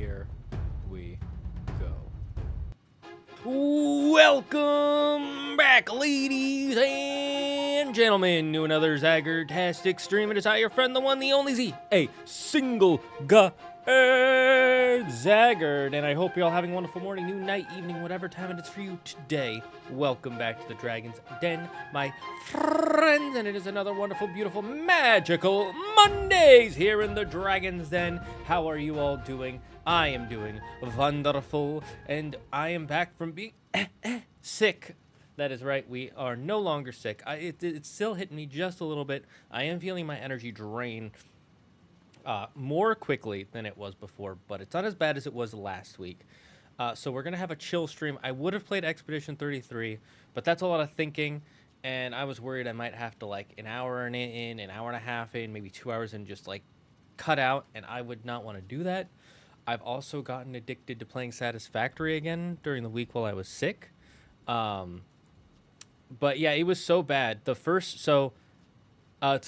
Here we go. Welcome back, ladies and gentlemen, to another Zagard-tastic stream. It is I, your friend, the one, the only Z, a single Zagard, and I hope you're all having a wonderful morning, noon, night, evening, whatever time it is for you today. Welcome back to the Dragon's Den, my friends, and it is another wonderful, beautiful, magical Mondays here in the Dragon's Den. How are you all doing? I am doing wonderful, and I am back from being sick. That is right, we are no longer sick. It's still hitting me just a little bit. I am feeling my energy drain more quickly than it was before, but it's not as bad as it was last week. So we're going to have a chill stream. I would have played Expedition 33, but that's a lot of thinking, and I was worried I might have to, like, an hour in, an hour and a half in, maybe 2 hours in, just, like, cut out, and I would not want to do that. I've also gotten addicted to playing Satisfactory again during the week while I was sick. But yeah, it was so bad. To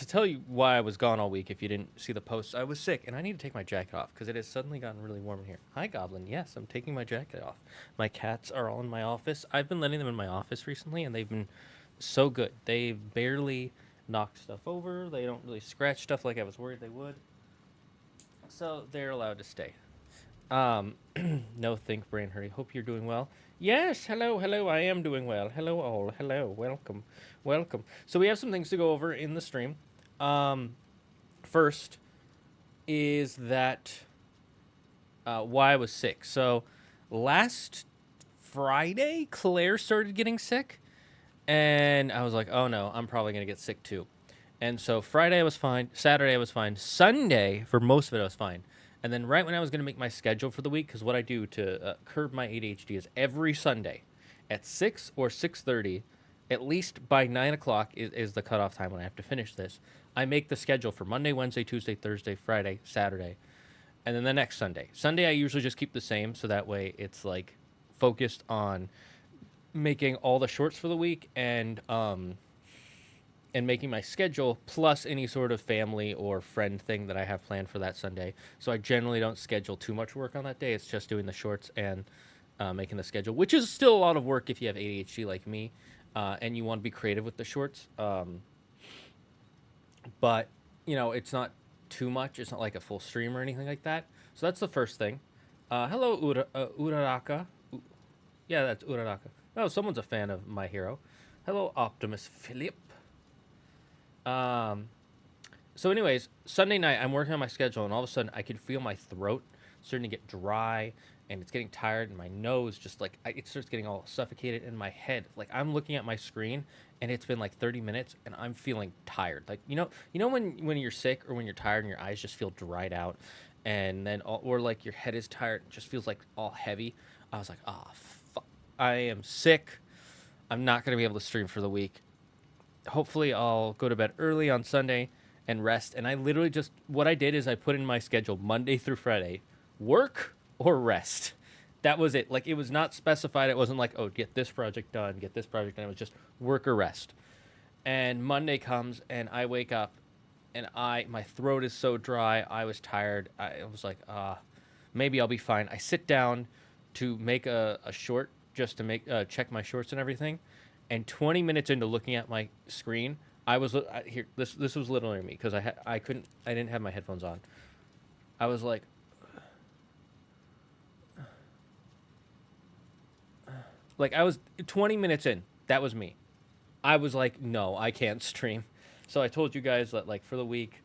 tell you why I was gone all week, if you didn't see the posts, I was sick, and I need to take my jacket off because it has suddenly gotten really warm in here. Hi, Goblin. Yes, I'm taking my jacket off. My cats are all in my office. I've been letting them in my office recently, and they've been so good. They barely knock stuff over. They don't really scratch stuff like I was worried they would. So they're allowed to stay. No think, brain hurry. Hope you're doing well. Yes, hello, I am doing well. Hello all, hello, welcome. So we have some things to go over in the stream. First is that why I was sick. So last Friday, Claire started getting sick, and I was like, oh no, I'm probably going to get sick too. And so Friday I was fine, Saturday I was fine, Sunday, for most of it I was fine. And then right when I was going to make my schedule for the week, because what I do to curb my ADHD is every Sunday at 6 or 6:30, at least by 9 o'clock is the cutoff time when I have to finish this. I make the schedule for Monday, Wednesday, Tuesday, Thursday, Friday, Saturday, and then the next Sunday. Sunday I usually just keep the same, so that way it's like focused on making all the shorts for the week and making my schedule, plus any sort of family or friend thing that I have planned for that Sunday. So I generally don't schedule too much work on that day. It's just doing the shorts and making the schedule, which is still a lot of work if you have ADHD like me, and you want to be creative with the shorts. But, you know, it's not too much. It's not like a full stream or anything like that. So that's the first thing. Hello, Uraraka. Yeah, that's Uraraka. Oh, someone's a fan of My Hero. Hello, Optimus Philip. So anyways, Sunday night, I'm working on my schedule, and all of a sudden, I could feel my throat starting to get dry, and it's getting tired, and my nose just, like, it starts getting all suffocated in my head. Like, I'm looking at my screen, and it's been, like, 30 minutes, and I'm feeling tired. Like, you know when you're sick or when you're tired and your eyes just feel dried out, and then, or, like, your head is tired, it just feels, like, all heavy. I was like, oh, fuck. I am sick. I'm not going to be able to stream for the week. Hopefully I'll go to bed early on Sunday and rest. And I literally just, what I did is I put in my schedule Monday through Friday, work or rest. That was it. Like, it was not specified. It wasn't like, oh, get this project done, get this project done. It was just work or rest. And Monday comes and I wake up and my throat is so dry. I was tired. I was like, maybe I'll be fine. I sit down to make a short just to check my shorts and everything. And 20 minutes into looking at my screen, I was here. This was literally me because I didn't have my headphones on. I was like, I was 20 minutes in. That was me. I was like, no, I can't stream. So I told you guys that, like, for the week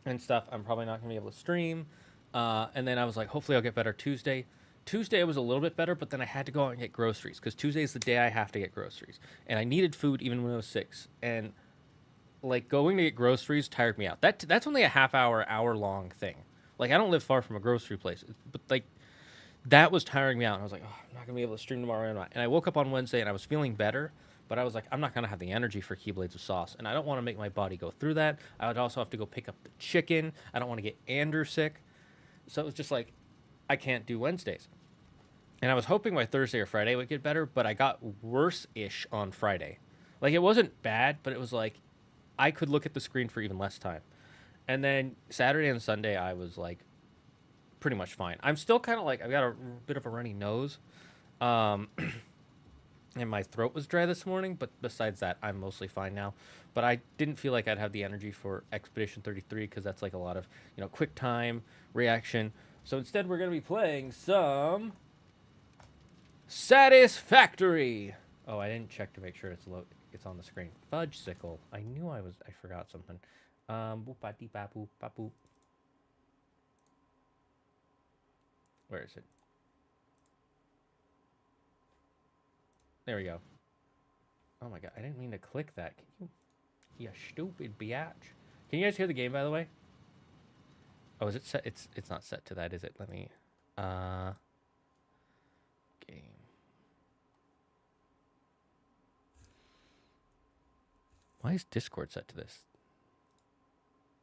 and stuff, I'm probably not gonna be able to stream. And then I was like, hopefully I'll get better Tuesday. Tuesday was a little bit better, but then I had to go out and get groceries because Tuesday is the day I have to get groceries. And I needed food even when I was sick. And, like, going to get groceries tired me out. That's only a hour-long thing. Like, I don't live far from a grocery place. But, like, that was tiring me out. And I was like, oh, I'm not going to be able to stream tomorrow. And I woke up on Wednesday and I was feeling better. But I was like, I'm not going to have the energy for Keyblades with sauce. And I don't want to make my body go through that. I would also have to go pick up the chicken. I don't want to get Ander sick. So it was just like, I can't do Wednesdays. And I was hoping by Thursday or Friday would get better, but I got worse-ish on Friday. Like, it wasn't bad, but it was like, I could look at the screen for even less time. And then Saturday and Sunday, I was like, pretty much fine. I'm still kind of like, I've got a bit of a runny nose. And my throat was dry this morning, but besides that, I'm mostly fine now. But I didn't feel like I'd have the energy for Expedition 33 because that's like a lot of, quick time, reaction. So instead, we're going to be playing some Satisfactory. Oh, I didn't check to make sure it's on the screen. Fudge-sickle. I knew I forgot something. Boop-ba-dee-ba-boop-ba-boop. Where is it? There we go. Oh my god, I didn't mean to click that. Can you stupid biatch. Can you guys hear the game, by the way? Oh, is it set? It's not set to that, is it? Let me, game. Why is Discord set to this?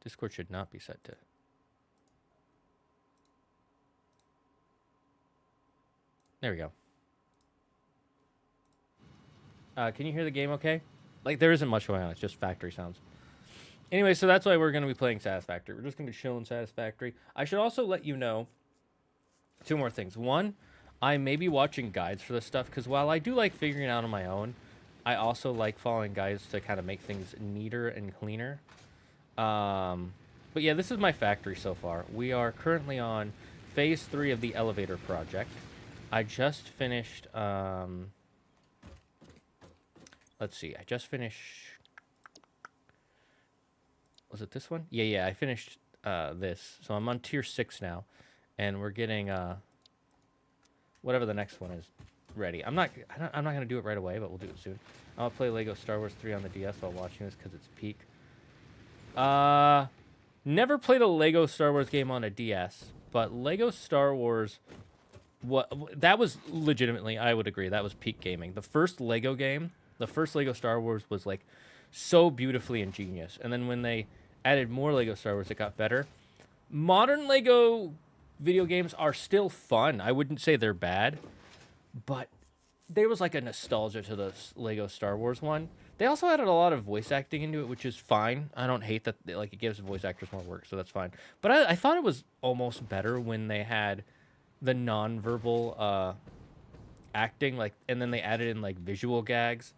Discord should not be set to. There we go. Can you hear the game okay? Like, there isn't much going on. It's just factory sounds. Anyway, so that's why we're going to be playing Satisfactory. We're just going to be chilling Satisfactory. I should also let you know two more things. One, I may be watching guides for this stuff, because while I do like figuring it out on my own, I also like following guides to kind of make things neater and cleaner. But yeah, this is my factory so far. We are currently on phase 3 of the elevator project. I just finished... let's see. I just finished... Was it this one? Yeah. I finished this. So I'm on tier 6 now. And we're getting whatever the next one is ready. I'm not going to do it right away, but we'll do it soon. I'll play Lego Star Wars 3 on the DS while watching this because it's peak. Never played a Lego Star Wars game on a DS, but Lego Star Wars... that was legitimately, I would agree, that was peak gaming. The first Lego game... The first Lego Star Wars was, like, so beautifully ingenious. And then when they added more Lego Star Wars, it got better. Modern Lego video games are still fun. I wouldn't say they're bad. But there was, like, a nostalgia to the Lego Star Wars one. They also added a lot of voice acting into it, which is fine. I don't hate that, like, it gives voice actors more work, so that's fine. But I thought it was almost better when they had the non-verbal acting, like, and then they added in, like, visual gags.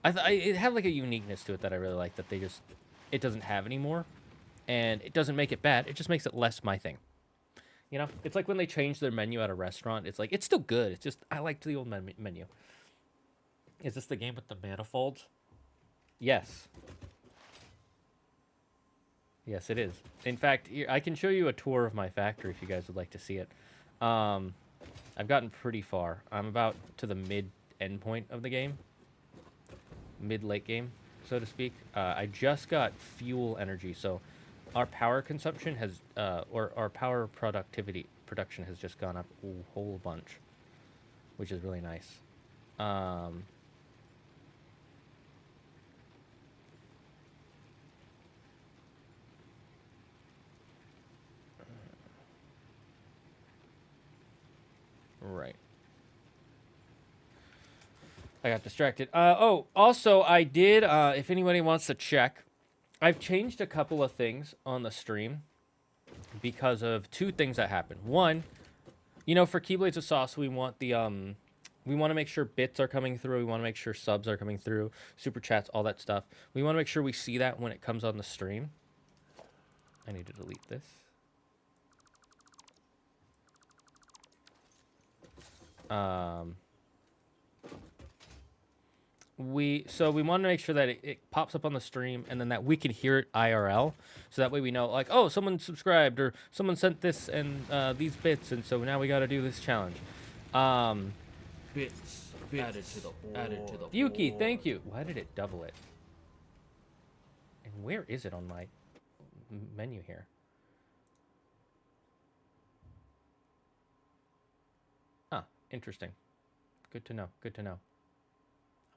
It had like a uniqueness to it that I really like that it doesn't have anymore, and it doesn't make it bad. It just makes it less my thing. It's like when they change their menu at a restaurant. It's like, it's still good. It's just, I liked the old menu. Is this the game with the manifolds? Yes. Yes, it is. In fact, here, I can show you a tour of my factory if you guys would like to see it. I've gotten pretty far. I'm about to the mid-end point of the game. Mid-late game, so to speak. I just got fuel energy, so our power consumption has, or our power production has just gone up a whole bunch, which is really nice. Right. I got distracted. Oh, also, I did, if anybody wants to check, I've changed a couple of things on the stream because of two things that happened. One, for Keyblades of Sauce, we want the, we want to make sure bits are coming through. We want to make sure subs are coming through, super chats, all that stuff. We want to make sure we see that when it comes on the stream. I need to delete this. We want to make sure that it pops up on the stream and then that we can hear it IRL. So that way we know, like, oh, someone subscribed or someone sent this and these bits, and so now we got to do this challenge. Bits added to the Yuki, thank you. Why did it double it? And where is it on my menu here? Ah, interesting. Good to know. Good to know.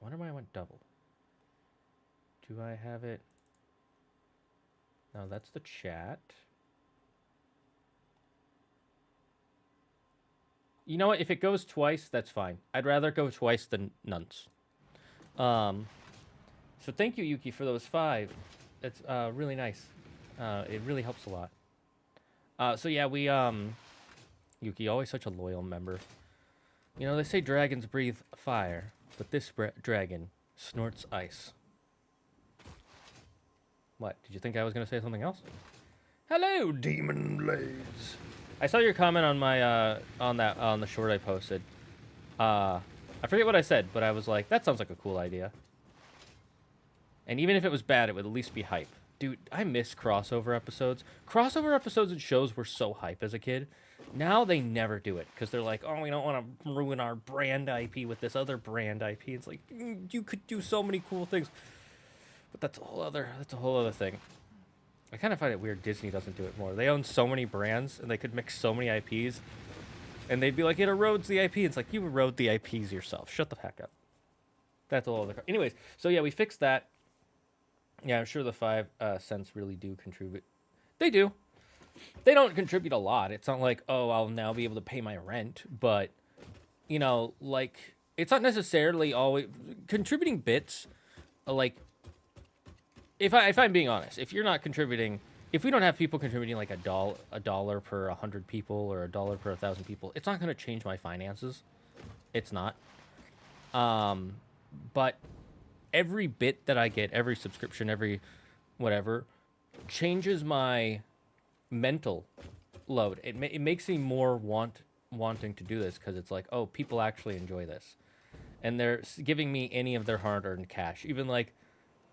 I wonder why I went double. Do I have it? No, that's the chat. You know what? If it goes twice, that's fine. I'd rather go twice than none. So thank you, Yuki, for those 5. That's really nice. It really helps a lot. So yeah, Yuki, always such a loyal member. You know, they say dragons breathe fire, but this dragon snorts ice. What? Did you think I was going to say something else? Hello, Demon Blades. I saw your comment on my on the short I posted. I forget what I said, but I was like, that sounds like a cool idea. And even if it was bad, it would at least be hype. Dude, I miss crossover episodes. Crossover episodes and shows were so hype as a kid. Now they never do it because they're like, oh, we don't want to ruin our brand IP with this other brand IP. It's like, you could do so many cool things. But that's a whole other thing. I kind of find it weird Disney doesn't do it more. They own so many brands and they could mix so many IPs. And they'd be like, it erodes the IP. It's like, you erode the IPs yourself. Shut the heck up. That's a whole other. Anyways, so yeah, we fixed that. Yeah, I'm sure the 5 cents really do contribute. They do. They don't contribute a lot. It's not like, oh, I'll now be able to pay my rent. But, you know, like, it's not necessarily always... Contributing bits, like... If I'm being honest, if you're not contributing... If we don't have people contributing like a dollar per 100 people or $1 per 1,000 people, it's not going to change my finances. It's not. But every bit that I get, every subscription, every whatever, changes my mental load. It makes me more wanting to do this because it's like, oh, people actually enjoy this, and they're giving me any of their hard-earned cash, even like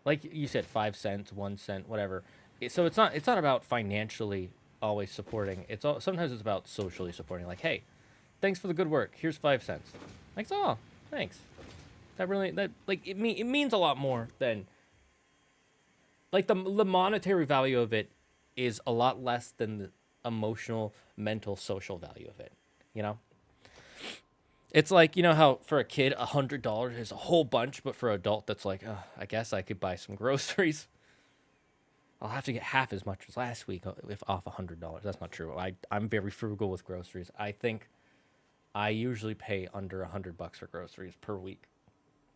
you said, 5 cents, 1 cent, whatever. So it's not about financially always supporting. Sometimes it's about socially supporting. Like, hey, thanks for the good work. Here's 5 cents. Like, oh, thanks. It means a lot more than like the monetary value of it is a lot less than the emotional, mental, social value of it. You know, it's like, you know how for a kid $100 is a whole bunch, but for an adult that's like, oh, I guess I could buy some groceries. I'll have to get half as much as last week if off $100. That's not true. I'm very frugal with groceries. I think I usually pay under $100 for groceries per week,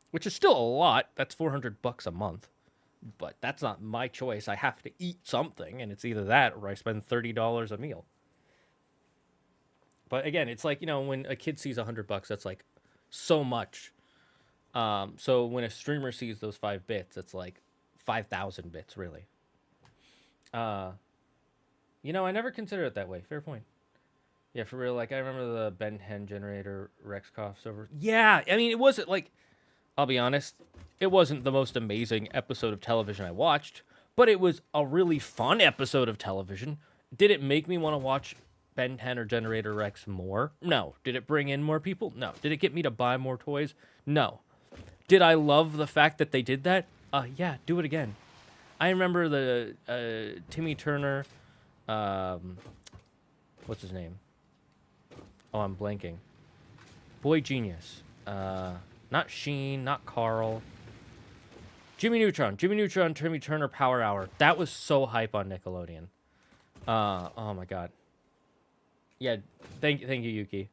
which is still a lot. That's $400 a month, but that's not my choice. I have to eat something, and it's either that or I spend $30 a meal. But again, it's like, you know, when a kid sees $100, that's like so much. So when a streamer sees those 5 bits, it's like 5,000 bits, really. You know, I never considered it that way. Fair point. Yeah, for real. Like, I remember the Ben 10 generator Rex crossover. Yeah, I mean, it wasn't like, I'll be honest, it wasn't the most amazing episode of television I watched, but it was a really fun episode of television. Did it make me want to watch Ben 10 or Generator Rex more? No. Did it bring in more people? No. Did it get me to buy more toys? No. Did I love the fact that they did that? Yeah, do it again. I remember the Timmy Turner, what's his name? Oh, I'm blanking. Boy Genius. Not Sheen, not Carl. Jimmy Neutron, Timmy Turner Power Hour. That was so hype on Nickelodeon. Oh my god. Yeah, thank you, Yuki.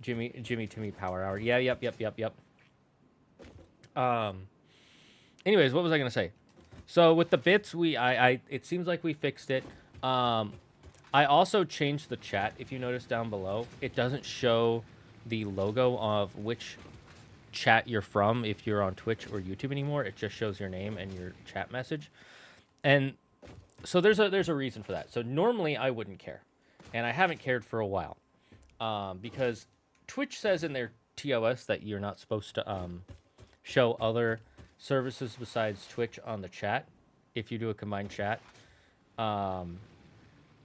Timmy Power Hour. Yeah, yep. Anyways, what was I gonna say? So with the bits, it seems like we fixed it. I also changed the chat. If you notice down below, it doesn't show the logo of which chat you're from if you're on Twitch or YouTube anymore. It just shows your name and your chat message. And so there's a reason for that. So normally I wouldn't care, and I haven't cared for a while, because Twitch says in their TOS that you're not supposed to show other services besides Twitch on the chat if you do a combined chat,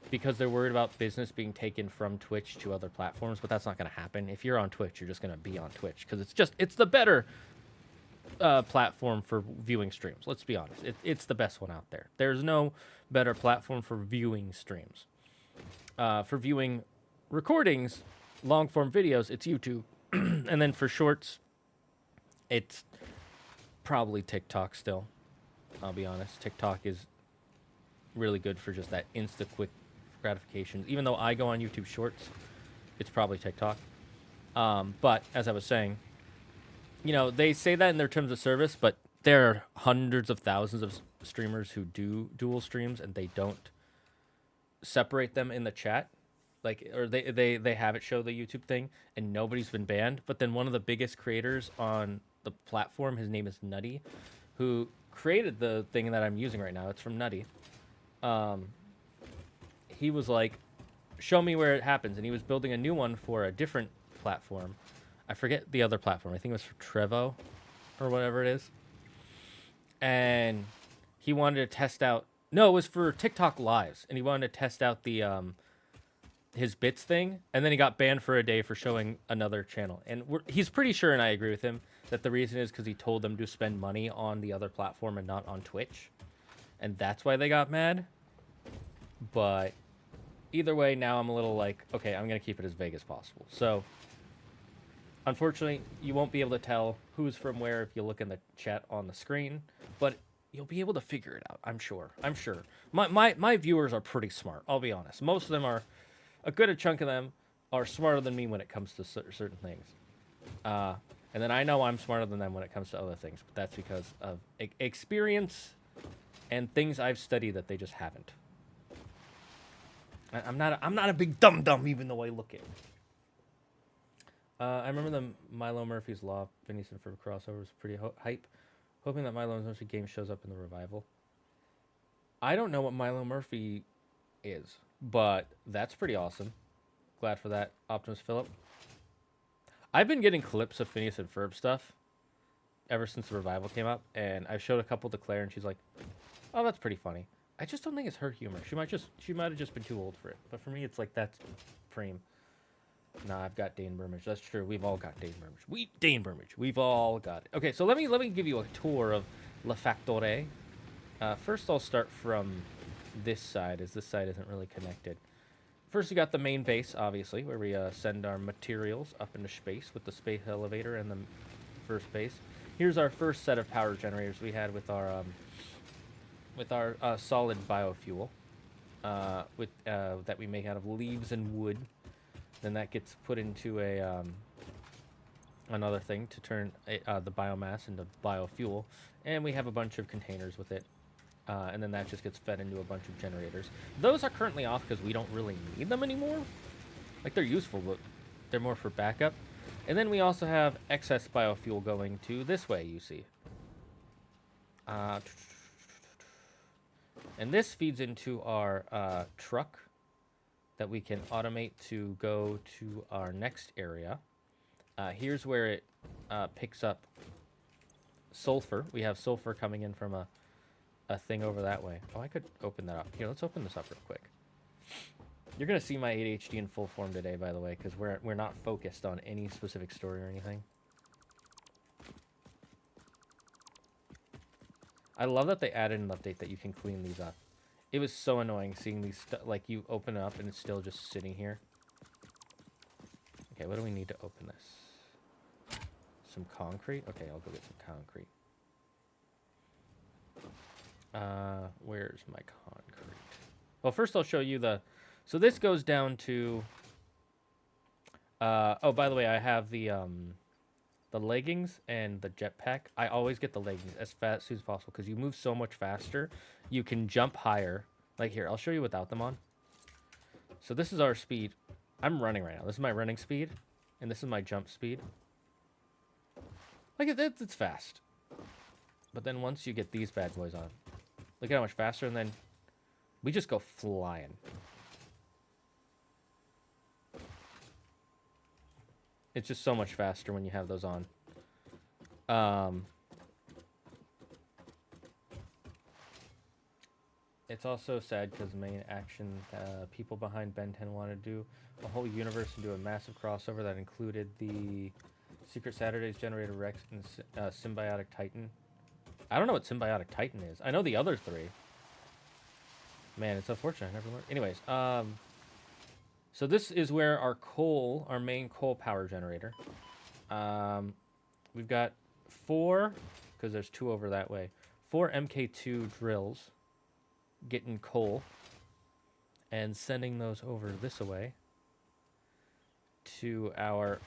because they're worried about business being taken from Twitch to other platforms. But that's not going to happen. If you're on Twitch, you're just going to be on Twitch because it's the better platform for viewing streams. Let's be honest, it's the best one out there. There's no better platform for viewing streams. For viewing recordings, long form videos, it's YouTube. And then for shorts, it's probably TikTok still. I'll be honest. TikTok is really good for just that instant quick gratification. Even though I go on YouTube Shorts, it's probably TikTok. But as I was saying, you know, they say that in their terms of service, but there are hundreds of thousands of streamers who do dual streams and they don't separate them in the chat. like, or they have it show the YouTube thing, and nobody's been banned. But then one of the biggest creators on the platform, his name is Nutty, who created the thing that I'm using right now. It's from Nutty. He was like, show me where it happens, and he was building a new one for a different platform. I forget the other platform. I think it was for Trevo or whatever it is. And he wanted to test out. No, it was for TikTok Lives, and he wanted to test out the his bits thing, and then he got banned for a day for showing another channel. And he's pretty sure, and I agree with him, that the reason is because he told them to spend money on the other platform and not on Twitch, and that's why they got mad. But either way, now I'm a little like, okay, I'm gonna keep it as vague as possible. So unfortunately, you won't be able to tell who's from where if you look in the chat on the screen, but you'll be able to figure it out, I'm sure. My viewers are pretty smart, I'll be honest. Most of them are, a good chunk of them are smarter than me when it comes to certain things. And then I know I'm smarter than them when it comes to other things, but that's because of experience and things I've studied that they just haven't. I'm not a big dum-dum, even though I look it. I remember the Milo Murphy's Law Phineas and Ferb crossover was pretty hype. Hoping that Milo Murphy game shows up in the revival. I don't know what Milo Murphy is, but that's pretty awesome. Glad for that, Optimus Phillip. I've been getting clips of Phineas and Ferb stuff ever since the revival came up, and I showed a couple to Claire, and she's like, "Oh, that's pretty funny." I just don't think it's her humor. She might have just been too old for it. But for me, it's like that's preem. Nah, I've got Dane Burmage. That's true. We've all got Dane Burmage. We've all got it. Okay, so let me give you a tour of La Factory. First, I'll start from this side, as this side isn't really connected. First, we got the main base, obviously, where we send our materials up into space with the space elevator and the first base. Here's our first set of power generators we had with our solid biofuel, that we make out of leaves and wood. Then that gets put into a another thing to turn the biomass into biofuel, and we have a bunch of containers with it, and then that just gets fed into a bunch of generators. Those are currently off because we don't really need them anymore. Like, they're useful, but they're more for backup. And then we also have excess biofuel going to this way, you see. And this feeds into our truck that we can automate to go to our next area. Here's where it picks up sulfur. We have sulfur coming in from a thing over that way. Oh, I could open that up. Here, let's open this up real quick. You're gonna see my ADHD in full form today, by the way, because we're not focused on any specific story or anything. I love that they added an update that you can clean these up. It was so annoying seeing these, like, you open it up and it's still just sitting here. Okay, what do we need to open this? Some concrete? Okay, I'll go get some concrete. Where's my concrete? Well, first I'll show you the... So this goes down to... oh, by the way, I have the leggings and the jetpack. I always get the leggings as fast as possible because you move so much faster. You can jump higher. Like, here, I'll show you without them on. So this is our speed. I'm running right now. This is my running speed, and this is my jump speed. Like, it's fast. But then once you get these bad boys on, look at how much faster, and then we just go flying. It's just so much faster when you have those on. It's also sad because the main action people behind Ben 10 wanted to do a whole universe and do a massive crossover that included the Secret Saturdays Generator Rex and Symbiotic Titan. I don't know what Symbiotic Titan is. I know the other three. Man, it's unfortunate. I never learned. Anyways, so this is where our main coal power generator. We've got 4, because there's 2 over that way, 4 MK2 drills getting coal and sending those over this way to our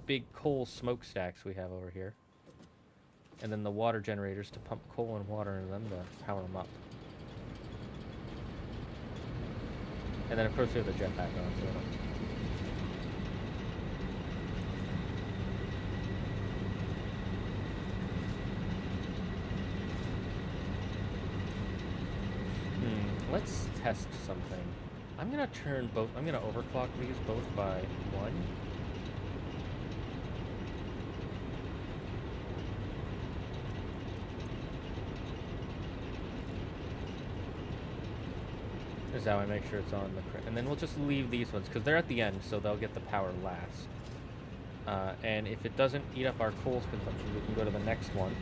big coal smokestacks we have over here. And then the water generators to pump coal and water into them to power them up. And then, of course, we have the jetpack on, so... Let's test something. I'm gonna turn both... I'm gonna overclock these both by 1. Is how I make sure it's on the... And then we'll just leave these ones, because they're at the end, so they'll get the power last. And if it doesn't eat up our coal consumption, we can go to the next one,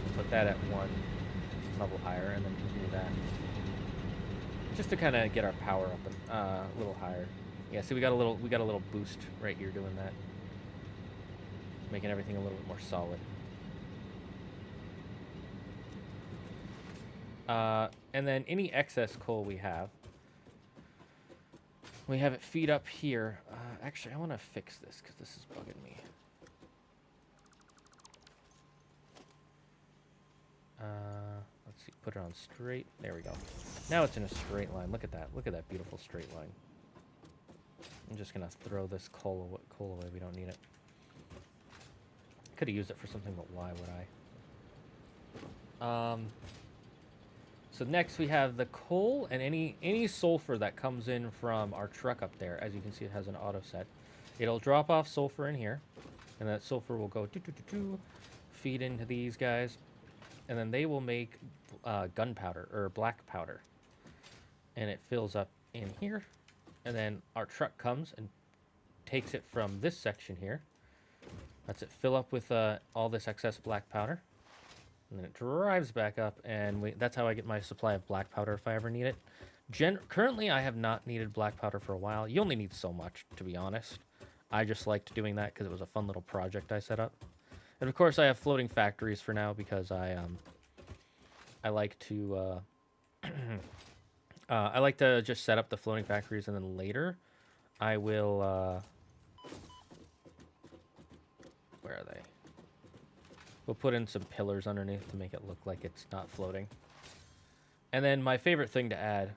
and put that at 1 level higher, and then continue that. Just to kind of get our power up a little higher. Yeah, see, we got a little boost right here doing that, making everything a little bit more solid. And then any excess coal we have it feed up here. Actually, I want to fix this because this is bugging me. Let's see, put it on straight. There we go. Now it's in a straight line. Look at that. Look at that beautiful straight line. I'm just going to throw this coal away. We don't need it. Could have used it for something, but why would I? So next we have the coal and any sulfur that comes in from our truck up there. As you can see, it has an auto set. It'll drop off sulfur in here, and that sulfur will go feed into these guys, and then they will make gunpowder or black powder, and it fills up in here, and then our truck comes and takes it from this section here. Lets it fill up with all this excess black powder. And then it drives back up, and that's how I get my supply of black powder if I ever need it. Currently, I have not needed black powder for a while. You only need so much, to be honest. I just liked doing that because it was a fun little project I set up. And of course, I have floating factories for now because I like to I like to just set up the floating factories, and then later I will where are they? We'll put in some pillars underneath to make it look like it's not floating. And then my favorite thing to add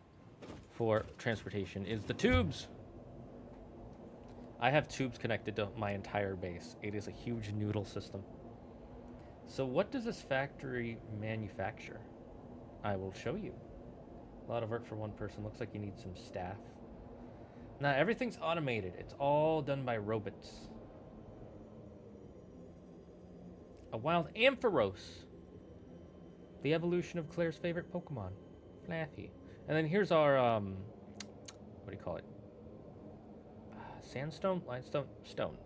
for transportation is the tubes. I have tubes connected to my entire base. It is a huge noodle system. So what does this factory manufacture? I will show you. A lot of work for one person. Looks like you need some staff. Now everything's automated. It's all done by robots. A wild Ampharos. The evolution of Claire's favorite Pokemon. Flaffy. And then here's our, what do you call it? Sandstone? Limestone? Stone.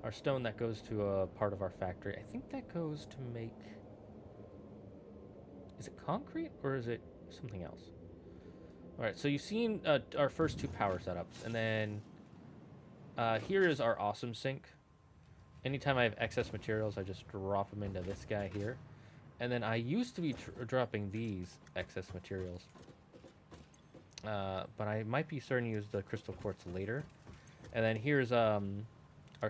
Our stone that goes to a part of our factory. I think that goes to make... Is it concrete or is it something else? Alright, so you've seen our first 2 power setups. And then here is our awesome sink. Anytime I have excess materials, I just drop them into this guy here. And then I used to be dropping these excess materials. But I might be starting to use the crystal quartz later. And then here's our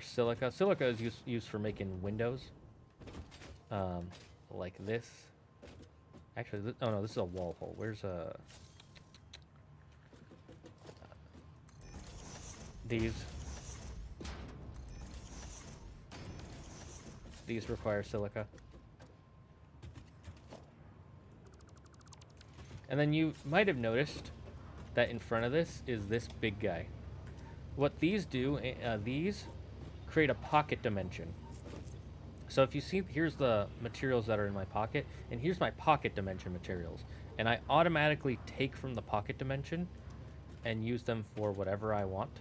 silica. Silica is used for making windows. Like this. Actually, oh no, this is a wall hole. Where's these? These require silica. And then you might have noticed that in front of this is this big guy. What these do, these create a pocket dimension. So if you see, here's the materials that are in my pocket, and here's my pocket dimension materials. And I automatically take from the pocket dimension and use them for whatever I want.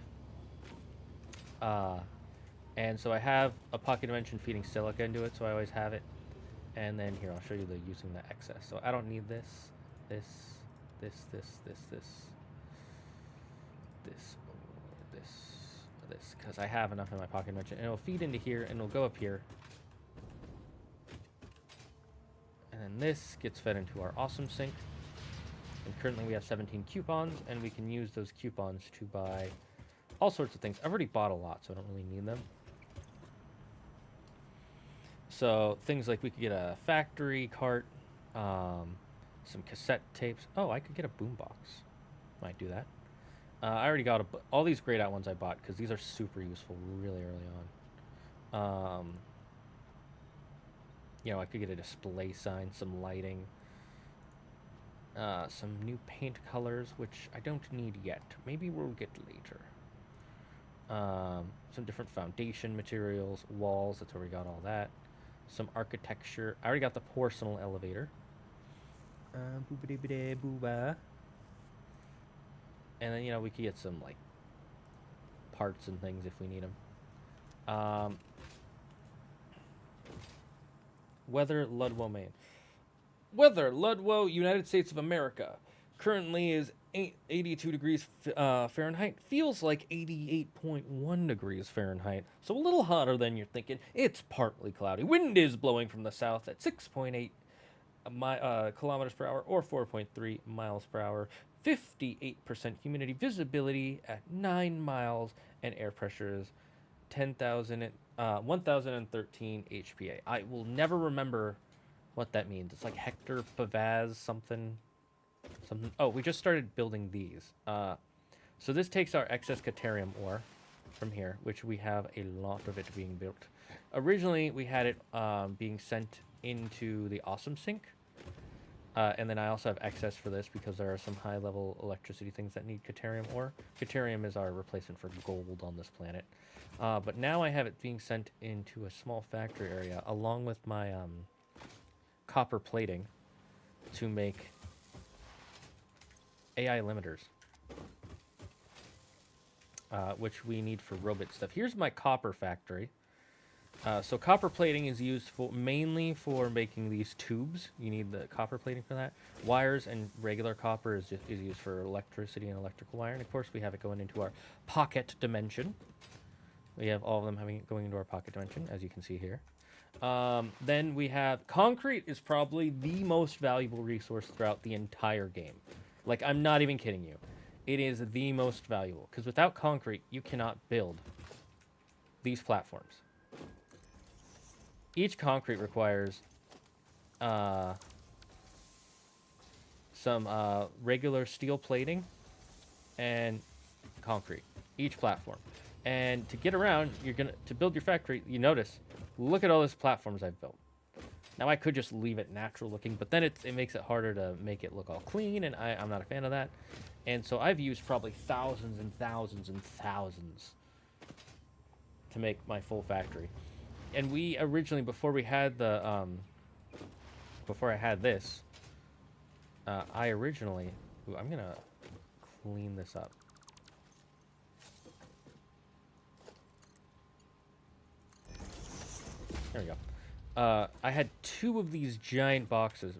And so I have a pocket dimension feeding silica into it, so I always have it. And then here, I'll show you using the excess. So I don't need this, because I have enough in my pocket dimension. And it'll feed into here, and it'll go up here. And then this gets fed into our awesome sink. And currently we have 17 coupons, and we can use those coupons to buy all sorts of things. I've already bought a lot, so I don't really need them. So things like we could get a factory cart, some cassette tapes. Oh, I could get a boombox. Might do that. I already got all these grayed out ones I bought because these are super useful really early on. You know, I could get a display sign, some lighting, some new paint colors, which I don't need yet. Maybe we'll get later. Some different foundation materials, walls, that's where we got all that. Some architecture. I already got the porcelain elevator. Booba. And then, you know, we could get some, like, parts and things if we need them. Weather, Ludlow, Maine. Weather, Ludlow, United States of America. Currently is 82 degrees Fahrenheit. Feels like 88.1 degrees Fahrenheit. So a little hotter than you're thinking. It's partly cloudy. Wind is blowing from the south at 6.8 kilometers per hour or 4.3 miles per hour. 58% humidity, visibility at 9 miles, and air pressure is 1013 HPA. I will never remember what that means. It's like Hector Pavaz something. Oh, we just started building these. So this takes our excess Caterium ore from here, which we have a lot of it being built. Originally, we had it being sent into the Awesome Sink. And then I also have excess for this because there are some high-level electricity things that need Caterium ore. Caterium is our replacement for gold on this planet. But now I have it being sent into a small factory area along with my copper plating to make AI limiters, which we need for robot stuff. Here's my copper factory. So copper plating is used mainly for making these tubes. You need the copper plating for that. Wires and regular copper is used for electricity and electrical wire. And of course, we have it going into our pocket dimension. We have all of them going into our pocket dimension, as you can see here. Then we have concrete is probably the most valuable resource throughout the entire game. Like, I'm not even kidding you. It is the most valuable, because without concrete, you cannot build these platforms. Each concrete requires some regular steel plating and concrete, each platform. And to get around, to build your factory, you notice, look at all those platforms I've built. Now, I could just leave it natural looking, but then it makes it harder to make it look all clean, and I'm not a fan of that. And so I've used probably thousands and thousands and thousands to make my full factory. And we originally, before I had this, I originally, I'm gonna clean this up. There we go. I had 2 of these giant boxes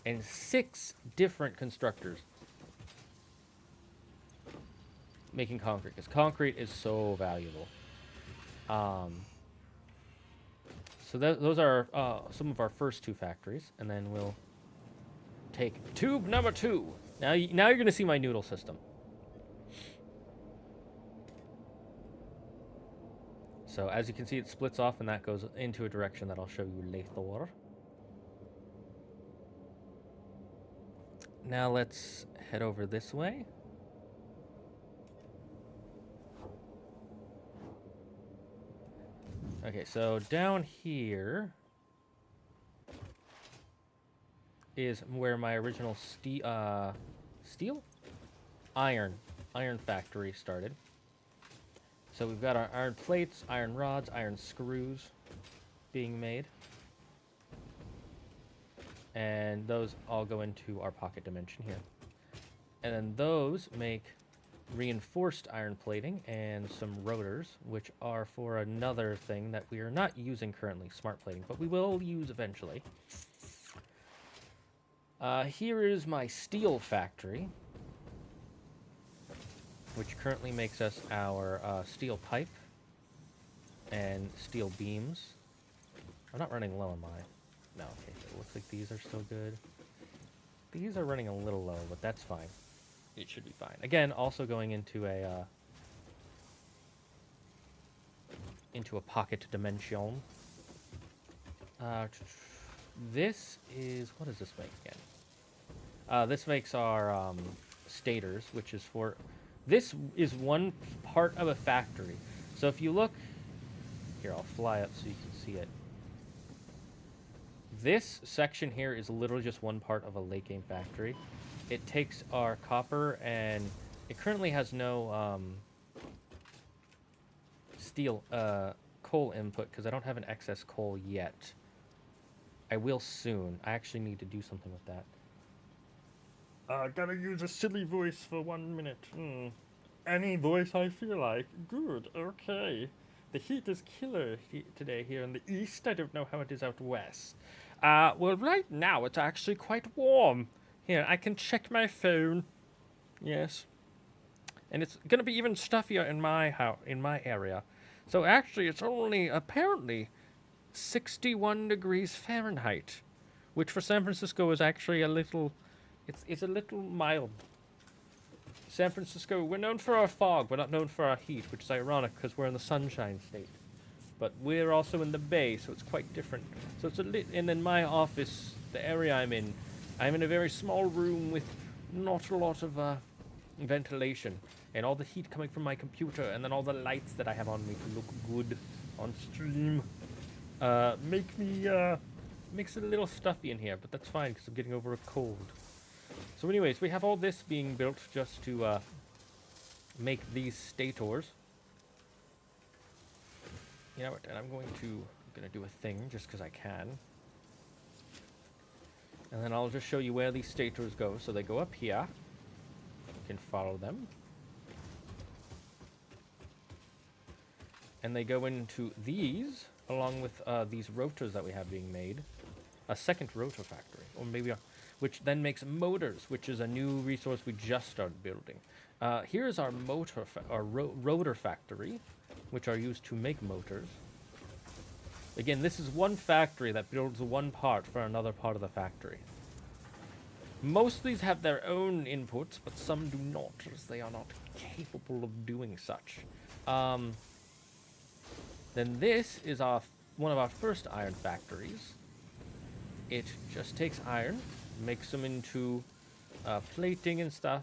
and 6 different constructors making concrete, because concrete is so valuable. So those are some of our first 2 factories, and then we'll take tube number 2. Now you're going to see my noodle system. So as you can see, it splits off, and that goes into a direction that I'll show you later. Now let's head over this way. Okay, so down here is where my original iron factory started. So we've got our iron plates, iron rods, iron screws being made. And those all go into our pocket dimension here. And then those make reinforced iron plating and some rotors, which are for another thing that we are not using currently, smart plating, but we will use eventually. Here is my steel factory, which currently makes us our steel pipe and steel beams. I'm not running low on mine. No, okay, it looks like these are still good. These are running a little low, but that's fine. It should be fine. Again, also going into a pocket dimension. This is, what does this make again? This makes our stators, which is for This is one part of a factory. So if you look... Here, I'll fly up so you can see it. This section here is literally just one part of a late game factory. It takes our copper and it currently has no steel coal input because I don't have an excess coal yet. I will soon. I actually need to do something with that. Gotta use a silly voice for 1 minute. Any voice I feel like. Good, okay. The heat is killer today here in the east. I don't know how it is out west. Well, right now it's actually quite warm. Here, I can check my phone. Yes. And it's gonna be even stuffier in my house, in my area. So actually, it's only apparently 61 degrees Fahrenheit, which for San Francisco is actually a little, it's a little mild. San Francisco, we're known for our fog, we're not known for our heat, which is ironic because we're in the Sunshine State. But we're also in the Bay, so it's quite different. So it's and then my office, the area I'm in a very small room with not a lot of ventilation, and all the heat coming from my computer, and then all the lights that I have on me to look good on stream, makes it a little stuffy in here, but that's fine because I'm getting over a cold. So anyways, we have all this being built just to make these stators. You know what, and I'm gonna do a thing just because I can. And then I'll just show you where these stators go. So they go up here. You can follow them. And they go into these, along with these rotors that we have being made. A second rotor factory, or maybe which then makes motors, which is a new resource we just started building. Here's our rotor factory, which are used to make motors. Again, this is one factory that builds one part for another part of the factory. Most of these have their own inputs, but some do not, as they are not capable of doing such. Then this is one of our first iron factories. It just takes iron, makes them into plating and stuff,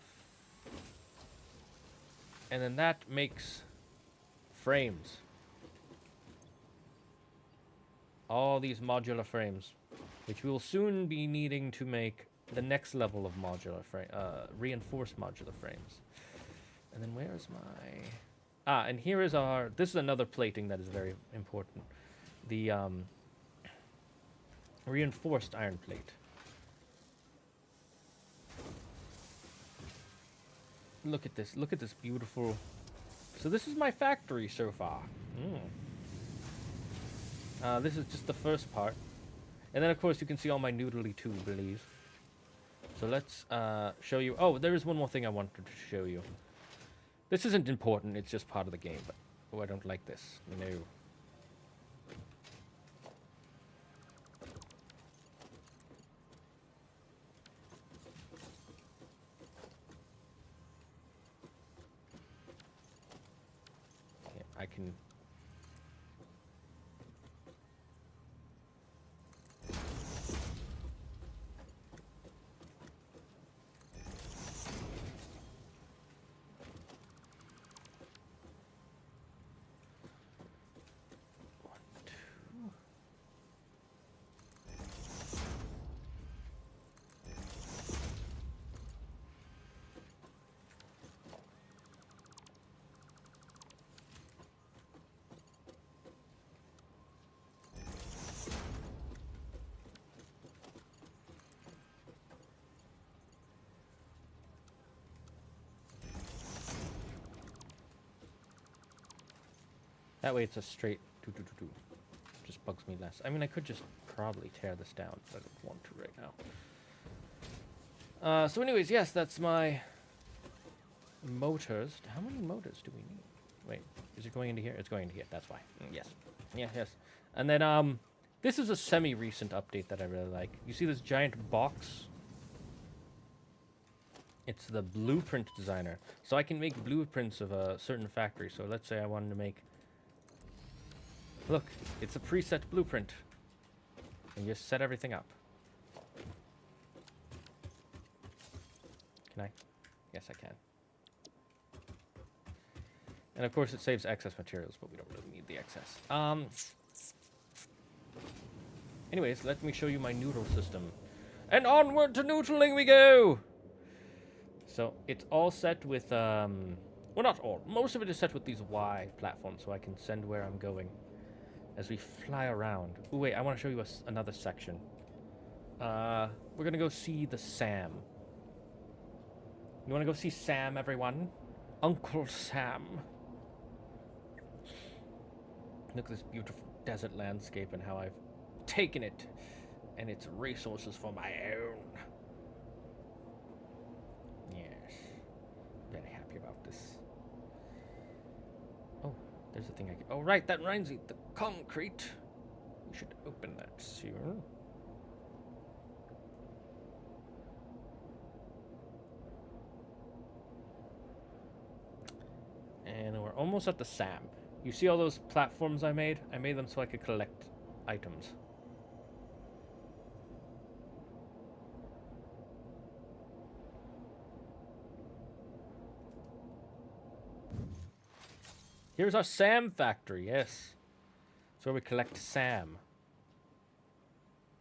and then that makes frames. All these modular frames, which we will soon be needing to make the next level of modular reinforced modular frames. And then where is my... and here is this is another plating that is very important. The reinforced iron plate. Look at this beautiful... So this is my factory so far. This is just the first part. And then of course you can see all my noodly tublies. So let's show you... Oh, there is one more thing I wanted to show you. This isn't important, it's just part of the game, but... Oh, I don't like this. No. Okay, I can... That way it's a straight do. Just bugs me less. I mean, I could just probably tear this down, but I don't want to right now. So anyways, yes, that's my motors. How many motors do we need? Wait, is it going into here? It's going into here, that's why. Yes. Yeah, yes. And then, this is a semi-recent update that I really like. You see this giant box? It's the blueprint designer. So I can make blueprints of a certain factory. So let's say I wanted to make... Look, it's a preset blueprint. And you just set everything up. Can I? Yes, I can. And of course it saves excess materials, but we don't really need the excess. Anyways, let me show you my noodle system. And onward to noodling we go! So it's all set with, well, not all. Most of it is set with these Y platforms, so I can send where I'm going as we fly around. Ooh, wait, I want to show you another section. We're going to go see the Sam. You want to go see Sam, everyone? Uncle Sam. Look at this beautiful desert landscape and how I've taken it and its resources for my own. Yes. Very happy about this. Oh, there's a thing I can... Oh, right, that reminds me. The concrete. We should open that soon. And we're almost at the Sam. You see all those platforms I made? I made them so I could collect items. Here's our Sam factory, yes. It's where we collect Sam.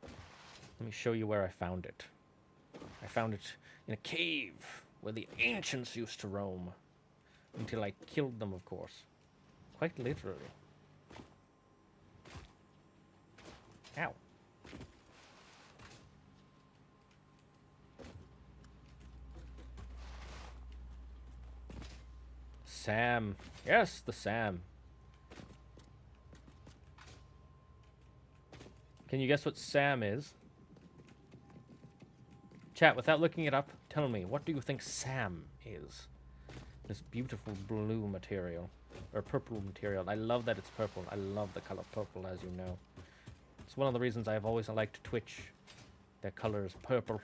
Let me show you where I found it. I found it in a cave where the ancients used to roam. Until I killed them, of course. Quite literally. Ow. Sam. Yes, the Sam. Can you guess what Sam is? Chat, without looking it up, tell me, what do you think Sam is? This beautiful blue material. Or purple material. I love that it's purple. I love the color purple, as you know. It's one of the reasons I've always liked Twitch. Their color is purple.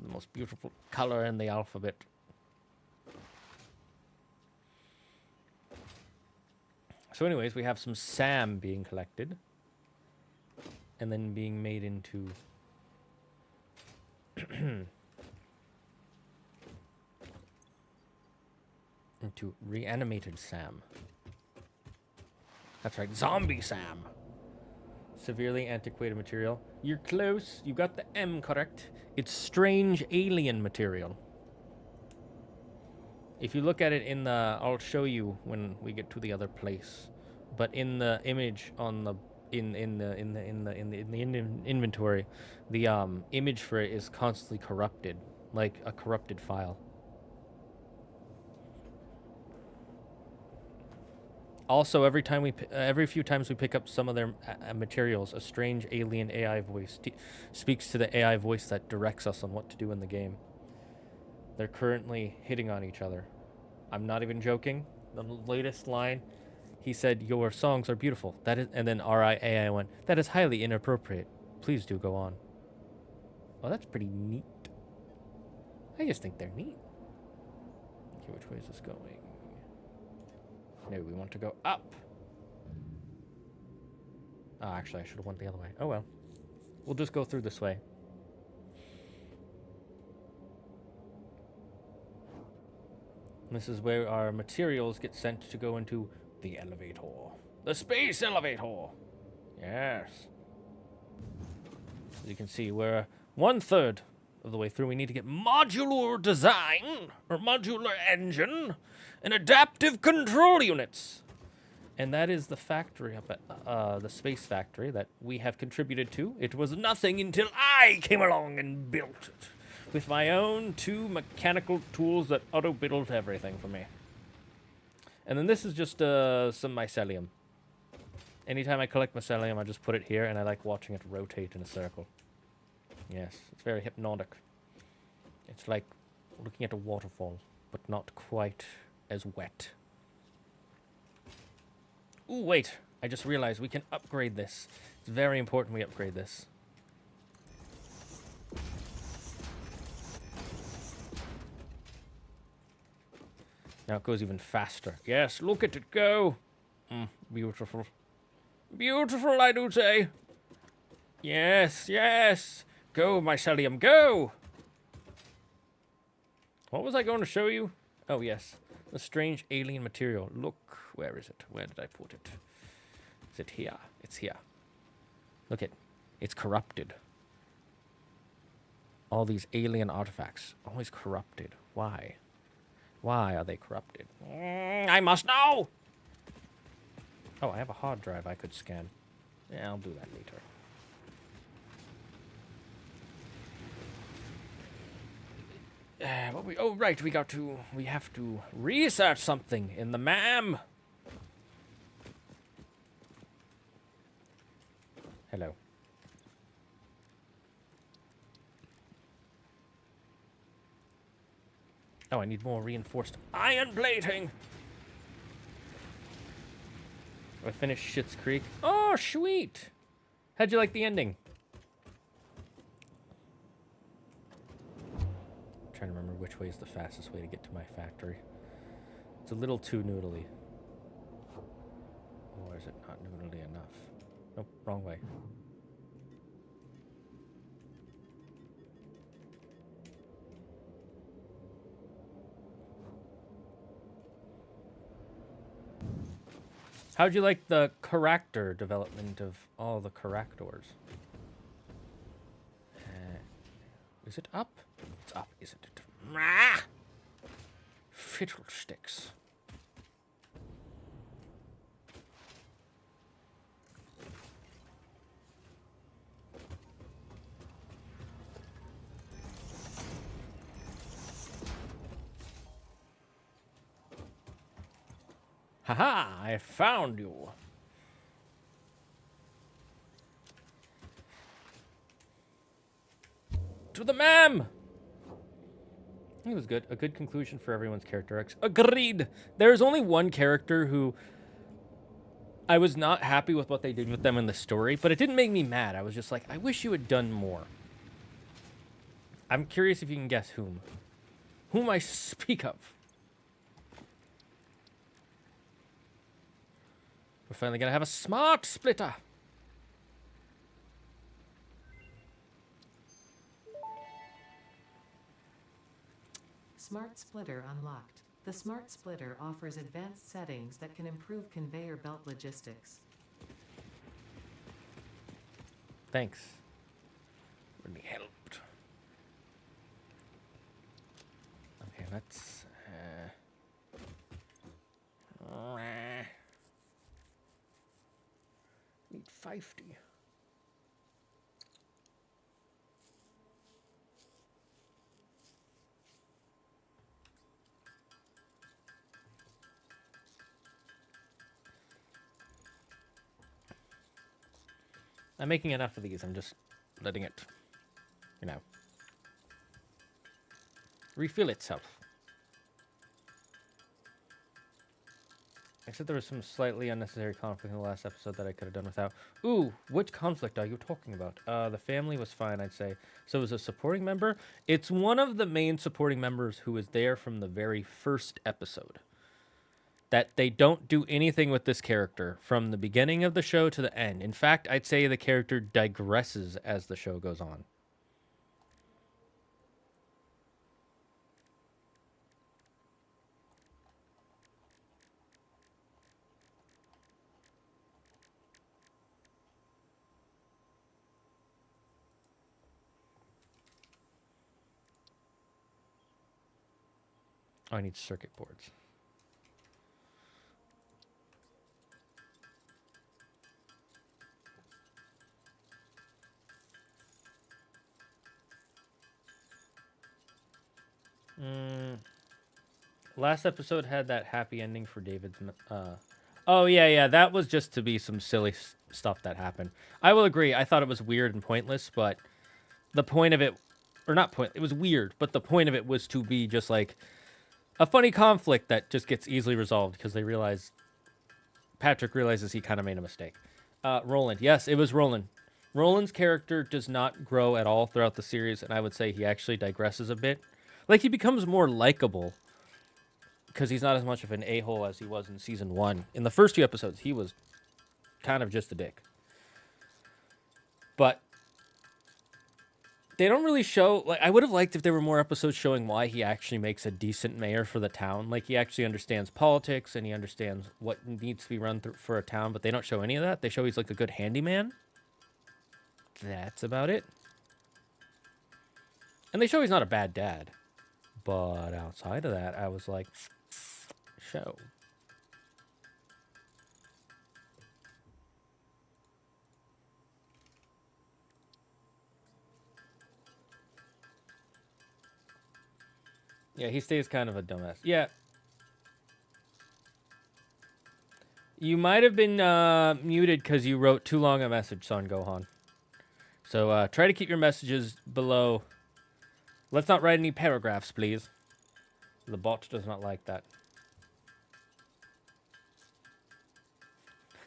The most beautiful color in the alphabet. So anyways, we have some Sam being collected. And then being made into... into reanimated Sam. That's right, zombie Sam. Severely antiquated material. You're close. You got the M correct. It's strange alien material. If you look at it in the, I'll show you when we get to the other place. But in the image on the in the inventory, the image for it is constantly corrupted, like a corrupted file. Also, every few times we pick up some of their materials, a strange alien AI voice speaks to the AI voice that directs us on what to do in the game. They're currently hitting on each other. I'm not even joking. The latest line, he said, "Your songs are beautiful." That is, and then RIAI went, "That is highly inappropriate. Please do go on." Oh, that's pretty neat. I just think they're neat. Okay, which way is this going? No, we want to go up. Oh, actually, I should have went the other way. Oh, well. We'll just go through this way. This is where our materials get sent to go into the elevator. The space elevator! Yes. As you can see, we're 1/3 of the way through. We need to get modular design, or modular engine, and adaptive control units. And that is the factory up at the space factory that we have contributed to. It was nothing until I came along and built it with my own 2 mechanical tools that auto-build everything for me. And then this is just some mycelium. Anytime I collect mycelium, I just put it here, and I like watching it rotate in a circle. Yes, it's very hypnotic. It's like looking at a waterfall, but not quite as wet. Ooh, wait. I just realized we can upgrade this. It's very important we upgrade this. Now it goes even faster. Yes, look at it go. Beautiful. Beautiful, I do say. Yes, yes. Go, mycelium, go. What was I going to show you? Oh, yes. A strange alien material. Look, where is it? Where did I put it? Is it here? It's here. Look it. It's corrupted. All these alien artifacts. Always corrupted. Why? Why are they corrupted? I must know! Oh, I have a hard drive I could scan. Yeah, I'll do that later. Oh, right, we have to research something in the MAM. Hello. Oh, I need more reinforced iron plating. I finished Schitt's Creek. Oh, sweet. How'd you like the ending? I'm trying to remember which way is the fastest way to get to my factory. It's a little too noodly. Or is it not noodly enough? Nope, wrong way. How'd you like the character development of all the characters? Is it up? It's up, isn't it? Fiddlesticks. Haha, I found you. To the MAM! It was good. A good conclusion for everyone's character arcs. Agreed! There's only one character who I was not happy with what they did with them in the story, but it didn't make me mad. I was just like, I wish you had done more. I'm curious if you can guess whom. Whom I speak of. We're finally gonna have a smart splitter. Smart Splitter unlocked. The Smart Splitter offers advanced settings that can improve conveyor belt logistics. Thanks. Really helped. Okay, let's... need 50. I'm making enough of these. I'm just letting it, you know, refill itself. I said there was some slightly unnecessary conflict in the last episode that I could have done without. Ooh, which conflict are you talking about? The family was fine, I'd say. So it was a supporting member. It's one of the main supporting members who was there from the very first episode. That they don't do anything with this character from the beginning of the show to the end. In fact, I'd say the character digresses as the show goes on. Oh, I need circuit boards. Last episode had that happy ending for David's... Oh, yeah, that was just to be some silly stuff that happened. I will agree, I thought it was weird and pointless, but the point of it... Or not point... It was weird, but the point of it was to be just like a funny conflict that just gets easily resolved because they realize... Patrick realizes he kind of made a mistake. Roland. Yes, it was Roland. Roland's character does not grow at all throughout the series, and I would say he actually digresses a bit. Like, he becomes more likable because he's not as much of an a-hole as he was in Season 1. In the first 2 episodes, he was kind of just a dick. But They don't really show, like, I would have liked if there were more episodes showing why he actually makes a decent mayor for the town. Like, he actually understands politics and he understands what needs to be run through for a town, but they don't show any of that. They show he's like a good handyman. That's about it. And they show he's not a bad dad. But outside of that, I was like, show. Yeah, he stays kind of a dumbass. Yeah. You might have been muted because you wrote too long a message, Son Gohan. So try to keep your messages below. Let's not write any paragraphs, please. The bot does not like that.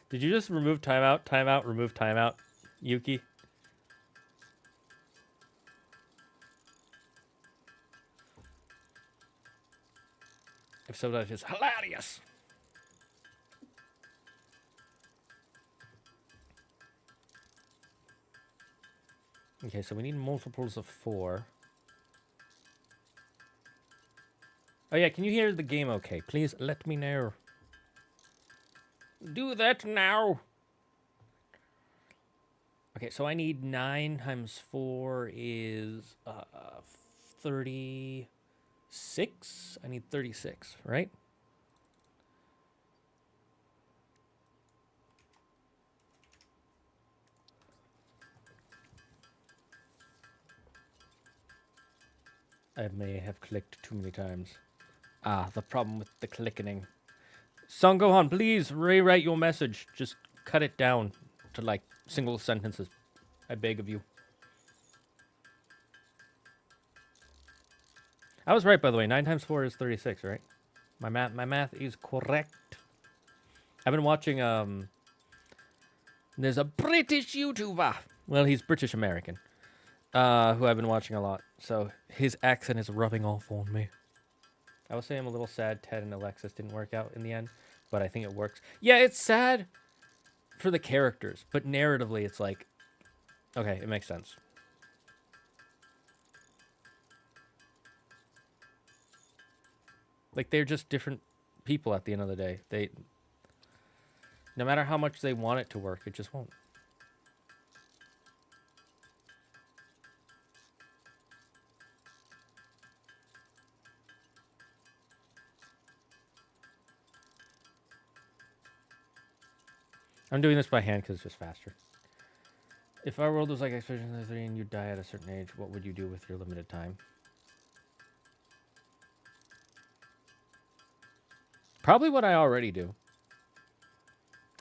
Did you just remove timeout, timeout, remove timeout, Yuki? If so, that is hilarious. Okay, so we need multiples of 4. Oh yeah, can you hear the game okay? Please let me know. Do that now. Okay, so I need 9 times 4 is 36. I need 36, right? I may have clicked too many times. Ah, the problem with the clicking. Son Gohan, please rewrite your message. Just cut it down to like single sentences. I beg of you. I was right, by the way. 9 times 4 is 36, right? My math is correct. I've been watching there's a British YouTuber. Well, he's British American. Who I've been watching a lot. So his accent is rubbing off on me. I will say I'm a little sad Ted and Alexis didn't work out in the end, but I think it works. Yeah, it's sad for the characters, but narratively it's like, okay, it makes sense. Like, they're just different people at the end of the day. No matter how much they want it to work, it just won't. I'm doing this by hand because it's just faster. If our world was like Expedition 3 and you die at a certain age, what would you do with your limited time? Probably what I already do.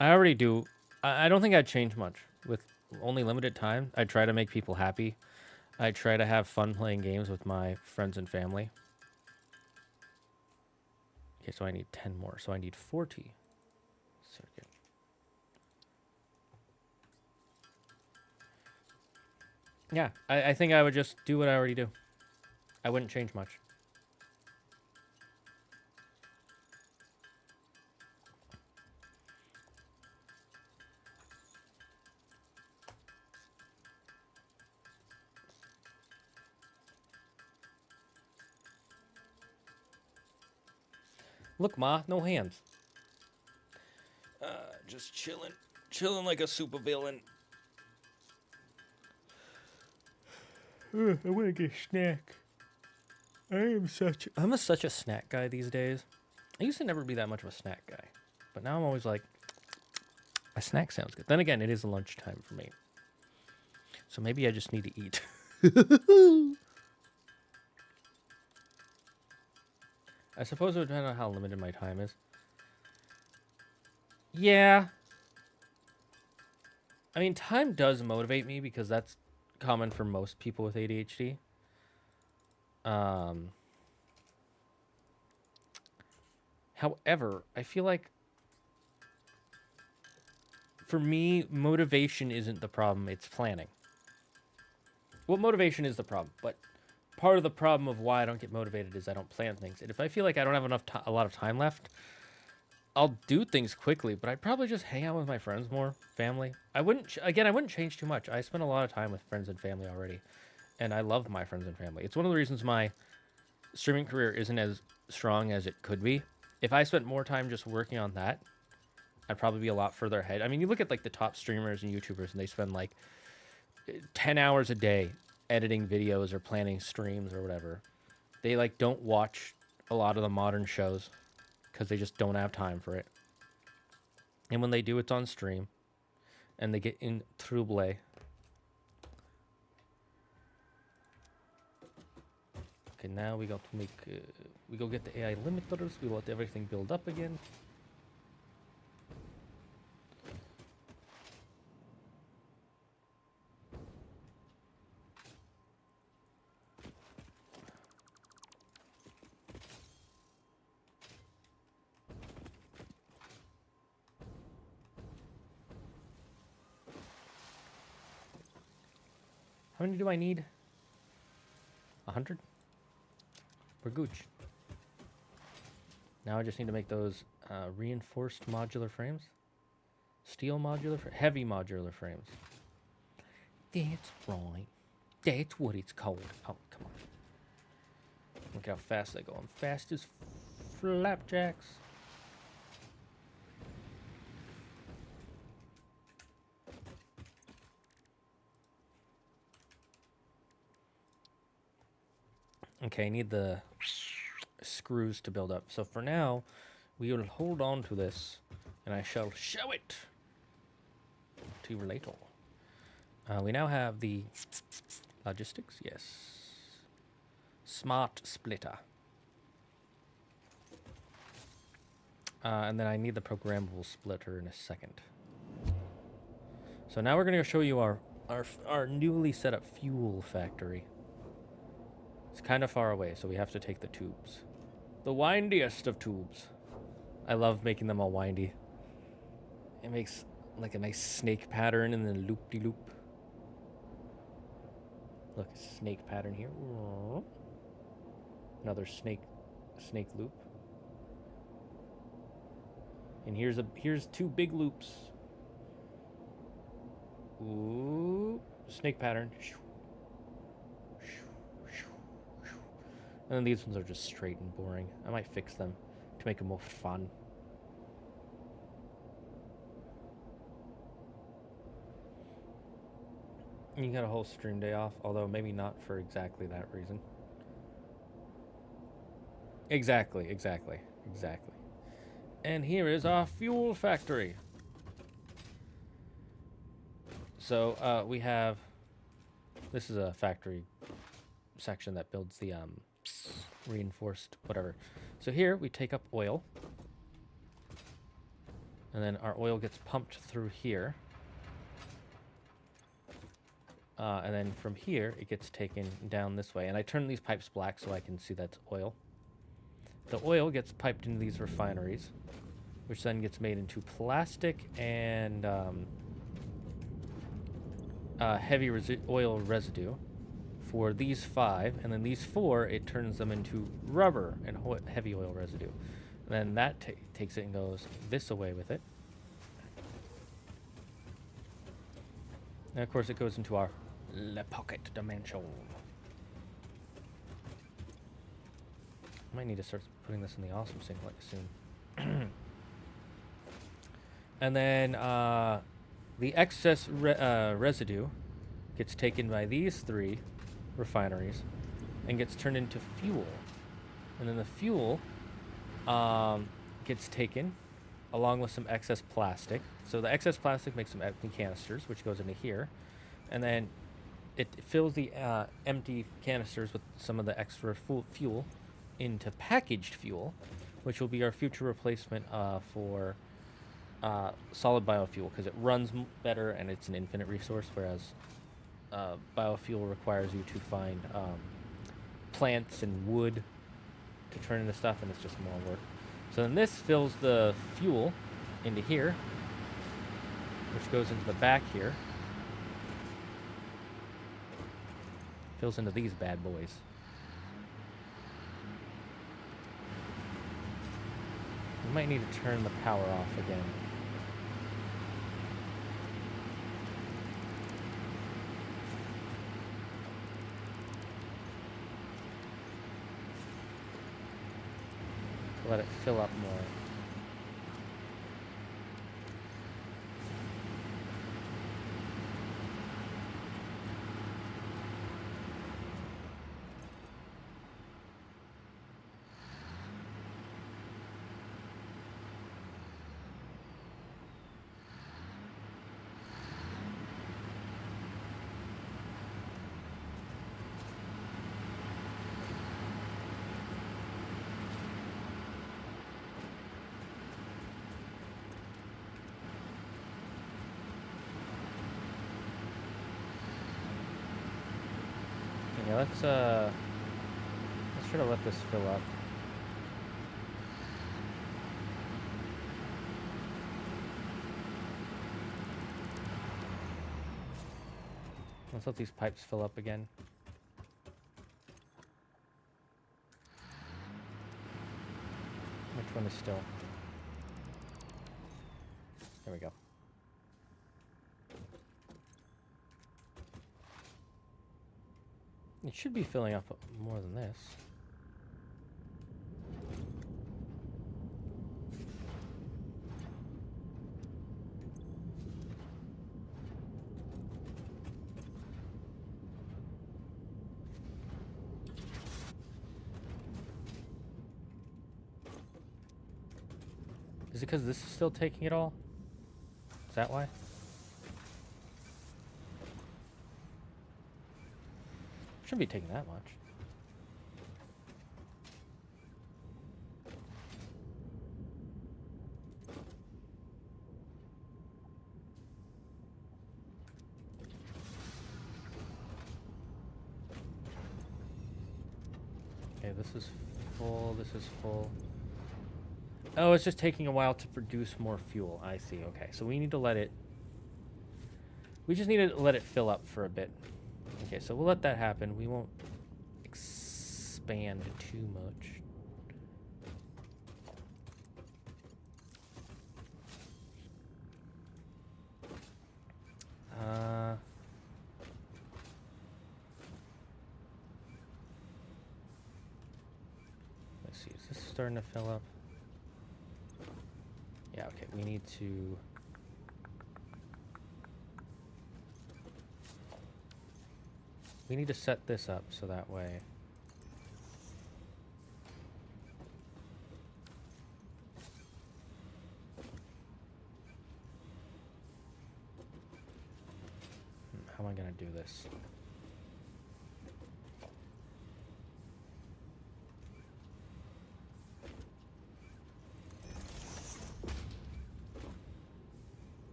I already do. I don't think I'd change much. With only limited time, I try to make people happy. I try to have fun playing games with my friends and family. Okay, so I need 10 more. So I need 40. Circuit. Yeah, I think I would just do what I already do. I wouldn't change much. Look, Ma, no hands. Just chilling. Chilling like a super villain. I want to get a snack. I'm such a snack guy these days. I used to never be that much of a snack guy. But now I'm always like, a snack sounds good. Then again, it is lunchtime for me. So maybe I just need to eat. I suppose it would depend on how limited my time is. Yeah. I mean, time does motivate me because that's common for most people with ADHD. However, I feel like for me, motivation isn't the problem, it's planning. Well, motivation is the problem, but part of the problem of why I don't get motivated is I don't plan things. And if I feel like I don't have a lot of time left, I'll do things quickly, but I'd probably just hang out with my friends more, family. I wouldn't change too much. I spend a lot of time with friends and family already. And I love my friends and family. It's one of the reasons my streaming career isn't as strong as it could be. If I spent more time just working on that, I'd probably be a lot further ahead. I mean, you look at like the top streamers and YouTubers, and they spend like 10 hours a day editing videos or planning streams or whatever. They like don't watch a lot of the modern shows because they just don't have time for it. And when they do, it's on stream, and they get in trouble. Okay, now we got to make, we go get the AI limiters. We let everything build up again. How many do I need? 100? We're gooch. Now I just need to make those reinforced modular frames. Steel modular, heavy modular frames. That's right. That's what it's called. Oh, come on. Look how fast I go. I'm fast as flapjacks. Okay, I need the screws to build up. So for now, we will hold on to this, and I shall show it to you later. We now have the logistics, yes. Smart splitter. And then I need the programmable splitter in a second. So now we're going to show you our newly set up fuel factory. It's kind of far away, so we have to take the tubes. The windiest of tubes. I love making them all windy. It makes like a nice snake pattern and then loop-de-loop. Look, snake pattern here. Another snake loop. And here's two big loops. Ooh, snake pattern. And then these ones are just straight and boring. I might fix them to make them more fun. You got a whole stream day off, although maybe not for exactly that reason. Exactly. And here is our fuel factory. So we have, this is a factory section that builds the reinforced whatever. So here we take up oil, and then our oil gets pumped through here, and then from here it gets taken down this way, and I turn these pipes black so I can see that's oil. The oil gets piped into these refineries, which then gets made into plastic and heavy oil residue for these 5, and then these 4, it turns them into rubber and heavy oil residue. And then that takes it and goes this away with it. And of course it goes into our pocket dimension. I might need to start putting this in the awesome singlet soon. And then the excess residue gets taken by these 3 refineries and gets turned into fuel, and then the fuel gets taken along with some excess plastic. So the excess plastic makes some empty canisters, which goes into here, and then it fills the empty canisters with some of the extra fuel into packaged fuel, which will be our future replacement for solid biofuel, because it runs better and it's an infinite resource, whereas biofuel requires you to find plants and wood to turn into stuff, and it's just more work. So then this fills the fuel into here, which goes into the back here. Fills into these bad boys. We might need to turn the power off again. let it fill up more. Yeah, let's try to let this fill up. Let's let these pipes fill up again. Which one is still? There we go. It should be filling up more than this. Is it because this is still taking it all? Is that why? Shouldn't be taking that much. Okay, this is full, this is full. Oh, it's just taking a while to produce more fuel. I see, okay. So we need to let it... We just need to let it fill up for a bit. Okay, so we'll let that happen. We won't expand too much. Let's see, is this starting to fill up? Yeah, okay, we need to... We need to set this up so that way... How am I gonna do this?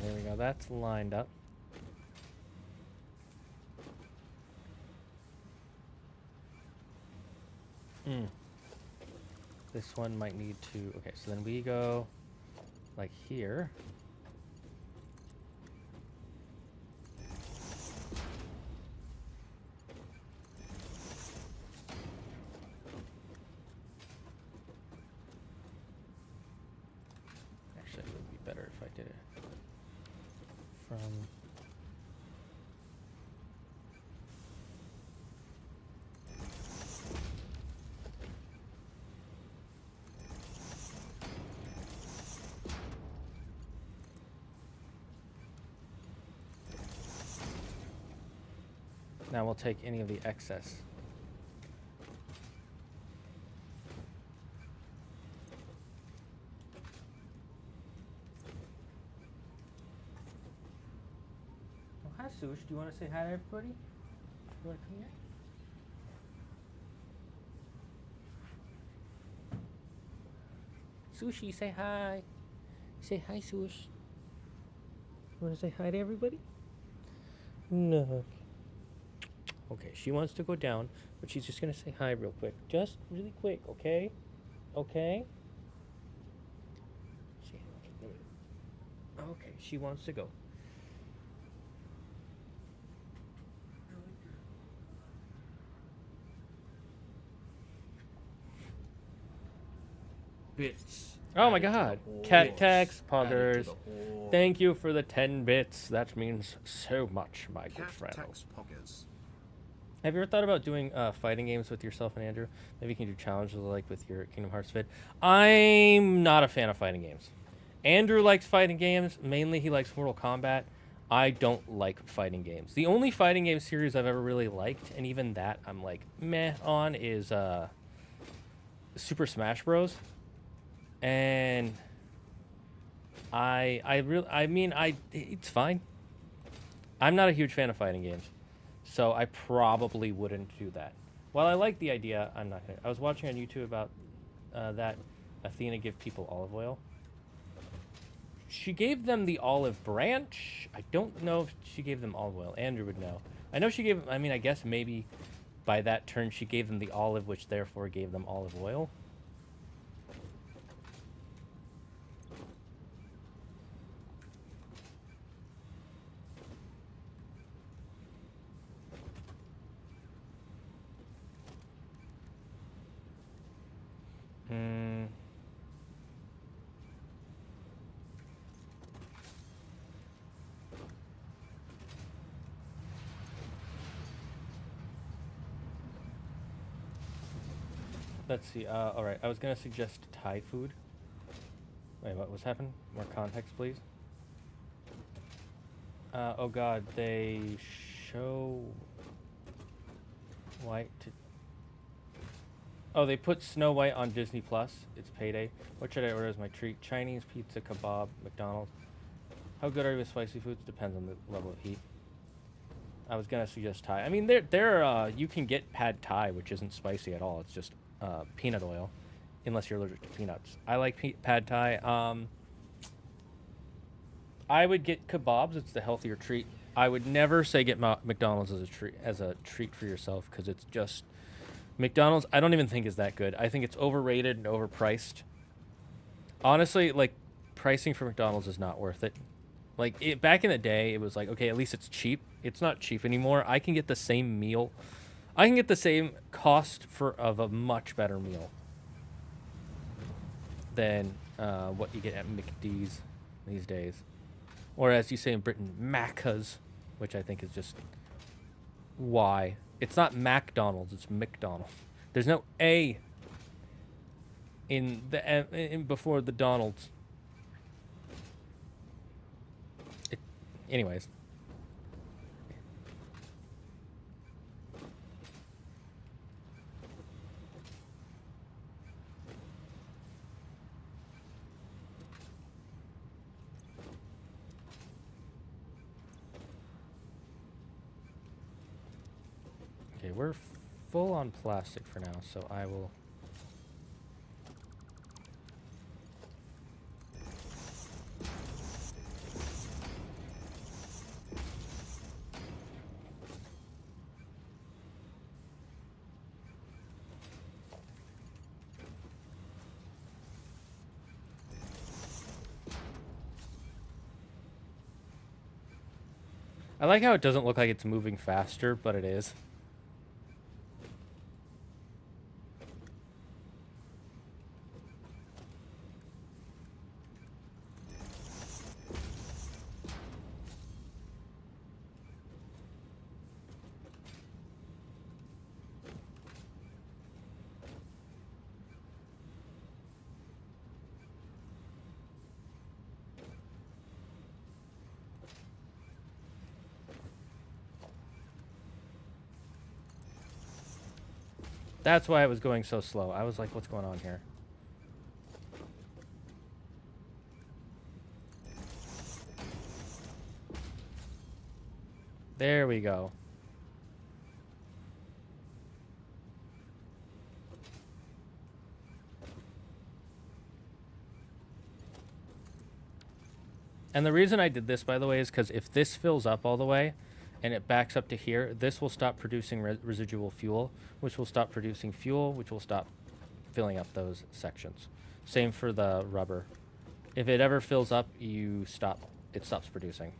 There we go, that's lined up. This one might need to... Okay, so then we go like here. Actually, it would be better if I did it from... Now we'll take any of the excess. Oh, hi, Sush. Do you want to say hi to everybody? You want to come here? Sushi, say hi. Say hi, Sush. You want to say hi to everybody? No. Okay, she wants to go down, but she's just going to say hi real quick. Just really quick, okay? Okay? Okay, she wants to go. Really bits. Oh my added to the god. horse, Cat tax, added to poggers. the whore. Thank you for the 10 bits. That means so much, my good Cat friend. tax poggers. Have you ever thought about doing fighting games with yourself and Andrew? Maybe you can do challenges like with your Kingdom Hearts vid. I'm not a fan of fighting games. Andrew likes fighting games. Mainly he likes Mortal Kombat. I don't like fighting games. The only fighting game series I've ever really liked, and even that I'm like meh on, is Super Smash Bros. And it's fine. I'm not a huge fan of fighting games, so I probably wouldn't do that. While I like the idea, I'm not gonna. I was watching on YouTube about that Athena give people olive oil. She gave them the olive branch. I don't know if she gave them olive oil. Andrew would know. I know she gave. I mean, I guess maybe by that turn she gave them the olive, which therefore gave them olive oil. Hmm. Let's see. All right. I was gonna suggest Thai food. Wait, what was happening? More context, please. Oh God, they show White. Oh, they put Snow White on Disney Plus. It's payday. What should I order as my treat? Chinese, pizza, kebab, McDonald's. How good are you with spicy foods? Depends on the level of heat. I was gonna suggest Thai. I mean, you can get pad Thai, which isn't spicy at all. It's just peanut oil, unless you're allergic to peanuts. I like pad Thai. I would get kebabs. It's the healthier treat. I would never say get McDonald's as a treat for yourself, because it's just McDonald's. I don't even think is that good. I think it's overrated and overpriced. Honestly, like, pricing for McDonald's is not worth it. Like, back in the day, it was like, okay, at least it's cheap. It's not cheap anymore. I can get the same meal. I can get the same cost of a much better meal than what you get at McD's these days. Or as you say in Britain, Macca's, which I think is just why. It's not McDonald's, it's McDonald's. There's no A in before the Donald's. Anyways. Okay, we're full on plastic for now, so I will... I like how it doesn't look like it's moving faster, but it is. That's why it was going so slow. I was like, what's going on here? There we go. And the reason I did this, by the way, is because if this fills up all the way and it backs up to here, this will stop producing residual fuel, which will stop producing fuel, which will stop filling up those sections. Same for the rubber. If it ever fills up, it stops producing.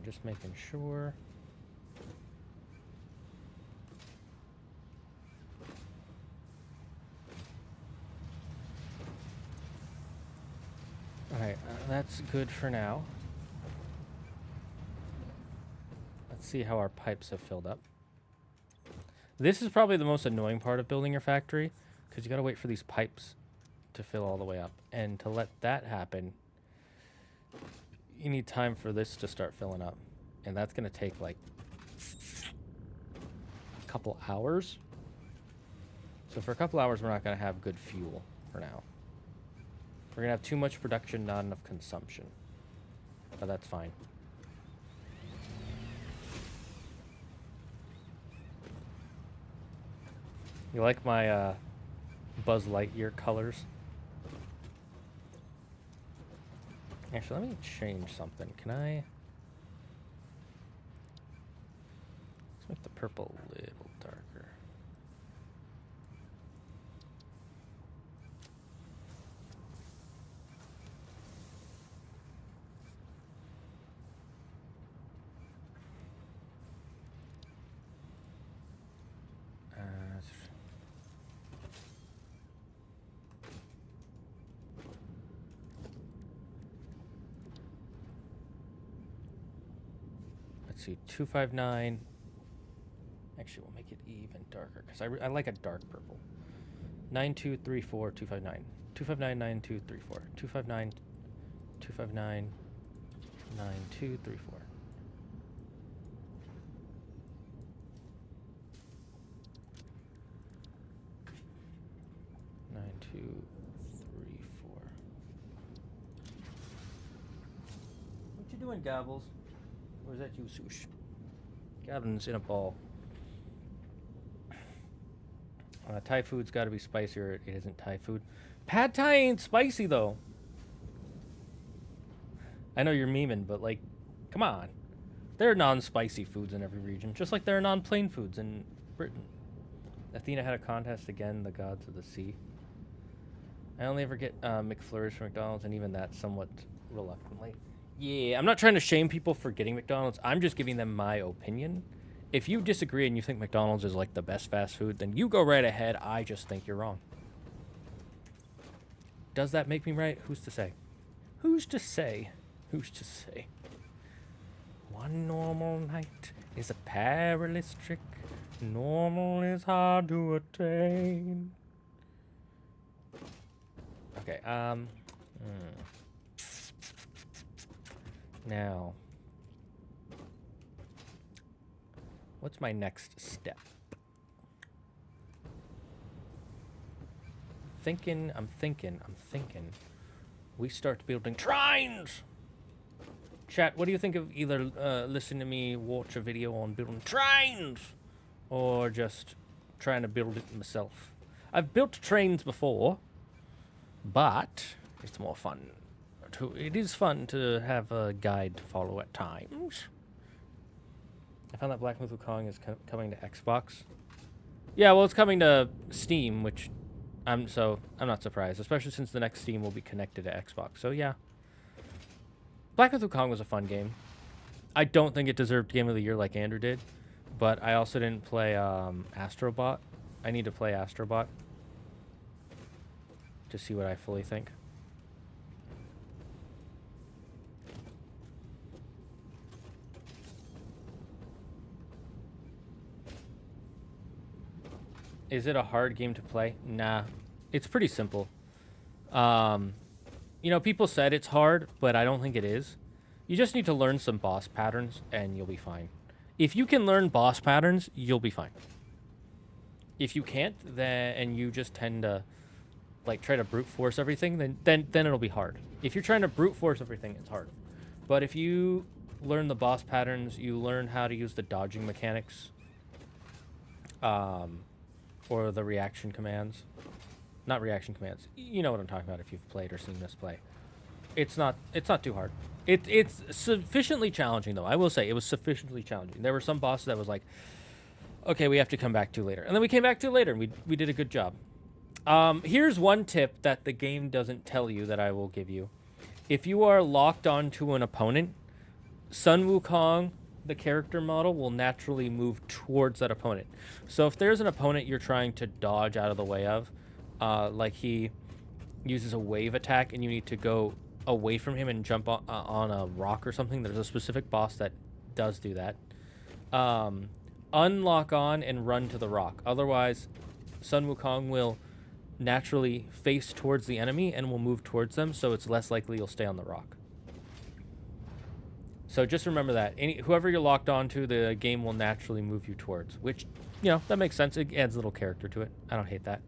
just making sure. Alright, that's good for now. Let's see how our pipes have filled up. This is probably the most annoying part of building your factory, because you gotta wait for these pipes to fill all the way up. And to let that happen, you need time for this to start filling up. And that's gonna take like a couple hours. So for a couple hours, we're not gonna have good fuel for now. We're gonna have too much production, not enough consumption. But that's fine. You like my Buzz Lightyear colors? Actually, let me change something. Can I? Let's make the purple a little darker. Let's see, 259. Actually, we'll make it even darker because I like a dark purple. 9234 259 259 9234 259 259 9234. What you doing, Gobbles? Or is that you, Swoosh? Gavin's in a ball. Thai food's got to be spicier. It isn't Thai food. Pad Thai ain't spicy, though. I know you're memeing, but, like, come on. There are non-spicy foods in every region, just like there are non-plain foods in Britain. Athena had a contest again, the gods of the sea. I only ever get McFlurries from McDonald's, and even that somewhat reluctantly. Yeah, I'm not trying to shame people for getting McDonald's. I'm just giving them my opinion. If you disagree and you think McDonald's is like the best fast food, then you go right ahead. I just think you're wrong. Does that make me right? Who's to say? Who's to say? Who's to say? One normal night is a perilous trick. Normal is hard to attain. Okay, Now, what's my next step? I'm thinking. We start building trines! Chat, what do you think of either listening to me watch a video on building trines or just trying to build it myself? I've built trains before, but it's more fun. It is fun to have a guide to follow at times. I found that Black Myth Wukong is coming to Xbox. Yeah, well, it's coming to Steam, which I'm not surprised, especially since the next Steam will be connected to Xbox. So yeah, Black Myth Wukong was a fun game. I don't think it deserved Game of the Year like Andrew did, but I also didn't play Astrobot. I need to play Astrobot to see what I fully think. Is it a hard game to play? Nah, it's pretty simple. You know, people said it's hard, but I don't think it is. You just need to learn some boss patterns, and you'll be fine. If you can learn boss patterns, you'll be fine. If you can't, and you just tend to, like, try to brute force everything, then it'll be hard. If you're trying to brute force everything, it's hard. But if you learn the boss patterns, you learn how to use the dodging mechanics, or the reaction commands. Not reaction commands. You know what I'm talking about if you've played or seen this play. It's not too hard. It's sufficiently challenging, though. I will say it was sufficiently challenging. There were some bosses that was like, okay, we have to come back to later. And then we came back to later, and we did a good job. Here's one tip that the game doesn't tell you that I will give you. If you are locked onto an opponent, Sun Wukong, the character model, will naturally move towards that opponent. So if there's an opponent you're trying to dodge out of the way of, like he uses a wave attack and you need to go away from him and jump on a rock or something, there's a specific boss that does do that. Unlock on and run to the rock. Otherwise, Sun Wukong will naturally face towards the enemy and will move towards them, so it's less likely you'll stay on the rock. So just remember that. Whoever you're locked onto, the game will naturally move you towards, which, you know, that makes sense. It adds a little character to it. I don't hate that.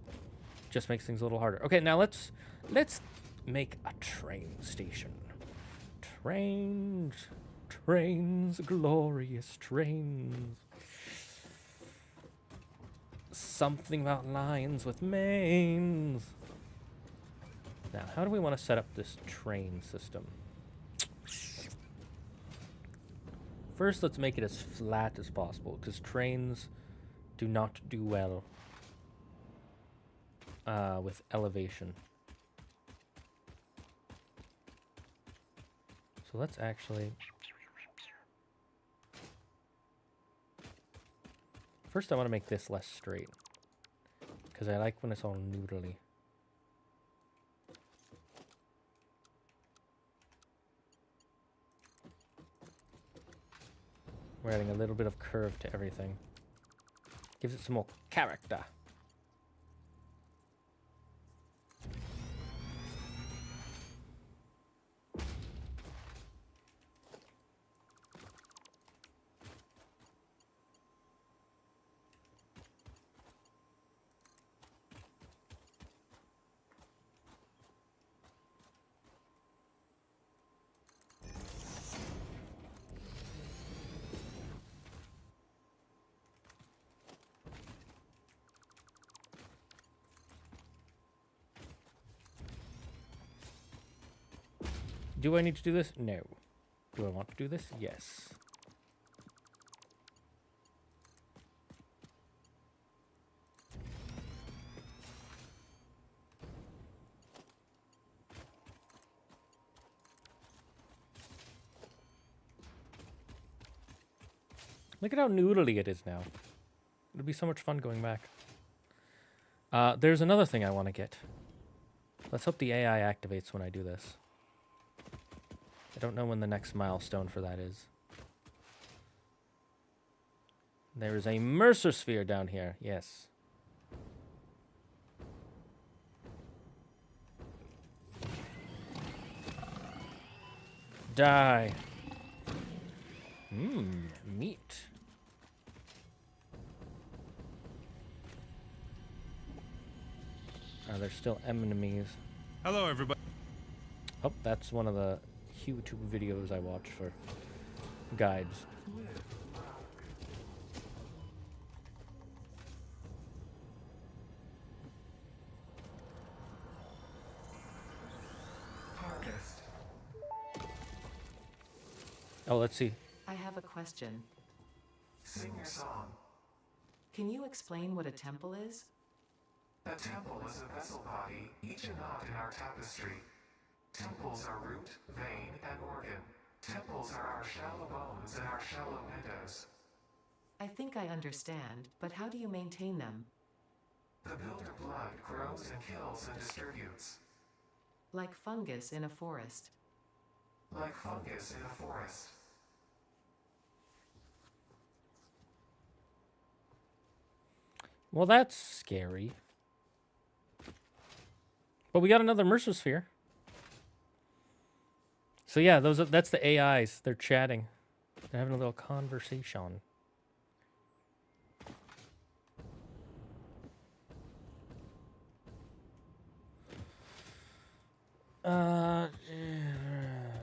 Just makes things a little harder. Okay, now let's make a train station. Trains, glorious trains. Something about lions with manes. Now, how do we want to set up this train system? First, let's make it as flat as possible, because trains do not do well with elevation. So let's actually... First, I want to make this less straight, because I like when it's all noodly. We're adding a little bit of curve to everything. Gives it some more character. Do I need to do this? No. Do I want to do this? Yes. Look at how noodly it is now. It'll be so much fun going back. There's another thing I want to get. Let's hope the AI activates when I do this. I don't know when the next milestone for that is. There is a Mercer Sphere down here. Yes. Die. Meat. There's still enemies. Hello, everybody. Oh, that's one of the YouTube videos I watch for guides. Oh, let's see. I have a question. Sing your song. Can you explain what a temple is? A temple is a vessel body, each a knot in our tapestry. Temples are root, vein, and organ. Temples are our shallow bones and our shallow windows. I think I understand, but how do you maintain them? The builder blood grows and kills and distributes. Like fungus in a forest. Like fungus in a forest. Well, that's scary. But we got another Mercer Sphere. So yeah, that's the AIs. They're chatting. They're having a little conversation.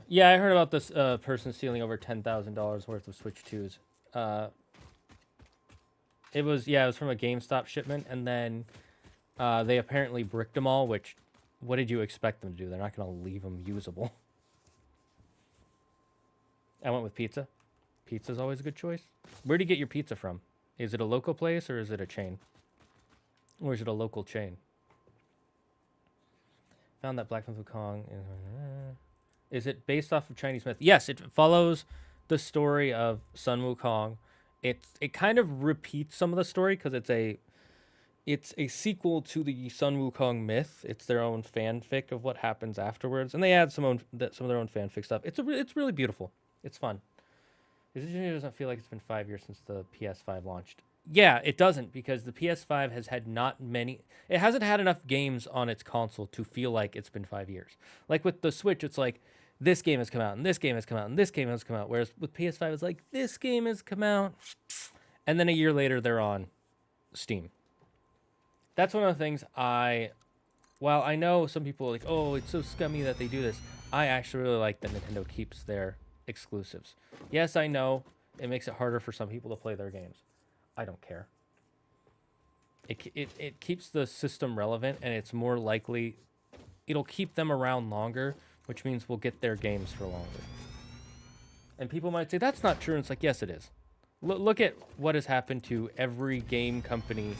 Yeah, I heard about this person stealing over $10,000 worth of Switch 2s. It was from a GameStop shipment, and then they apparently bricked them all, which, what did you expect them to do? They're not going to leave them usable. I went with pizza. Pizza's always a good choice. Where do you get your pizza from? Is it a local place, or is it a chain? Or is it a local chain? Found that Black Myth of Kong. Is it based off of Chinese myth? Yes, it follows the story of Sun Wukong. It kind of repeats some of the story because it's a sequel to the Sun Wukong myth. It's their own fanfic of what happens afterwards, and they add some of their own fanfic stuff. It's really beautiful. It's fun. It doesn't feel like it's been 5 years since the PS5 launched. Yeah, it doesn't, because the PS5 has had it hasn't had enough games on its console to feel like it's been 5 years. Like with the Switch, it's like this game has come out, and this game has come out, and this game has come out. Whereas with PS5, it's like this game has come out, and then a year later they're on Steam. That's one of the things while I know some people are like, oh, it's so scummy that they do this, I actually really like that Nintendo keeps their exclusives. Yes, I know it makes it harder for some people to play their games. I don't care. It keeps the system relevant, and it's more likely it'll keep them around longer, which means we'll get their games for longer. And people might say that's not true, and it's like, yes, it is. Look at what has happened to every game company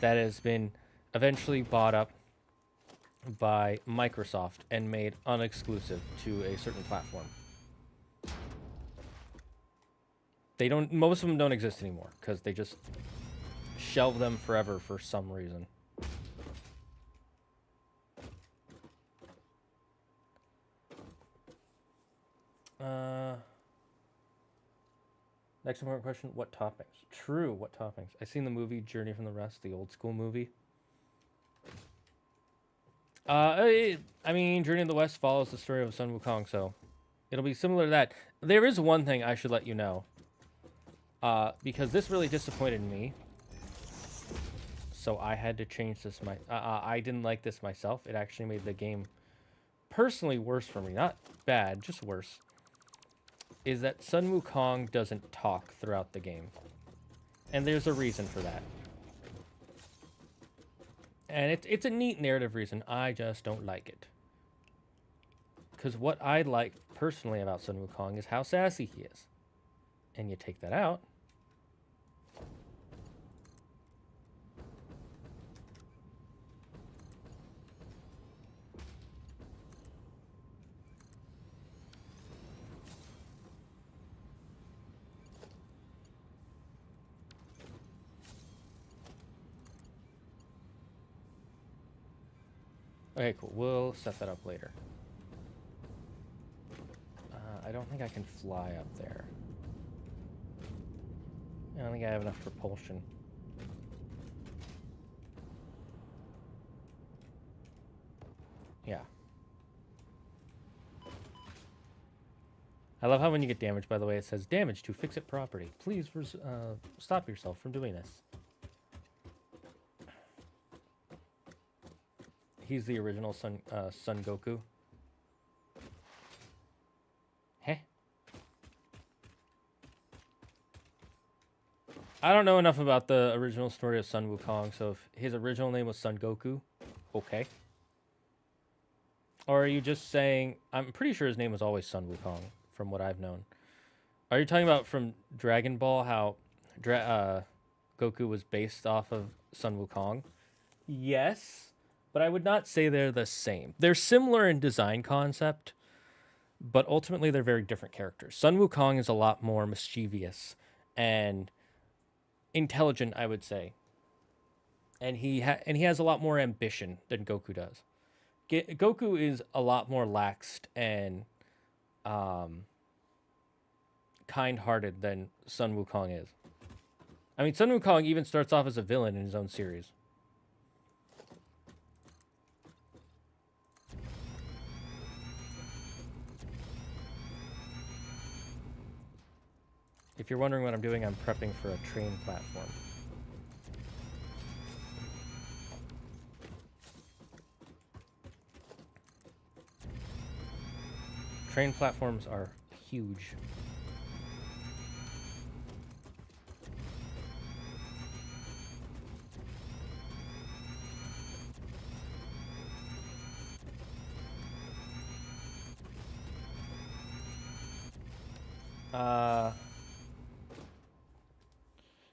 that has been eventually bought up by Microsoft and made unexclusive to a certain platform. Most of them don't exist anymore because they just shelve them forever for some reason. Next important question, what toppings? True, what toppings? I seen the movie Journey from the Rest, the old school movie. I mean, Journey in the West follows the story of Sun Wukong, so it'll be similar to that. There is one thing I should let you know. Because this really disappointed me. So I had to change this. I didn't like this myself. It actually made the game personally worse for me. Not bad, just worse. Is that Sun Wukong doesn't talk throughout the game. And there's a reason for that. And it's a neat narrative reason. I just don't like it. Because what I like personally about Sun Wukong is how sassy he is. And you take that out. Okay, cool. We'll set that up later. I don't think I can fly up there. I don't think I have enough propulsion. Yeah. I love how when you get damaged, by the way, it says damage to fix it property. Please stop yourself from doing this. He's the original Son Goku. Heh. I don't know enough about the original story of Sun Wukong, so if his original name was Son Goku, okay. Or are you just saying... I'm pretty sure his name was always Sun Wukong, from what I've known. Are you talking about from Dragon Ball, how Goku was based off of Sun Wukong? Yes. But I would not say they're the same. They're similar in design concept, but ultimately they're very different characters. Sun Wukong is a lot more mischievous and intelligent, I would say. And he has a lot more ambition than Goku does. Goku is a lot more laxed and kind-hearted than Sun Wukong is. I mean, Sun Wukong even starts off as a villain in his own series. If you're wondering what I'm doing, I'm prepping for a train platform. Train platforms are huge.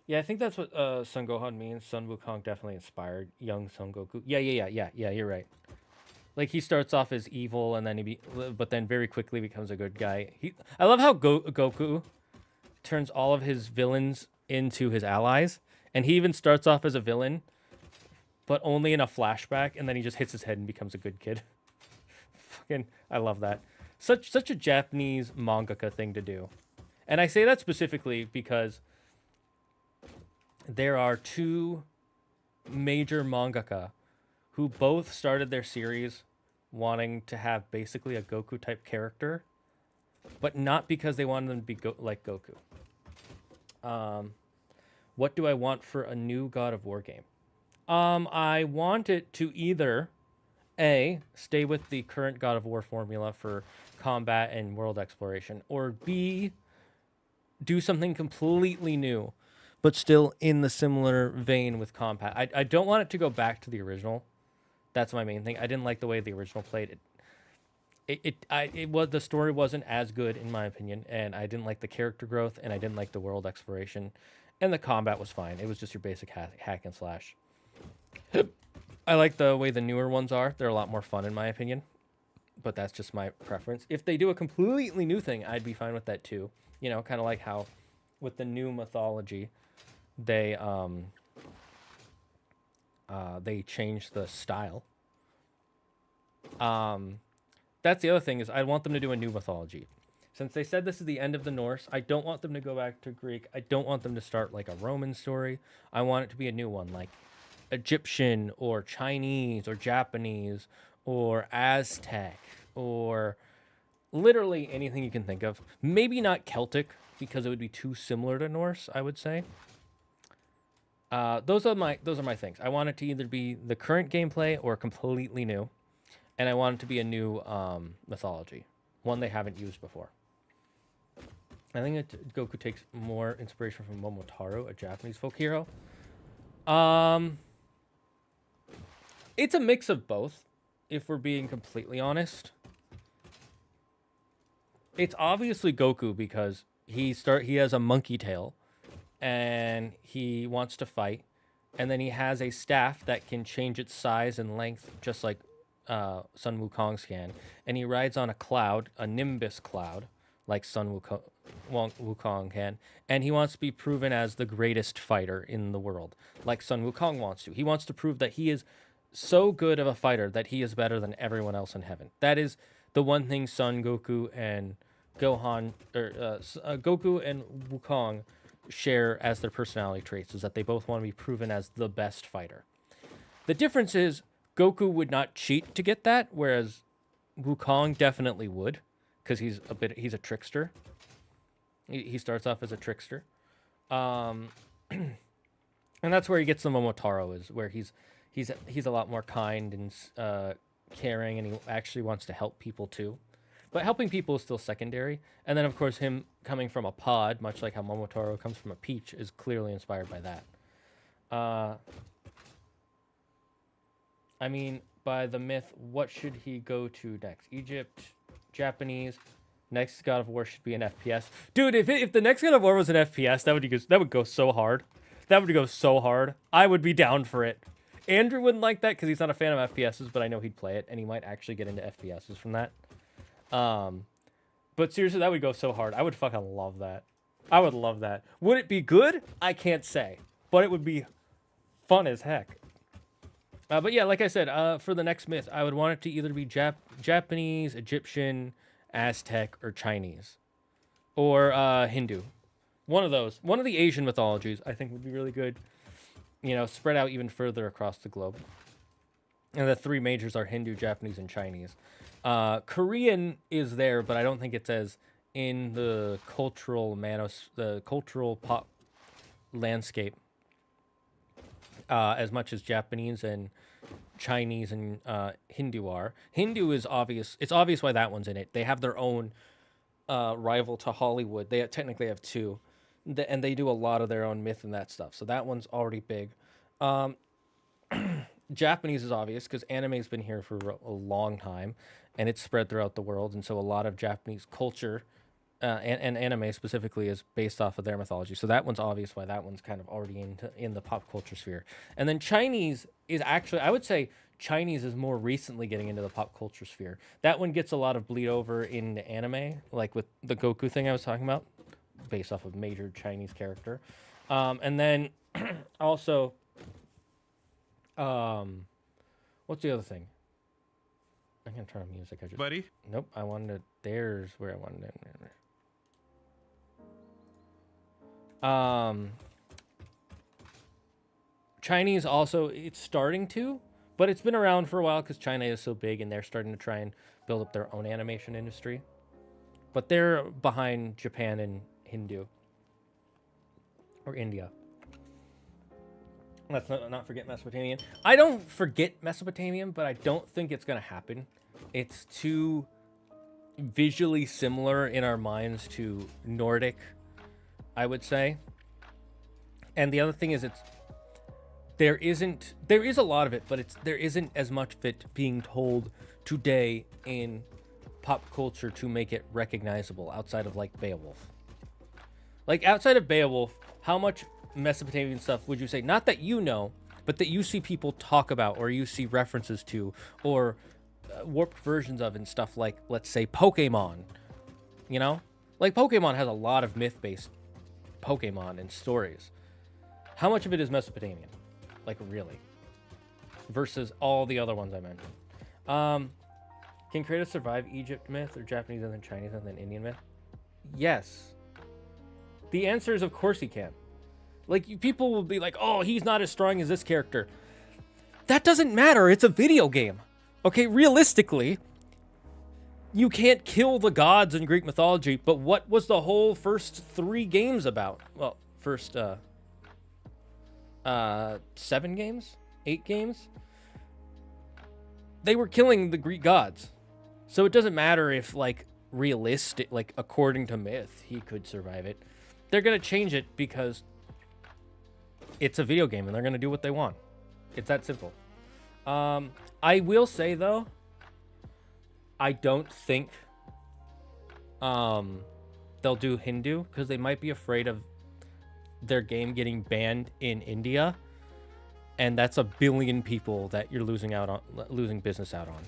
Yeah, I think that's what Son Gohan means. Sun Wukong definitely inspired young Son Goku. Yeah, you're right. Like, he starts off as evil, and then but then very quickly becomes a good guy. I love how Goku turns all of his villains into his allies, and he even starts off as a villain, but only in a flashback, and then he just hits his head and becomes a good kid. Fucking, I love that. Such a Japanese mangaka thing to do. And I say that specifically because there are two major mangaka who both started their series wanting to have basically a Goku type character, but not because they wanted them to be like Goku. What do I want for a new God of War game? I want it to either A, stay with the current God of War formula for combat and world exploration, or B, do something completely new, but still in the similar vein with combat. I don't want it to go back to the original. That's my main thing. I didn't like the way the original played. The story wasn't as good in my opinion, and I didn't like the character growth, and I didn't like the world exploration, and the combat was fine. It was just your basic hack and slash. I like the way the newer ones are. They're a lot more fun in my opinion, but that's just my preference. If they do a completely new thing, I'd be fine with that too. You know, kind of like how with the new mythology, they changed the style. That's the other thing is I want them to do a new mythology. Since they said this is the end of the Norse, I don't want them to go back to Greek. I don't want them to start like a Roman story. I want it to be a new one, like Egyptian or Chinese or Japanese or Aztec or literally anything you can think of. Maybe not Celtic because it would be too similar to Norse, I would say. Those are my things. I want it to either be the current gameplay or completely new, and I want it to be a new mythology, one they haven't used before. I think Goku takes more inspiration from Momotaro, a Japanese folk hero. It's a mix of both, if we're being completely honest. It's obviously Goku because he has a monkey tail, and he wants to fight, and then he has a staff that can change its size and length, just like Sun Wukong's can, and he rides on a cloud, a Nimbus cloud, like Sun Wukong can, and he wants to be proven as the greatest fighter in the world, like Sun Wukong wants to. He wants to prove that he is so good of a fighter that he is better than everyone else in heaven. That is the one thing Son Goku and Gohan, or Goku and Wukong share as their personality traits, is that they both want to be proven as the best fighter. The difference is Goku would not cheat to get that, whereas Wukong definitely would, because he's a trickster. He starts off as a trickster. And that's where he gets the Momotaro, is where he's a lot more kind and caring, and he actually wants to help people too. But helping people is still secondary. And then, of course, him coming from a pod, much like how Momotaro comes from a peach, is clearly inspired by that. I mean, by the myth, what should he go to next? Egypt, Japanese. Next God of War should be an FPS. Dude, if the next God of War was an FPS, that would go so hard. That would go so hard. I would be down for it. Andrew wouldn't like that because he's not a fan of FPSs, but I know he'd play it, and he might actually get into FPSs from that. But seriously, that would go so hard. I would fucking love that. I would love that. Would it be good? I can't say, but it would be fun as heck. But yeah, like I said, for the next myth, I would want it to either be Japanese, Egyptian, Aztec, or Chinese, or Hindu. One of those. One of the Asian mythologies, I think, would be really good. You know, spread out even further across the globe. And the three majors are Hindu, Japanese, and Chinese. Korean is there, but I don't think it's as in the cultural pop landscape as much as Japanese and Chinese and Hindu are. Hindu is obvious. It's obvious why that one's in it. They have their own rival to Hollywood. They technically have two. And they do a lot of their own myth and that stuff. So that one's already big. Japanese is obvious because anime's been here for a long time, and it's spread throughout the world. And so a lot of Japanese culture and anime specifically is based off of their mythology. So that one's obvious why that one's kind of already in the pop culture sphere. And then Chinese is actually, I would say Chinese is more recently getting into the pop culture sphere. That one gets a lot of bleed over into anime, like with the Goku thing I was talking about. based off of major Chinese character. And then also, what's the other thing? I'm gonna turn on music. Buddy? Nope. I wanted to. There's where I wanted to. Chinese also, it's starting to, but it's been around for a while because China is so big and they're starting to try and build up their own animation industry. But they're behind Japan and Hindu. Or India. Let's not forget Mesopotamian. I don't forget Mesopotamian, but I don't think it's going to happen. It's too visually similar in our minds to Nordic, I would say. And the other thing is there is a lot of it, but there isn't as much of it being told today in pop culture to make it recognizable outside of like Beowulf. Like outside of Beowulf, how much Mesopotamian stuff would you say, not that you know, but that you see people talk about or you see references to or warped versions of and stuff like, let's say, Pokemon, you know? Like Pokemon has a lot of myth-based Pokemon and stories. How much of it is Mesopotamian? Like really? Versus all the other ones I mentioned. Can Kratos survive Egypt myth or Japanese and then Chinese and then Indian myth? Yes. The answer is of course he can. Like, people will be like, oh, he's not as strong as this character. That doesn't matter. It's a video game. Okay, realistically, you can't kill the gods in Greek mythology, but what was the whole first 3 games about? Well, first 7 games? 8 games? They were killing the Greek gods. So it doesn't matter if, like, realistic, like, according to myth, he could survive it. They're going to change it because it's a video game and they're going to do what they want. It's that simple. I will say, though, I don't think they'll do Hindu because they might be afraid of their game getting banned in India. And that's 1 billion people that you're losing business out on.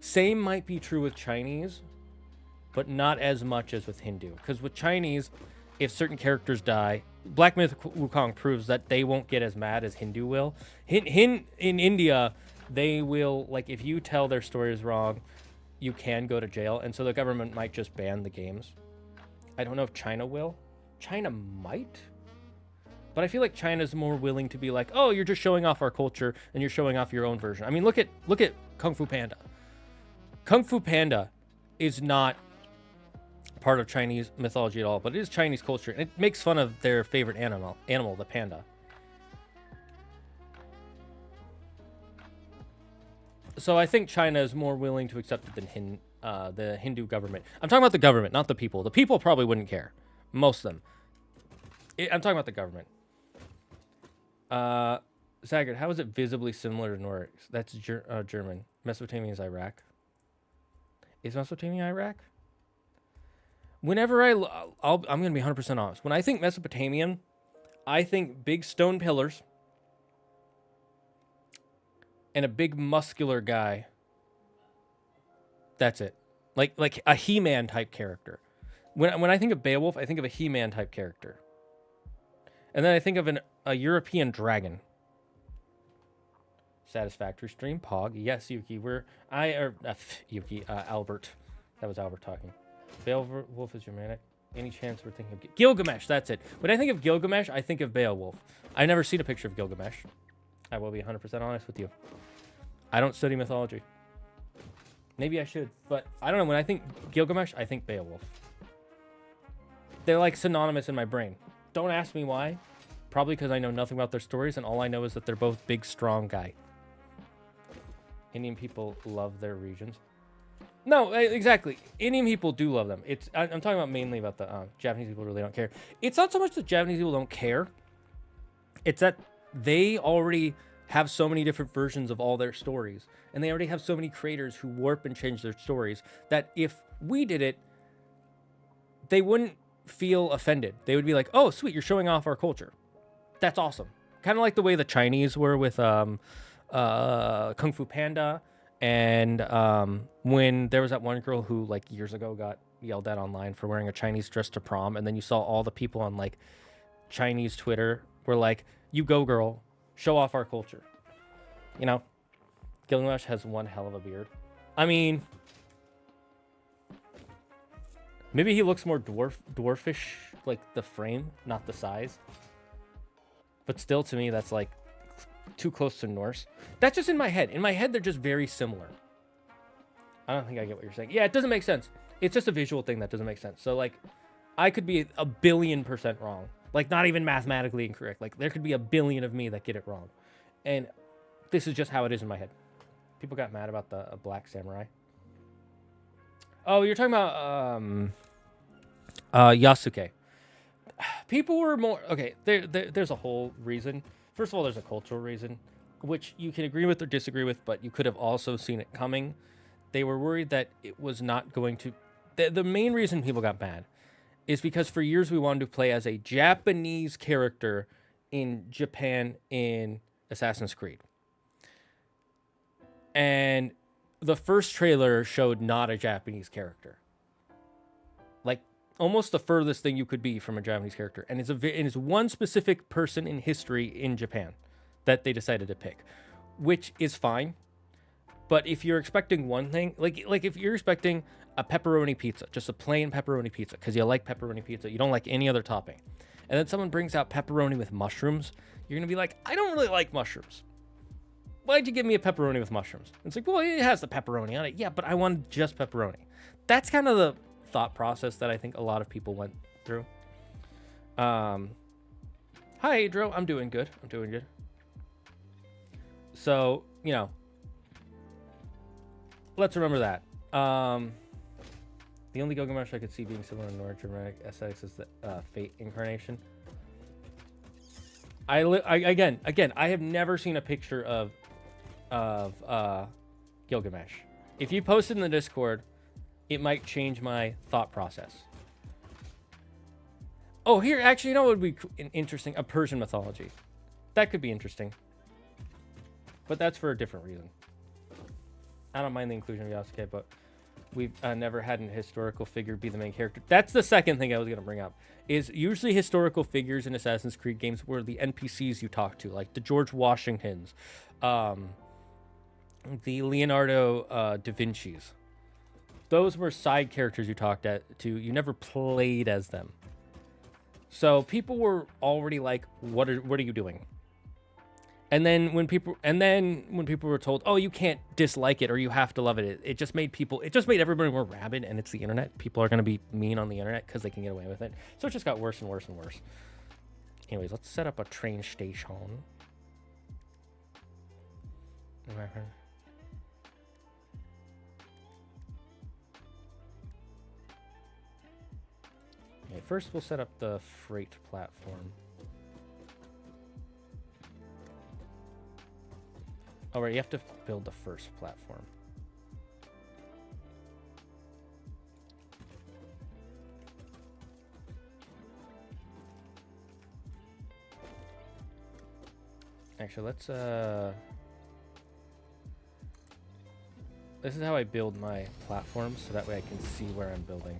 Same might be true with Chinese, but not as much as with Hindu. Because with Chinese, if certain characters die, Black Myth Wukong proves that they won't get as mad as Hindu will. In India, they will, like, if you tell their stories wrong, you can go to jail. And so the government might just ban the games. I don't know if China will. China might. But I feel like China's more willing to be like, oh, you're just showing off our culture and you're showing off your own version. I mean, look at Kung Fu Panda. Kung Fu Panda is not part of Chinese mythology at all, but it is Chinese culture. And it makes fun of their favorite animal, the panda. So I think China is more willing to accept it than the Hindu government. I'm talking about the government, not the people. The people probably wouldn't care. Most of them. I'm talking about the government. Zagard, how is it visibly similar to Nordic? That's German. Mesopotamia is Iraq. Is Mesopotamia Iraq? Whenever I'm going to be 100% honest. When I think Mesopotamian, I think big stone pillars and a big muscular guy. That's it. Like a He-Man type character. When I think of Beowulf, I think of a He-Man type character. And then I think of a European dragon. Satisfactory stream, Pog. Yes, Yuki. Albert. That was Albert talking. Beowulf is Germanic. Any chance we're thinking of Gilgamesh? That's it. When I think of Gilgamesh, I think of Beowulf. I've never seen a picture of Gilgamesh. I will be 100% honest with you. I don't study mythology. Maybe I should, but I don't know. When I think Gilgamesh, I think Beowulf. They're like synonymous in my brain. Don't ask me why. Probably because I know nothing about their stories, and all I know is that they're both big, strong guy. Indian people love their regions. No, exactly. Indian people do love them. I'm talking about mainly about the Japanese people really don't care. It's not so much that Japanese people don't care. It's that they already have so many different versions of all their stories. And they already have so many creators who warp and change their stories that if we did it, they wouldn't feel offended. They would be like, oh, sweet, you're showing off our culture. That's awesome. Kind of like the way the Chinese were with Kung Fu Panda. And when there was that one girl who, like, years ago got yelled at online for wearing a Chinese dress to prom, and then you saw all the people on like Chinese Twitter were like, "You go, girl, show off our culture." You know, Gilgamesh has one hell of a beard. I mean, maybe he looks more dwarfish, like the frame, not the size. But still, to me, that's like too close to Norse. That's just in my head. In my head, they're just very similar. I don't think I get what you're saying. Yeah, it doesn't make sense. It's just a visual thing that doesn't make sense. So, like, I could be 1,000,000,000% wrong. Like, not even mathematically incorrect. Like, there could be 1,000,000,000 of me that get it wrong. And this is just how it is in my head. People got mad about the Black Samurai. Oh, you're talking about Yasuke. People were more... Okay, there's a whole reason. First of all, there's a cultural reason, which you can agree with or disagree with, but you could have also seen it coming. They were worried that it was not going to... The main reason people got mad is because for years we wanted to play as a Japanese character in Japan in Assassin's Creed. And the first trailer showed not a Japanese character. Like, almost the furthest thing you could be from a Japanese character. And it's one specific person in history in Japan that they decided to pick, which is fine. But if you're expecting one thing, like if you're expecting a pepperoni pizza, just a plain pepperoni pizza, because you like pepperoni pizza, you don't like any other topping, and then someone brings out pepperoni with mushrooms, you're going to be like, I don't really like mushrooms. Why'd you give me a pepperoni with mushrooms? It's like, well, it has the pepperoni on it. Yeah, but I wanted just pepperoni. That's kind of the thought process that I think a lot of people went through. Hi, Adro. I'm doing good. So, you know, let's remember that. The only Gilgamesh I could see being similar to North Germanic SX is the Fate incarnation. Again, I have never seen a picture of Gilgamesh. If you post it in the Discord, it might change my thought process. Oh, here, actually, you know what would be interesting? A Persian mythology. That could be interesting. But that's for a different reason. I don't mind the inclusion of Yasuke, but we've never had an historical figure be the main character. That's the second thing I was going to bring up. Is usually historical figures in Assassin's Creed games were the NPCs you talk to, like the George Washingtons, the Leonardo da Vinci's. Those were side characters you talked to. You never played as them. So people were already like, what are you doing? And then when people were told, oh, you can't dislike it or you have to love it, it just made everybody more rabid, and it's the internet. People are going to be mean on the internet because they can get away with it. So it just got worse and worse and worse. Anyways, let's set up a train station. Okay, first we'll set up the freight platform. Oh, right, you have to build the first platform. Actually, let's, this is how I build my platforms, so that way I can see where I'm building.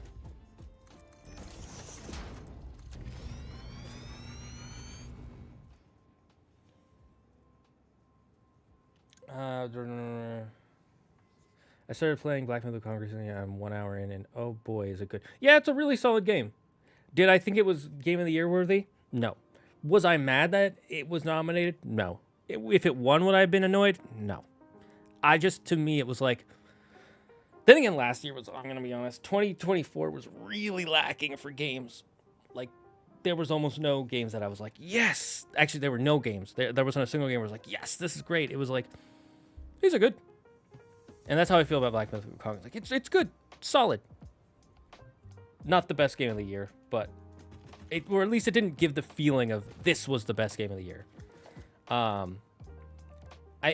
I started playing Black Myth Congress and I'm 1 hour in, and oh boy, is it good. Yeah, it's a really solid game. Did I think it was Game of the Year worthy? No. Was I mad that it was nominated? No. If it won, would I have been annoyed? No. To me, it was like, then again, last year was, I'm going to be honest, 2024 was really lacking for games. Like, there was almost no games that I was like, yes. Actually, there were no games. There wasn't a single game where I was like, yes, this is great. It was like, these are good. And that's how I feel about Black Myth Congress. Like, it's good. Solid. Not the best game of the year, but or at least it didn't give the feeling of this was the best game of the year.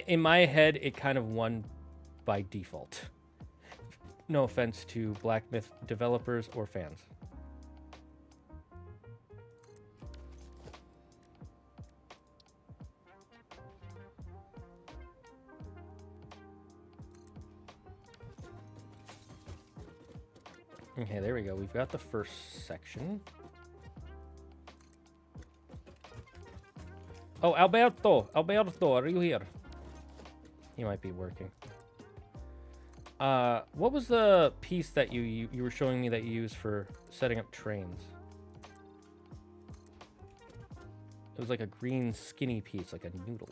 In my head, it kind of won by default. No offense to Black Myth developers or fans. Okay, there we go. We've got the first section. Oh, Alberto! Alberto, are you here? He might be working. What was the piece that you were showing me that you use for setting up trains? It was like a green skinny piece, like a noodle.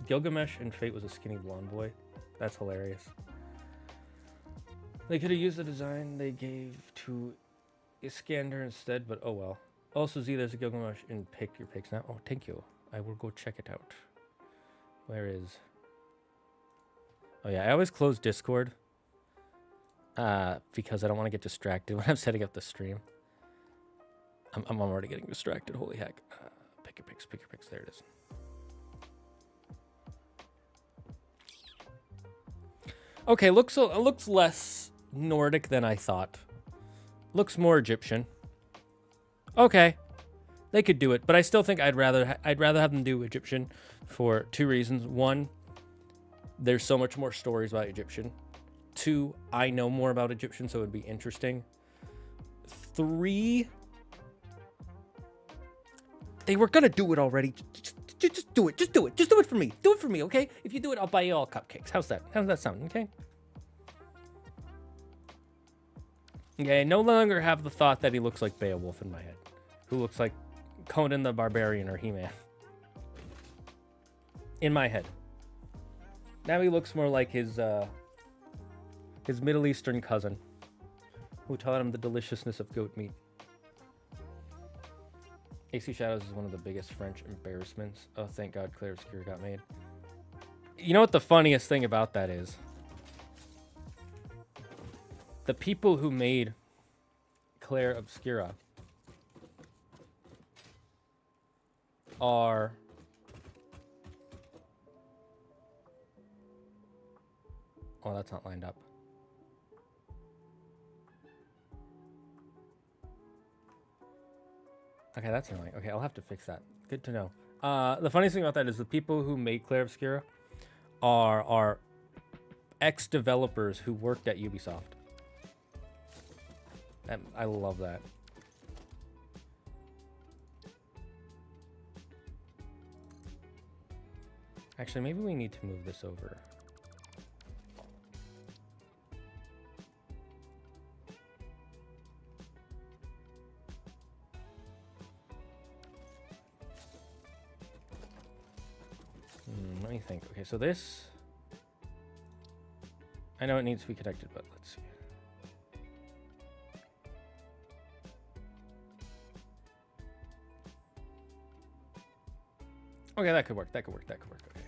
Gilgamesh and Fate was a skinny blonde boy. That's hilarious. They could have used the design they gave to Iskander instead, but oh well. Also, Z, there's a Gilgamesh in Pick Your Picks now. Oh, thank you. I will go check it out. Where is... Oh yeah, I always close Discord. Because I don't want to get distracted when I'm setting up the stream. I'm already getting distracted. Holy heck. Pick Your Picks, Pick Your Picks. There it is. Okay, looks less Nordic than I thought. Looks more Egyptian. Okay, they could do it, but I still think I'd rather have them do Egyptian for two reasons. One, there's so much more stories about Egyptian. Two, I know more about Egyptian, so it'd be interesting. Three, they were gonna do it already. Just do it. Just do it. Just do it for me. Do it for me, okay? If you do it, I'll buy you all cupcakes. How's that? How's that sound, okay? Okay, I no longer have the thought that he looks like Beowulf in my head. Who looks like Conan the Barbarian or He-Man. In my head. Now he looks more like his Middle Eastern cousin. Who taught him the deliciousness of goat meat. AC Shadows is one of the biggest French embarrassments. Oh, thank God Claire Obscura got made. You know what the funniest thing about that is? The people who made Claire Obscura are... Oh, that's not lined up. Okay, that's annoying. Okay, I'll have to fix that. Good to know. The funniest thing about that is the people who made Claire Obscura are ex-developers who worked at Ubisoft. And I love that. Actually, maybe we need to move this over. Let me think. Okay, so this... I know it needs to be connected, but let's see. Okay, that could work. That could work. That could work. Okay.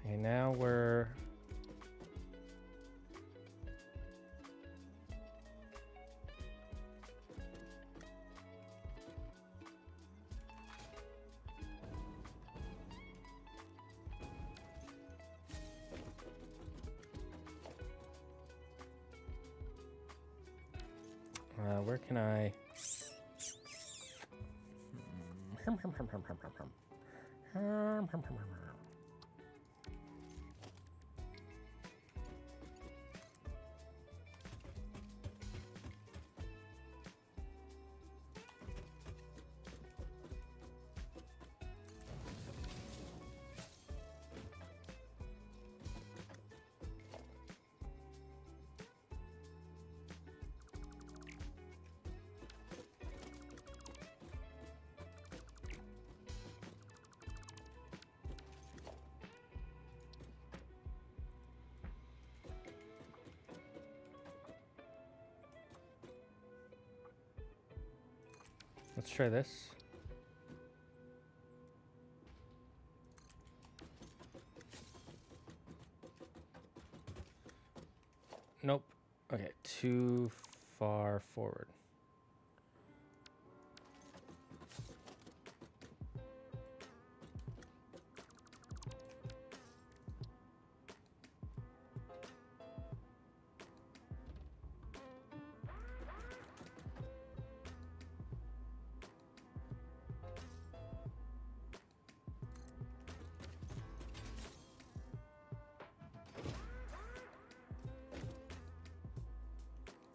Okay, now we're... where can I... Let's try this. Nope. Okay, too far forward.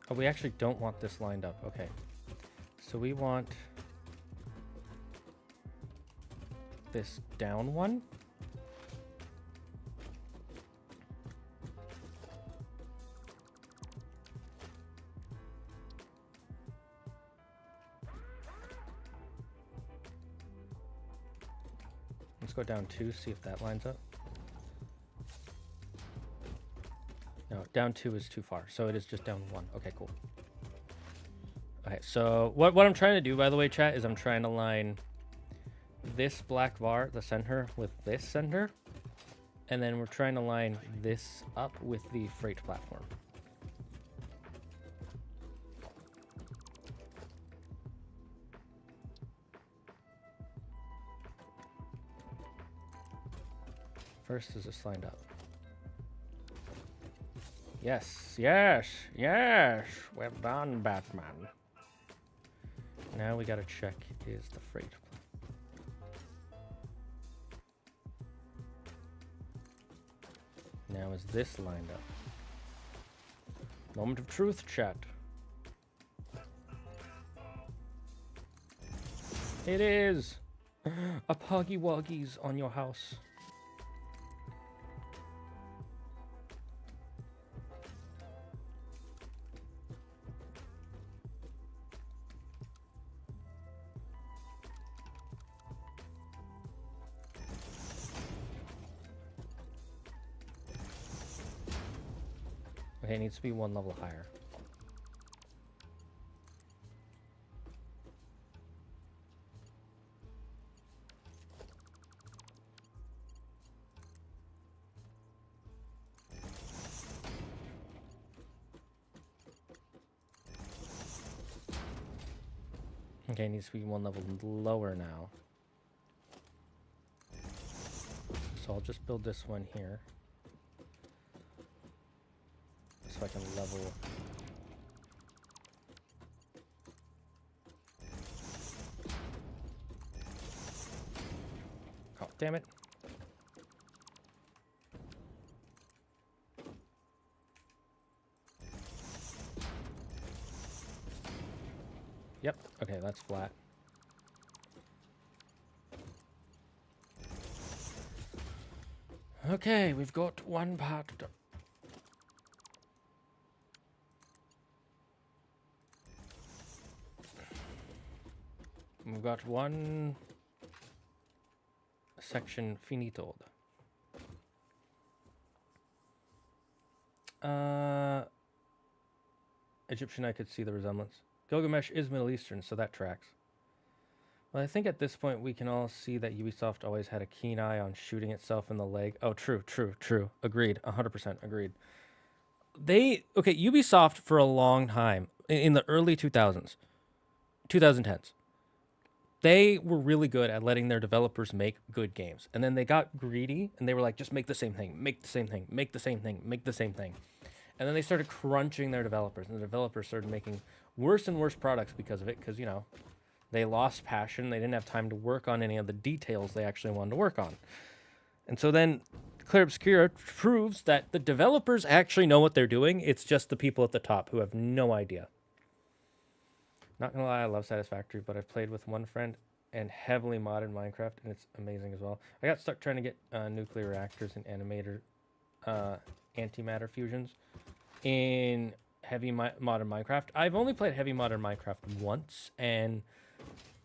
Oh, we actually don't want this lined up. Okay. So we want this down one. Let's go down 2, see if that lines up. No, down 2 is too far, so it is just down 1. Okay, cool. Okay, so what I'm trying to do, by the way, chat, is I'm trying to line this black bar, the center, with this center. And then we're trying to line this up with the freight platform. First is this lined up. Yes, yes, yes. Well done, Batman. Now we gotta check is the freight. Now is this lined up? Moment of truth, chat. It is! A Poggy Woggies on your house. Okay, it needs to be 1 level higher. Okay, it needs to be 1 level lower now. So I'll just build this one here. So I can level. Oh, damn it. Yep, okay, that's flat. Okay, we've got 1 part done. We've got 1 section finitoed. Egyptian, I could see the resemblance. Gilgamesh is Middle Eastern, so that tracks. Well, I think at this point we can all see that Ubisoft always had a keen eye on shooting itself in the leg. Oh, true. Agreed. 100% agreed. Ubisoft for a long time, in the early 2000s, 2010s, they were really good at letting their developers make good games. And then they got greedy and they were like, just make the same thing, make the same thing, make the same thing, make the same thing. And then they started crunching their developers, and the developers started making worse and worse products because of it, because, you know, they lost passion. They didn't have time to work on any of the details they actually wanted to work on. And so then Clair Obscura proves that the developers actually know what they're doing. It's just the people at the top who have no idea. Not gonna lie, I love Satisfactory, but I've played with one friend and heavily modded Minecraft, and it's amazing as well. I got stuck trying to get nuclear reactors and animator antimatter fusions in heavy modern Minecraft. I've only played heavy modern Minecraft once, and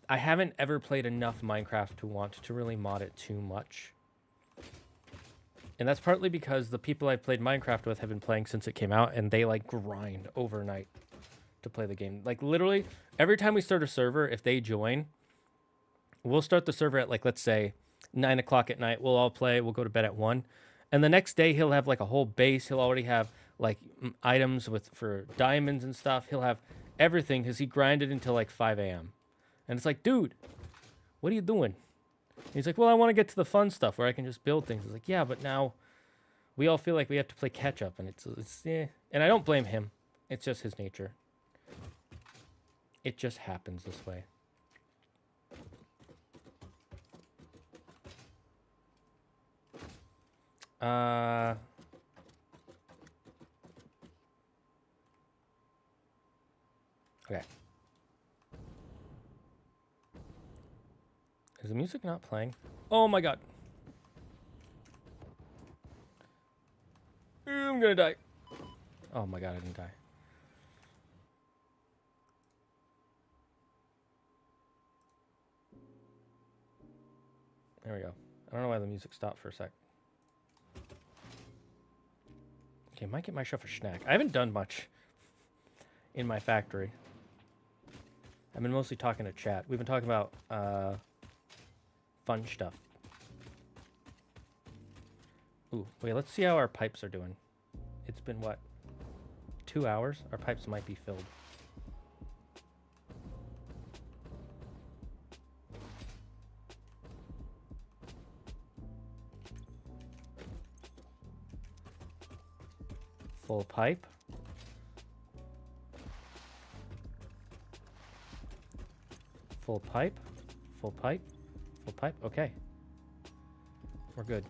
I haven't ever played enough Minecraft to want to really mod it too much. And that's partly because the people I've played Minecraft with have been playing since it came out, and they like grind overnight to play the game. Like literally every time we start a server, if they join, we'll start the server at like, let's say 9 o'clock at night. We'll all play. We'll go to bed at 1. And the next day he'll have like a whole base. He'll already have like items for diamonds and stuff. He'll have everything because he grinded until like 5 a.m. And it's like, dude, what are you doing? And he's like, well, I want to get to the fun stuff where I can just build things. It's like, yeah, but now we all feel like we have to play catch up, and it's And I don't blame him. It's just his nature. It just happens this way. Okay. Is the music not playing? Oh my god. I'm gonna die. Oh my god, I didn't die. There we go. I don't know why the music stopped for a sec. Okay, might get myself a snack. I haven't done much in my factory. I've been mostly talking to chat. We've been talking about fun stuff. Ooh, wait, let's see how our pipes are doing. It's been, what, 2 hours? Our pipes might be filled. Full pipe. Full pipe. Full pipe. Full pipe. Okay. We're good.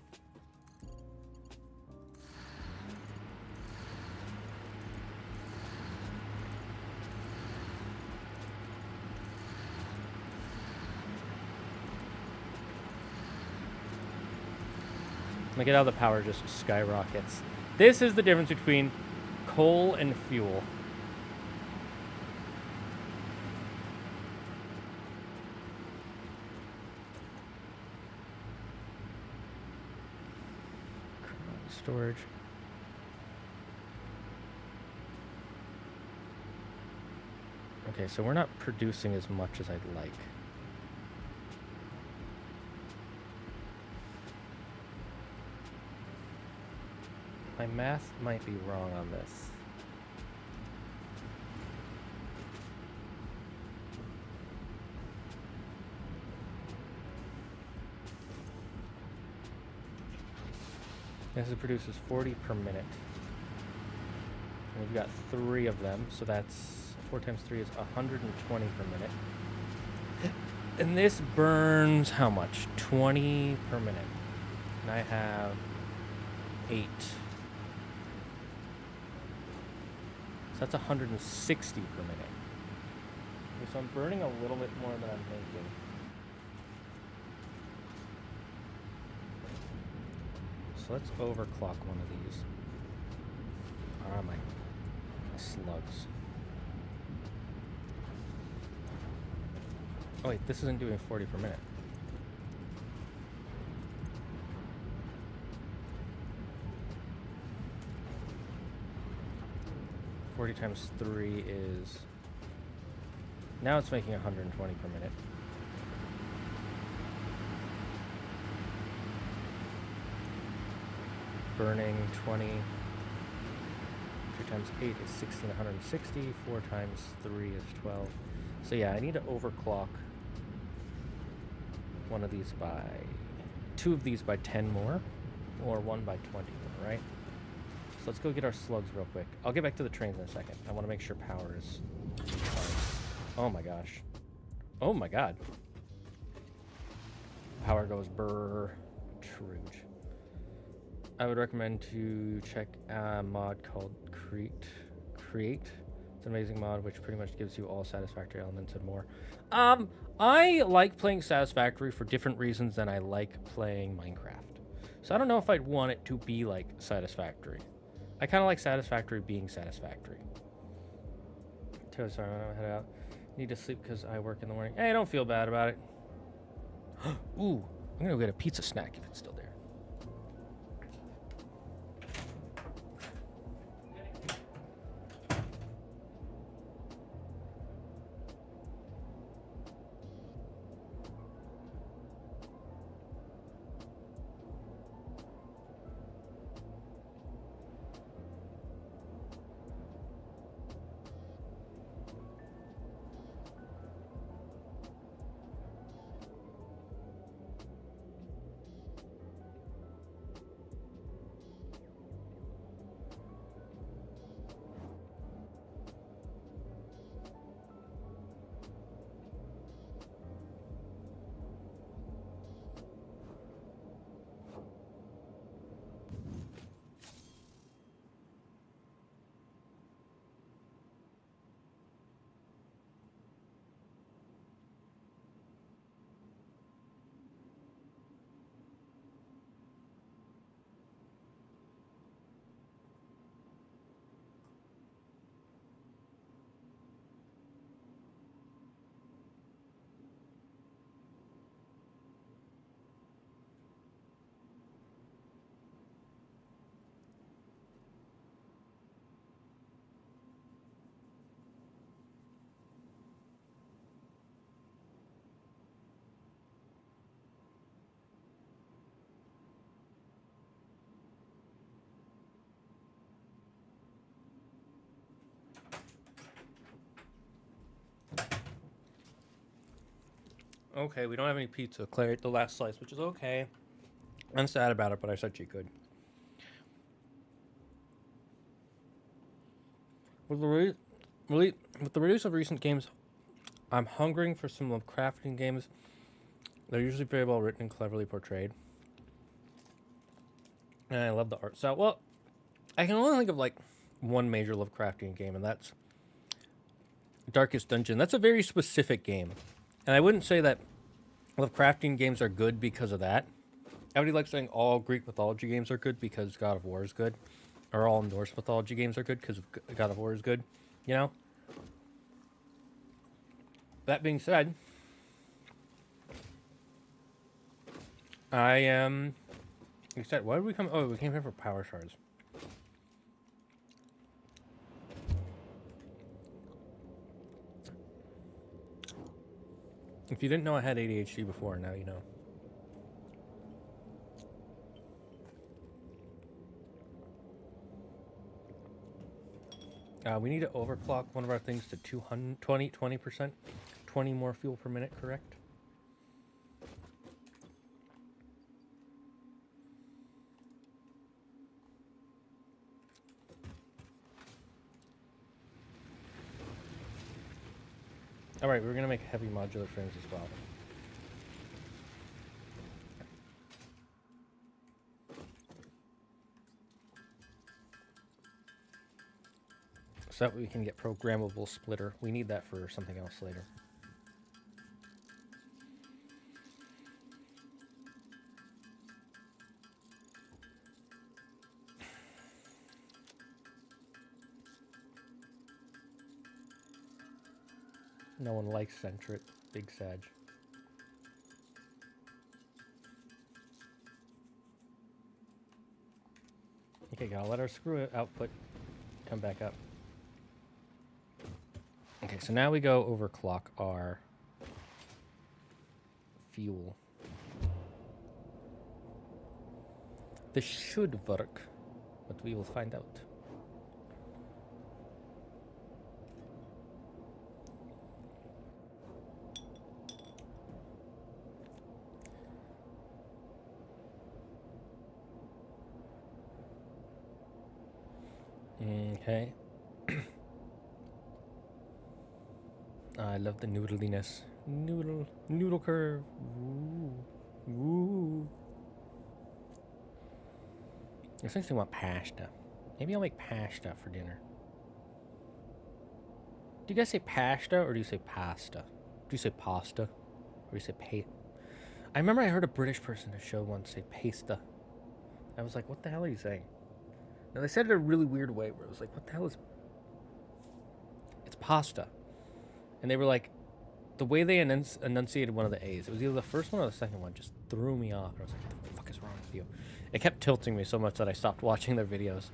Look at how the power just skyrockets. This is the difference between coal and fuel. Storage. Okay, so we're not producing as much as I'd like. My math might be wrong on this. This produces 40 per minute. And we've got 3 of them, so that's 4 times 3 is 120 per minute. And this burns how much? 20 per minute. And I have 8. So that's 160 per minute. Okay, so I'm burning a little bit more than I'm making. So let's overclock one of these. Where are my slugs? Oh wait, this isn't doing 40 per minute. $40 times 3 is... Now it's making 120 per minute. Burning 20. 3 times 8 is 1660. 4 times 3 is 12. So yeah, I need to overclock one of these by... 2 of these by 10 more. Or 1 by 20 more, right? So let's go get our slugs real quick. I'll get back to the trains in a second. I want to make sure power is fine. Oh my gosh. Oh my god. Power goes brrr. Truge. I would recommend to check a mod called Create. It's an amazing mod which pretty much gives you all Satisfactory elements and more. I like playing Satisfactory for different reasons than I like playing Minecraft. So I don't know if I'd want it to be like Satisfactory. I kind of like Satisfactory being Satisfactory. Sorry, I'm gonna head out. Need to sleep because I work in the morning. Hey, don't feel bad about it. Ooh, I'm gonna go get a pizza snack if it's still there. Okay, we don't have any pizza. Claire ate the last slice, which is okay. I'm sad about it, but I said she could. With the release of recent games, I'm hungering for some Lovecraftian games. They're usually very well written and cleverly portrayed. And I love the art style. Well, I can only think of like one major Lovecraftian game, and that's Darkest Dungeon. That's a very specific game. And I wouldn't say that Lovecraftian games are good because of that. I would like saying all Greek mythology games are good because God of War is good. Or all Norse mythology games are good because God of War is good. You know? That being said, I am... Except, why did we come... Oh, we came here for power shards. If you didn't know I had ADHD before, now you know. We need to overclock one of our things to 20%. 20 more fuel per minute, correct? Alright, we're going to make heavy modular frames as well. So that we can get programmable splitter. We need that for something else later. No one likes Centrit. Big Sag. Okay, gotta let our screw output come back up. Okay, so now we go overclock our fuel. This should work, but we will find out. Okay. I love the noodliness. Noodle curve. Woo. Woo. I essentially want pasta. Maybe I'll make pasta for dinner. Do you guys say pasta or do you say pasta? Do you say pasta? Or do you say I remember I heard a British person at a show once say pasta. I was like, what the hell are you saying? Now they said it in a really weird way where it was like, what the hell is... It's pasta. And they were like, the way they enunciated one of the A's, it was either the first one or the second one, just threw me off. I was like, what the fuck is wrong with you? It kept tilting me so much that I stopped watching their videos.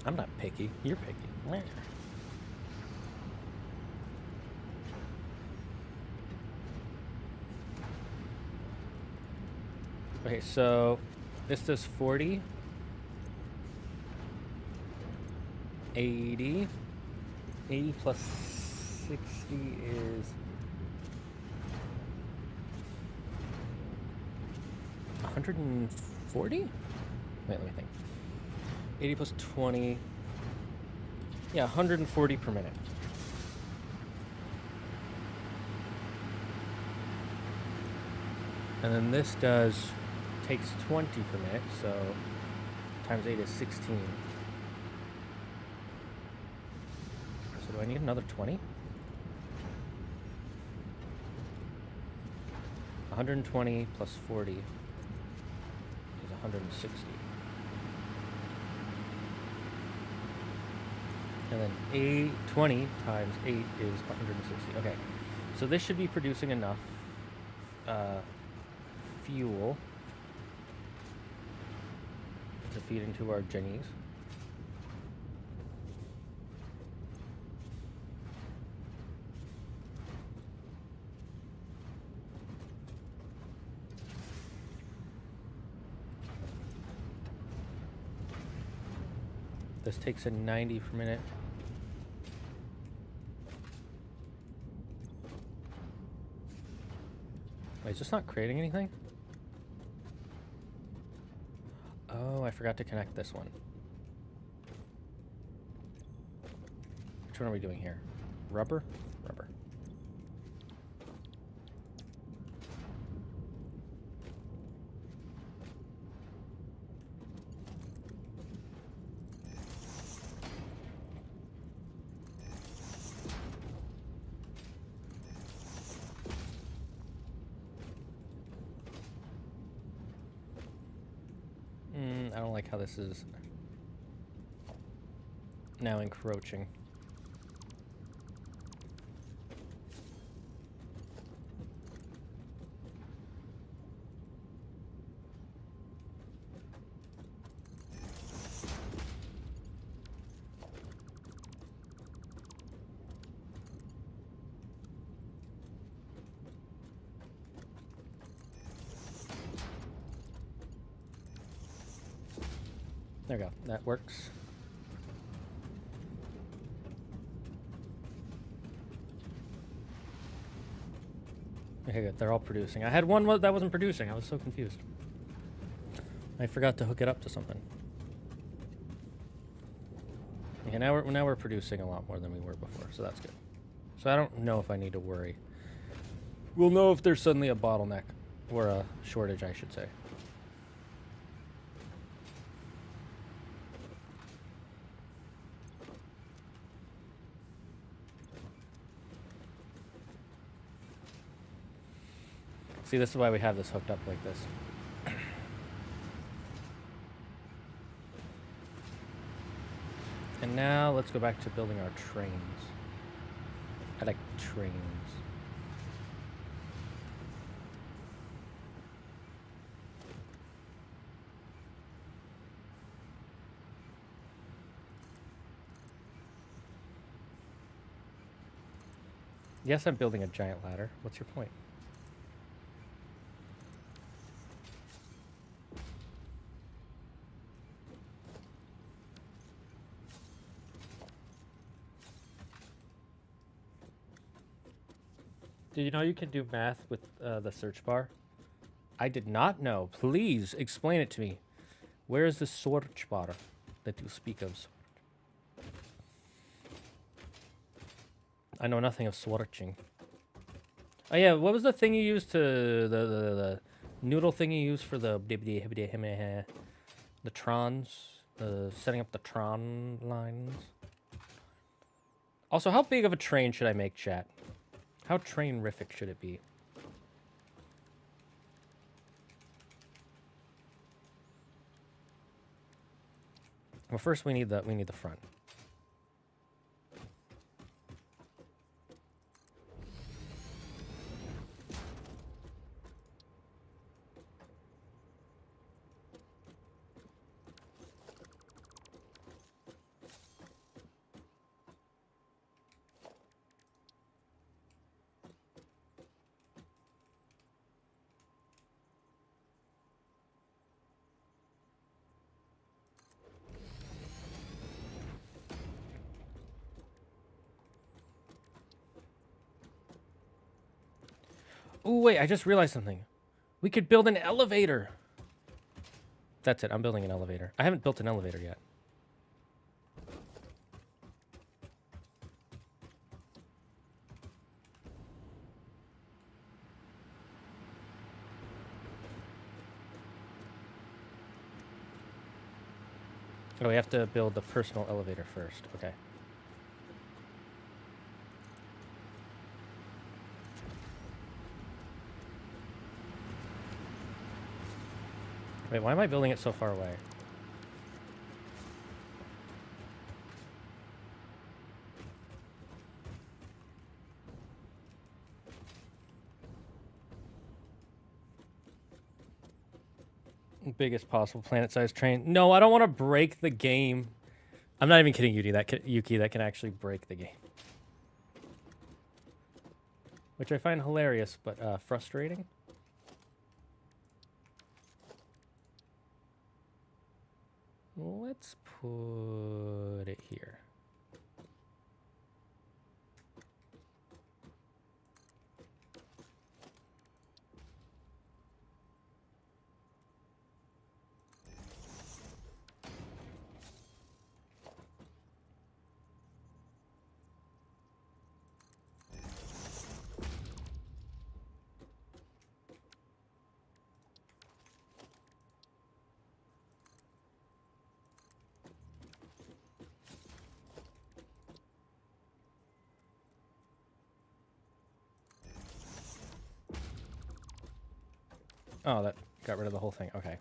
I'm not picky. You're picky. Okay, so this does 40, 80. 80 plus 60 is 140? Wait, let me think. 80 plus 20. Yeah, 140 per minute. And then this takes 20 per minute, so times 8 is 16. So do I need another 20? 120 plus 40 is 160. And then 20 times 8 is 160. Okay, so this should be producing enough fuel to feed into our Jennies. This takes a 90 per minute. Is this not creating anything? Oh, I forgot to connect this one. Which one are we doing here? Rubber? Rubber. I don't like how this is now encroaching. There we go. That works. Okay, good. They're all producing. I had one that wasn't producing. I was so confused. I forgot to hook it up to something. Okay, now we're producing a lot more than we were before, so that's good. So I don't know if I need to worry. We'll know if there's suddenly a bottleneck or a shortage, I should say. See, this is why we have this hooked up like this. And now let's go back to building our trains. I like trains. Yes, I'm building a giant ladder. What's your point? Did you know you can do math with the search bar? I did not know. Please explain it to me. Where is the search bar that you speak of? I know nothing of searching. Oh yeah, what was the thing you used to the noodle thing you used for the trons, setting up the tron lines? Also, how big of a train should I make, chat? How train-rific should it be? Well, first we need the front. Oh, wait, I just realized something. We could build an elevator. That's it, I'm building an elevator. I haven't built an elevator yet. Oh, we have to build the personal elevator first. Okay. Wait, why am I building it so far away? Biggest possible planet-sized train. No, I don't want to break the game. I'm not even kidding, Yuki. That can actually break the game. Which I find hilarious, but frustrating. Let's put it here. Oh, that got rid of the whole thing. Okay.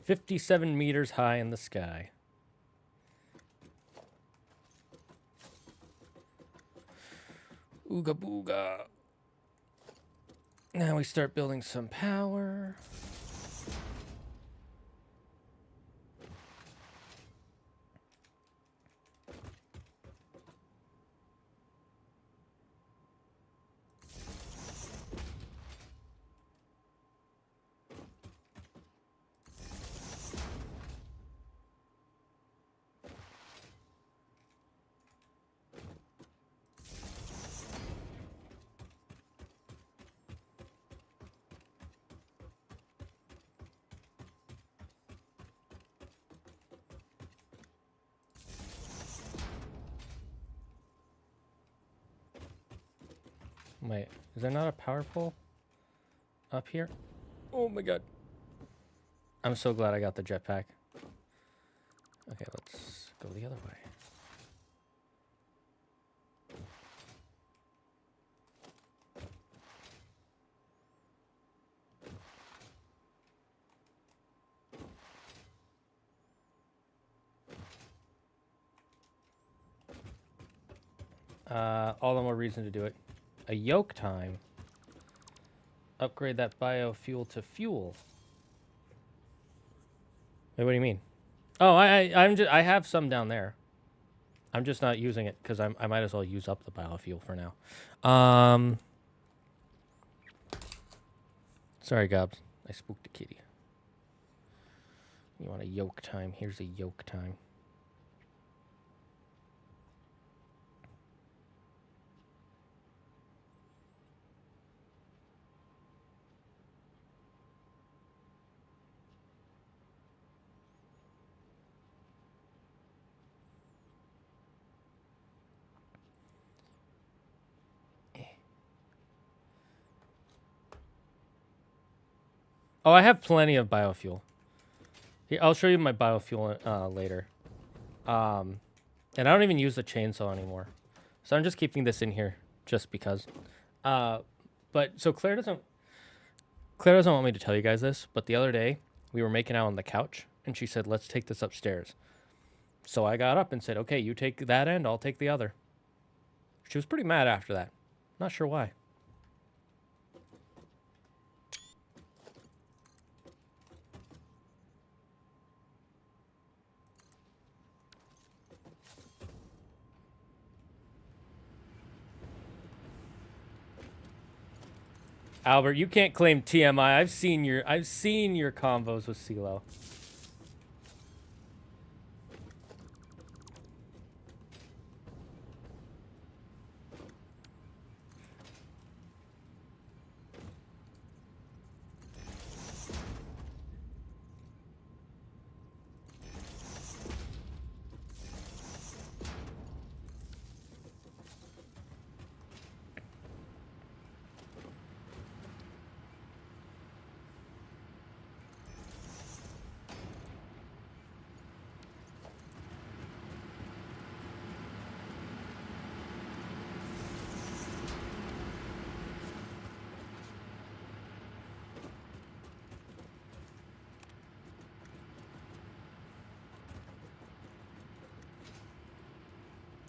"57 meters high in the sky." Ooga booga. Now we start building some power. Wait, is there not a power pole up here? Oh my god. I'm so glad I got the jetpack. Okay, let's go the other way. All the more reason to do it. A yoke time. Upgrade that biofuel to fuel. Wait, what do you mean? Oh, I have some down there. I'm just not using it because I might as well use up the biofuel for now. Sorry, Gobs. I spooked a kitty. You want a yoke time? Here's a yoke time. Oh, I have plenty of biofuel. Here, I'll show you my biofuel later. And I don't even use the chainsaw anymore. So I'm just keeping this in here just because. But so Claire doesn't want me to tell you guys this, but the other day we were making out on the couch and she said, "Let's take this upstairs." So I got up and said, "Okay, you take that end, I'll take the other." She was pretty mad after that. Not sure why. Albert, you can't claim TMI. I've seen your combos with CeeLo.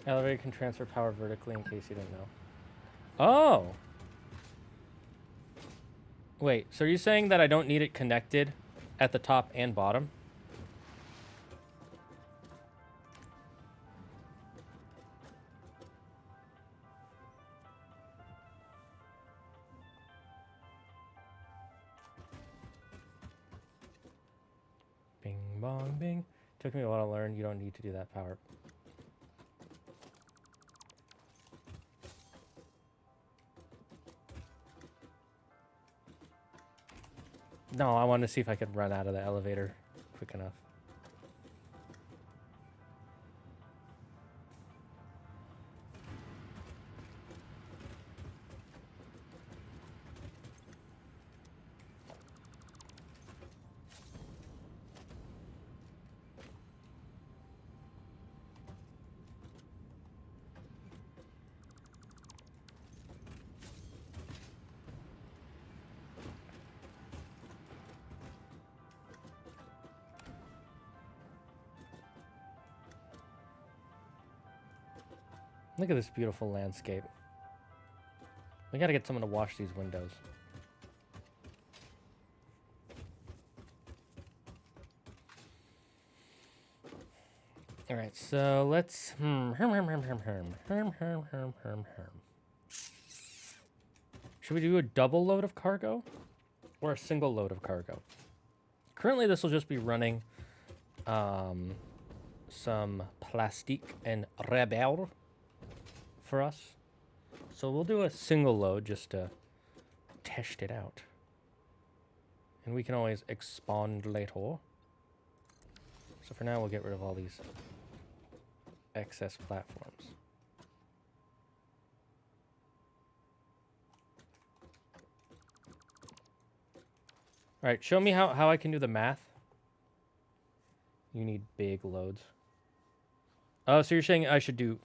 Elevator can transfer power vertically in case you didn't know. Oh! Wait, so are you saying that I don't need it connected at the top and bottom? Bing, bong, bing. Took me a while to learn. You don't need to do that power. No, I wanted to see if I could run out of the elevator quick enough. Look at this beautiful landscape. We gotta get someone to wash these windows. All right, so let's. Should we do a double load of cargo or a single load of cargo? Currently, this will just be running some plastique and rubber for us. So we'll do a single load just to test it out. And we can always expand later. So for now, we'll get rid of all these excess platforms. All right, show me how I can do the math. You need big loads. Oh, so you're saying I should do...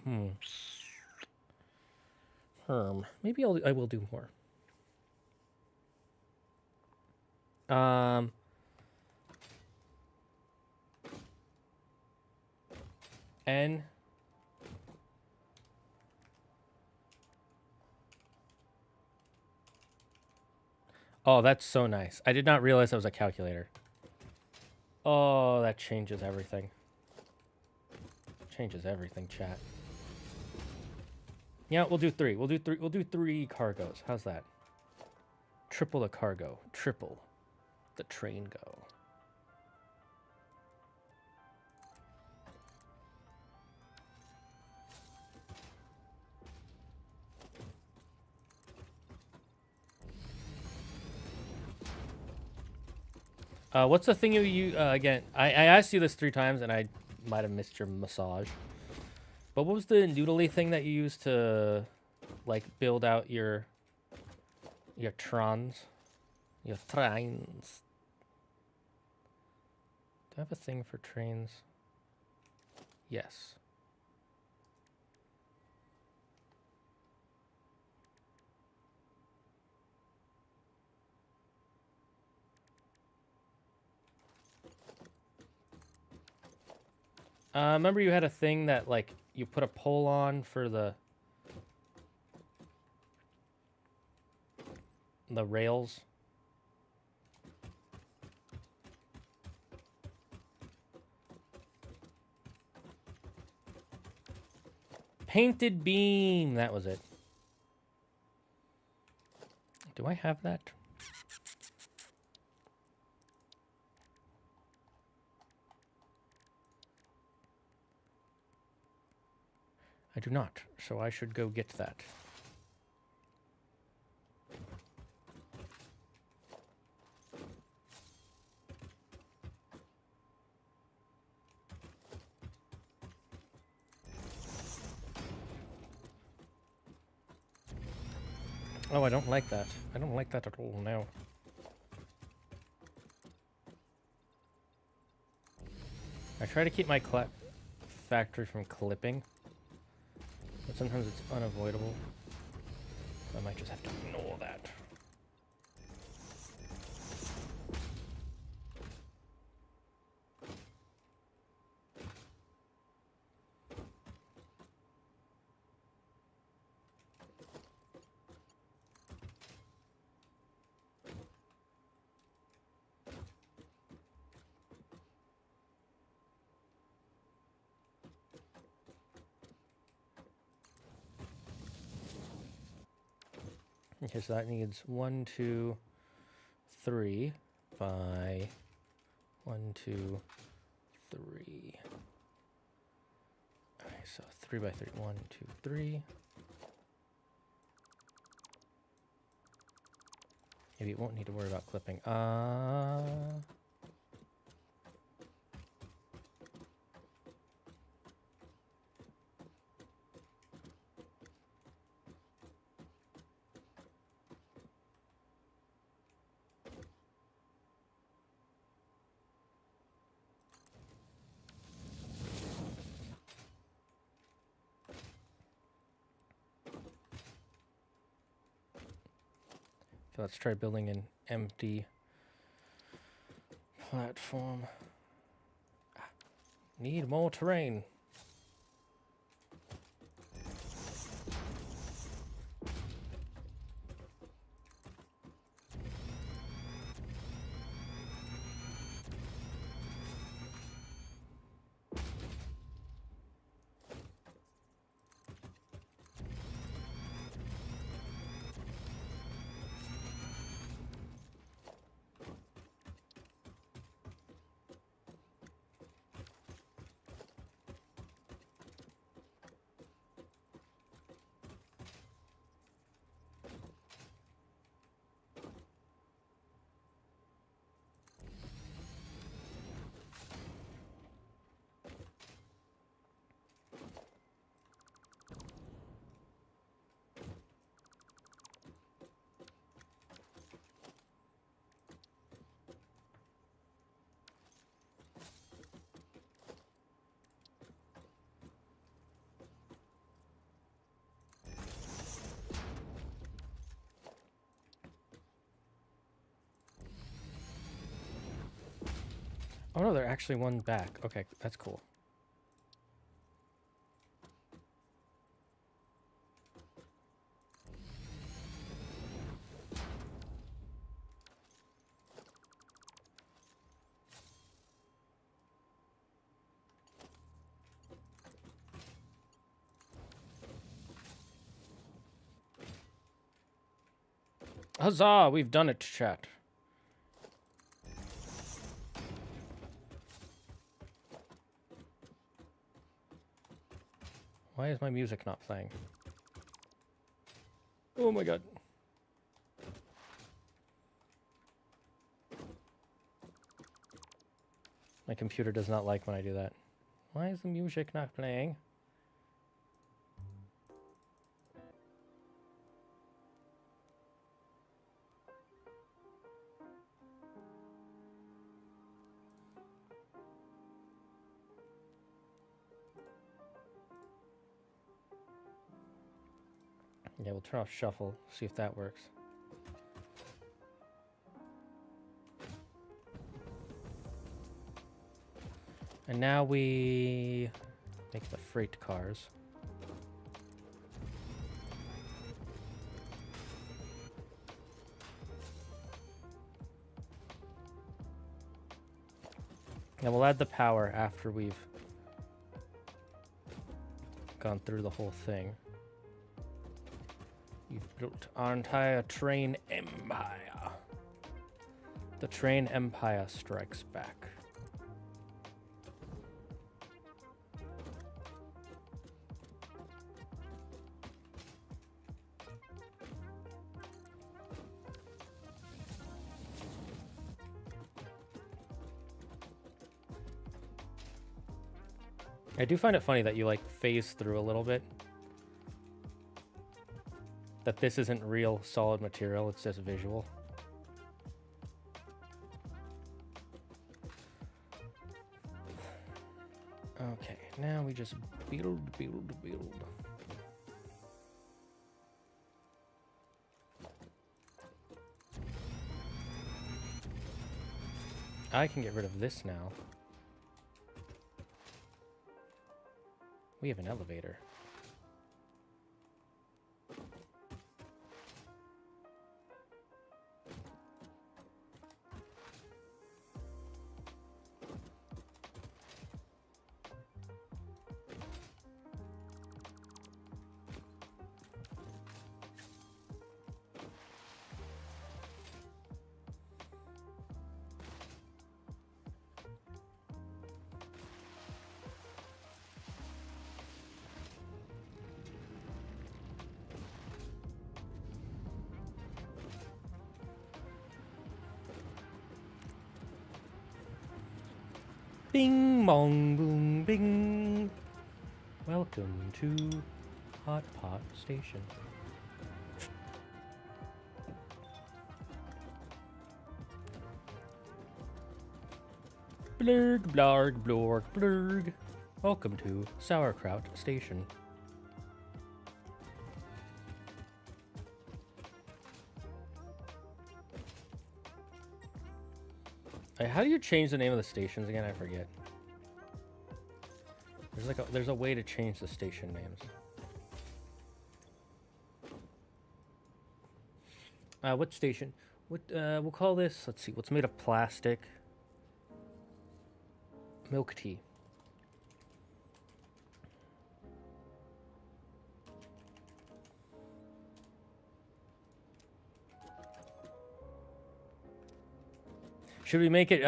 Maybe I will do more. N. Oh, that's so nice. I did not realize that was a calculator. Oh, that changes everything. Changes everything, chat. Yeah, we'll do three. We'll do three cargos. How's that? Triple the cargo. Triple the train go. What's the thing you again? I asked you this 3 times and I might have missed your massage. But what was the noodly thing that you used to like build out your trons? Your trains. Do I have a thing for trains? Yes. Remember you had a thing that like you put a pole on for the rails? Painted beam, that was it. Do I have that? I do not, so I should go get that. Oh, I don't like that. I don't like that at all now. I try to keep my factory from clipping, but sometimes it's unavoidable. I might just have to ignore that. Okay, so that needs 1, 2, 3 by 1, 2, 3. Okay, so 3 by 3. 1, 2, 3. Maybe it won't need to worry about clipping. So let's try building an empty platform. Need more terrain. Oh no, they're actually one back. Okay, that's cool. Huzzah! We've done it, chat. Why is my music not playing? Oh my god. My computer does not like when I do that. Why is the music not playing? Yeah, we'll turn off shuffle, see if that works. And now we make the freight cars. And we'll add the power after we've gone through the whole thing. You've built our entire train empire. The train empire strikes back. I do find it funny that you like phase through a little bit. That this isn't real solid material, it's just visual. Okay, now we just build. I can get rid of this now. We have an elevator. Bing, bong, boom, bing. Welcome to Hot Pot Station. Blurg, blarg, blorg, blurg. Welcome to Sauerkraut Station. How do you change the name of the stations again? I forget. There's a way to change the station names. What station? What we'll call this, let's see, what's made of plastic? Milk tea. Should we make it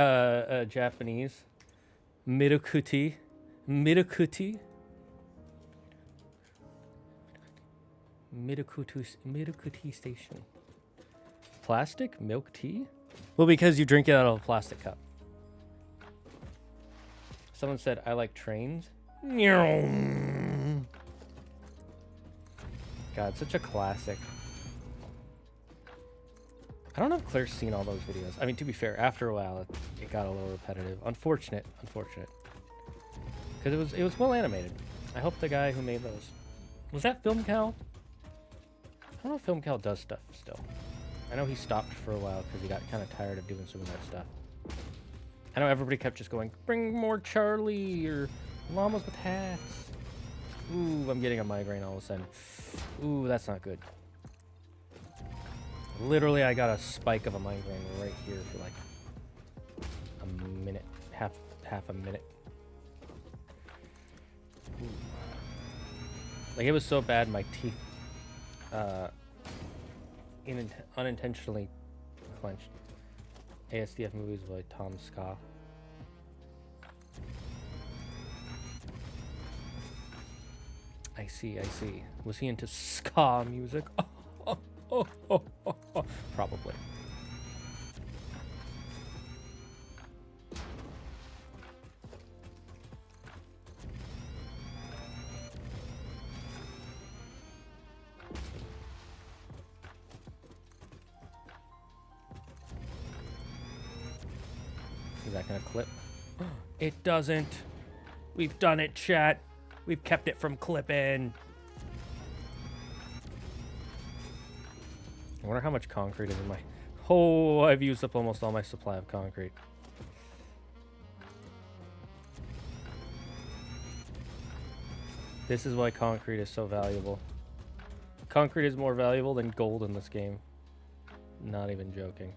Japanese? Mirokuti. Mirokuti. Mirokuti Station. Plastic milk tea? Well, because you drink it out of a plastic cup. Someone said, I like trains. God, such a classic. I don't know if Claire's seen all those videos. I mean, to be fair, after a while, it got a little repetitive. Unfortunate. Because it was well animated. I hope the guy who made those... Was that Film Cal? I don't know if Film Cal does stuff still. I know he stopped for a while because he got kind of tired of doing some of that stuff. I know everybody kept just going, bring more Charlie or llamas with hats. Ooh, I'm getting a migraine all of a sudden. Ooh, that's not good. Literally, I got a spike of a migraine right here for like a minute, half a minute. Ooh. Like it was so bad, my teeth unintentionally clenched. ASDF movies by Tom Ska. I see. Was he into ska music? Probably. Is that gonna clip? It doesn't. We've done it, chat. We've kept it from clipping. I wonder how much concrete is in my... Oh, I've used up almost all my supply of concrete. This is why concrete is so valuable. Concrete is more valuable than gold in this game. Not even joking.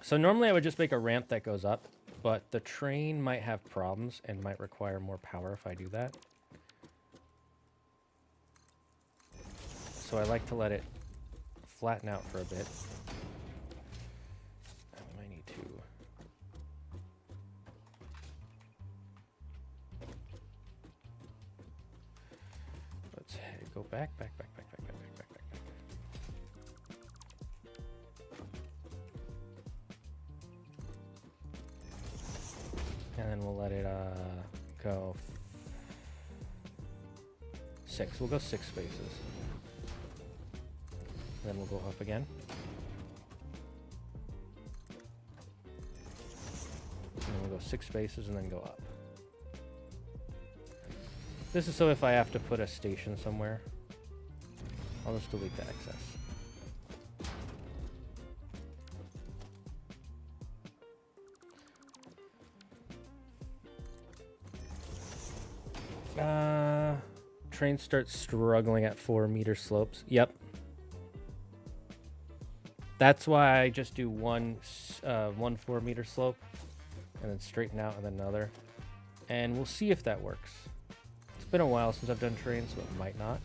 So normally I would just make a ramp that goes up, but the train might have problems and might require more power if I do that. So I like to let it flatten out for a bit. I might need to... Let's go back. And then we'll let it go 6. We'll go 6 spaces. Then we'll go up again. And then we'll go 6 spaces and then go up. This is so if I have to put a station somewhere, I'll just delete the excess. Train starts struggling at 4-meter slopes. Yep. That's why I just do one 4-meter slope and then straighten out and then another. And we'll see if that works. It's been a while since I've done trains, so it might not.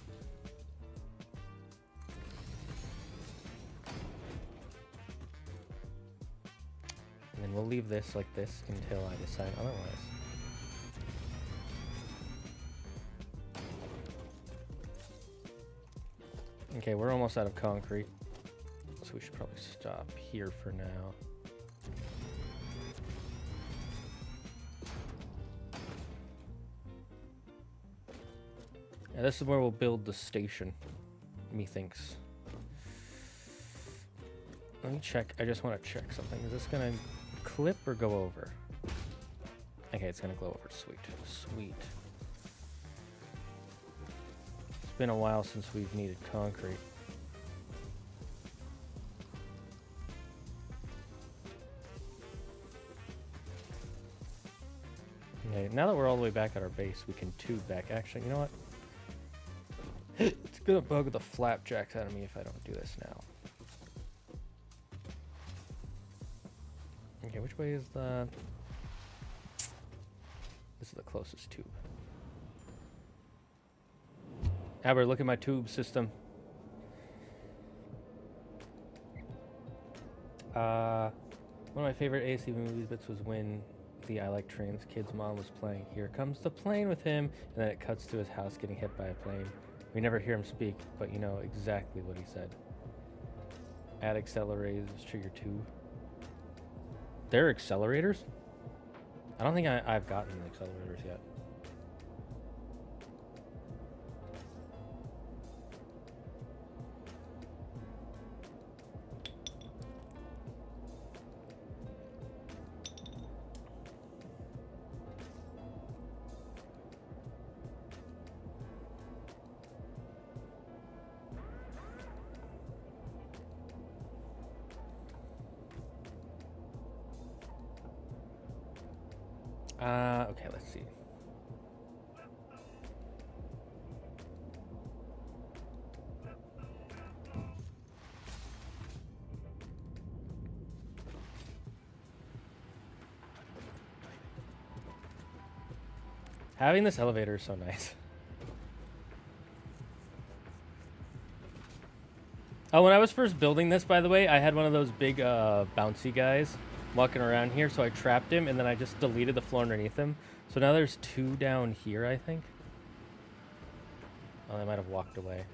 And then we'll leave this like this until I decide otherwise. Okay, we're almost out of concrete, so we should probably stop here for now. And this is where we'll build the station, methinks. Let me check. I just want to check something. Is this going to clip or go over? Okay, it's going to go over. Sweet. Sweet. It's been a while since we've needed concrete. Okay, now that we're all the way back at our base, we can tube back. Actually, you know what? It's gonna bug the flapjacks out of me if I don't do this now. Okay, which way is the... This is the closest tube. Albert, look at my tube system. One of my favorite ASC movies bits was when the I Like Trains kid's mom was playing Here Comes the Plane with him, and then it cuts to his house getting hit by a plane. We never hear him speak, but you know exactly what he said. Add accelerators, trigger 2. They're accelerators? I don't think I've gotten accelerators yet. Okay, let's see. Having this elevator is so nice. Oh, when I was first building this, by the way, I had one of those big bouncy guys walking around here, so I trapped him, and then I just deleted the floor underneath him. So now there's 2 down here, I think. Oh, they might have walked away.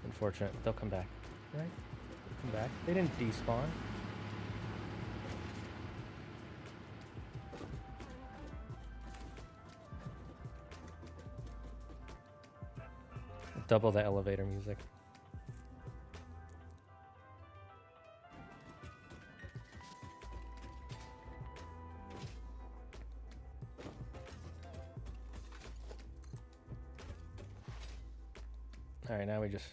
Unfortunate. They'll come back. Right? They'll come back. They didn't despawn. Double the elevator music. All right, now we just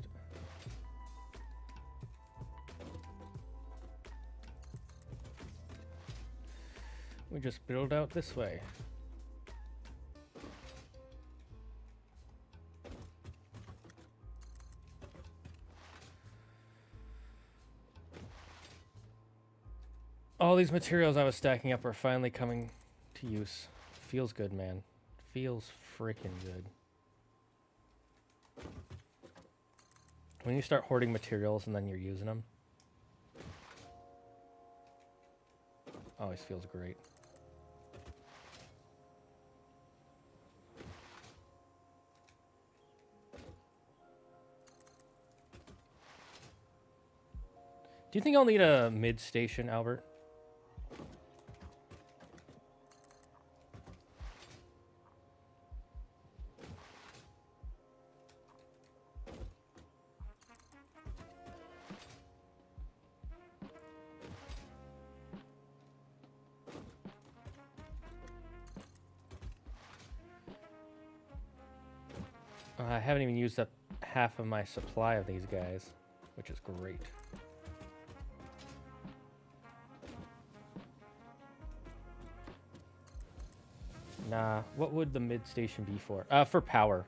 build out this way. All these materials I was stacking up are finally coming to use. Feels good, man. Feels freaking good. When you start hoarding materials and then you're using them, always feels great. Do you think I'll need a mid station, Albert? I haven't even used up half of my supply of these guys, which is great. Nah, what would the mid station be for? For power.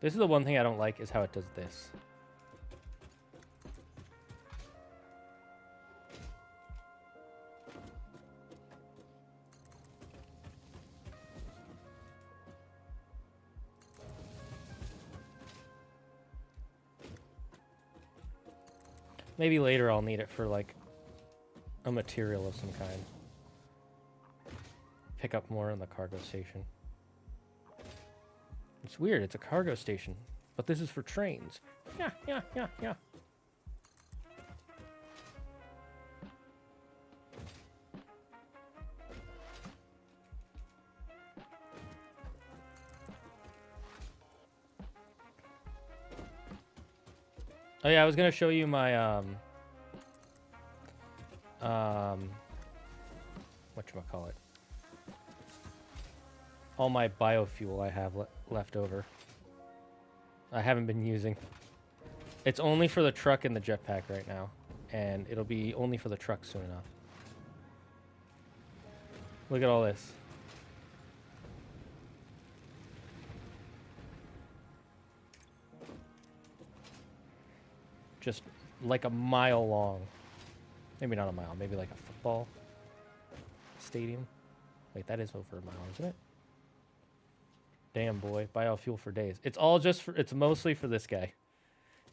This is the one thing I don't like, is how it does this. Maybe later I'll need it for, like, a material of some kind. Pick up more in the cargo station. It's weird, it's a cargo station, but this is for trains. Yeah. Oh yeah, I was gonna show you my whatchamacallit, all my biofuel I have left over. I haven't been using. It's only for the truck and the jetpack right now, and it'll be only for the truck soon enough. Look at all this. Just like a mile long. Maybe not a mile, maybe like a football stadium. Wait, that is over a mile, isn't it? Damn, boy. Biofuel for days. It's all just for, it's mostly for this guy.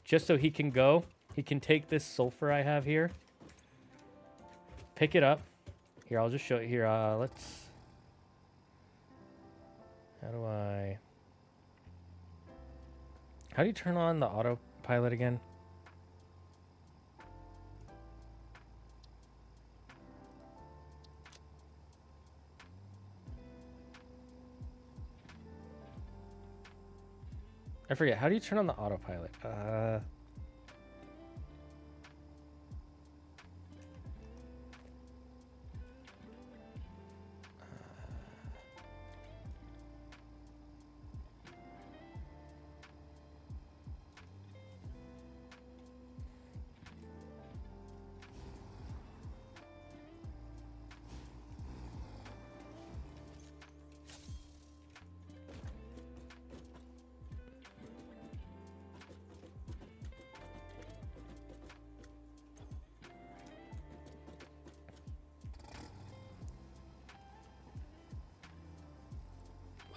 Just so he can go, he can take this sulfur I have here, pick it up, Here, I'll just show you here. Let's... How do you turn on the autopilot again? I forget. How do you turn on the autopilot?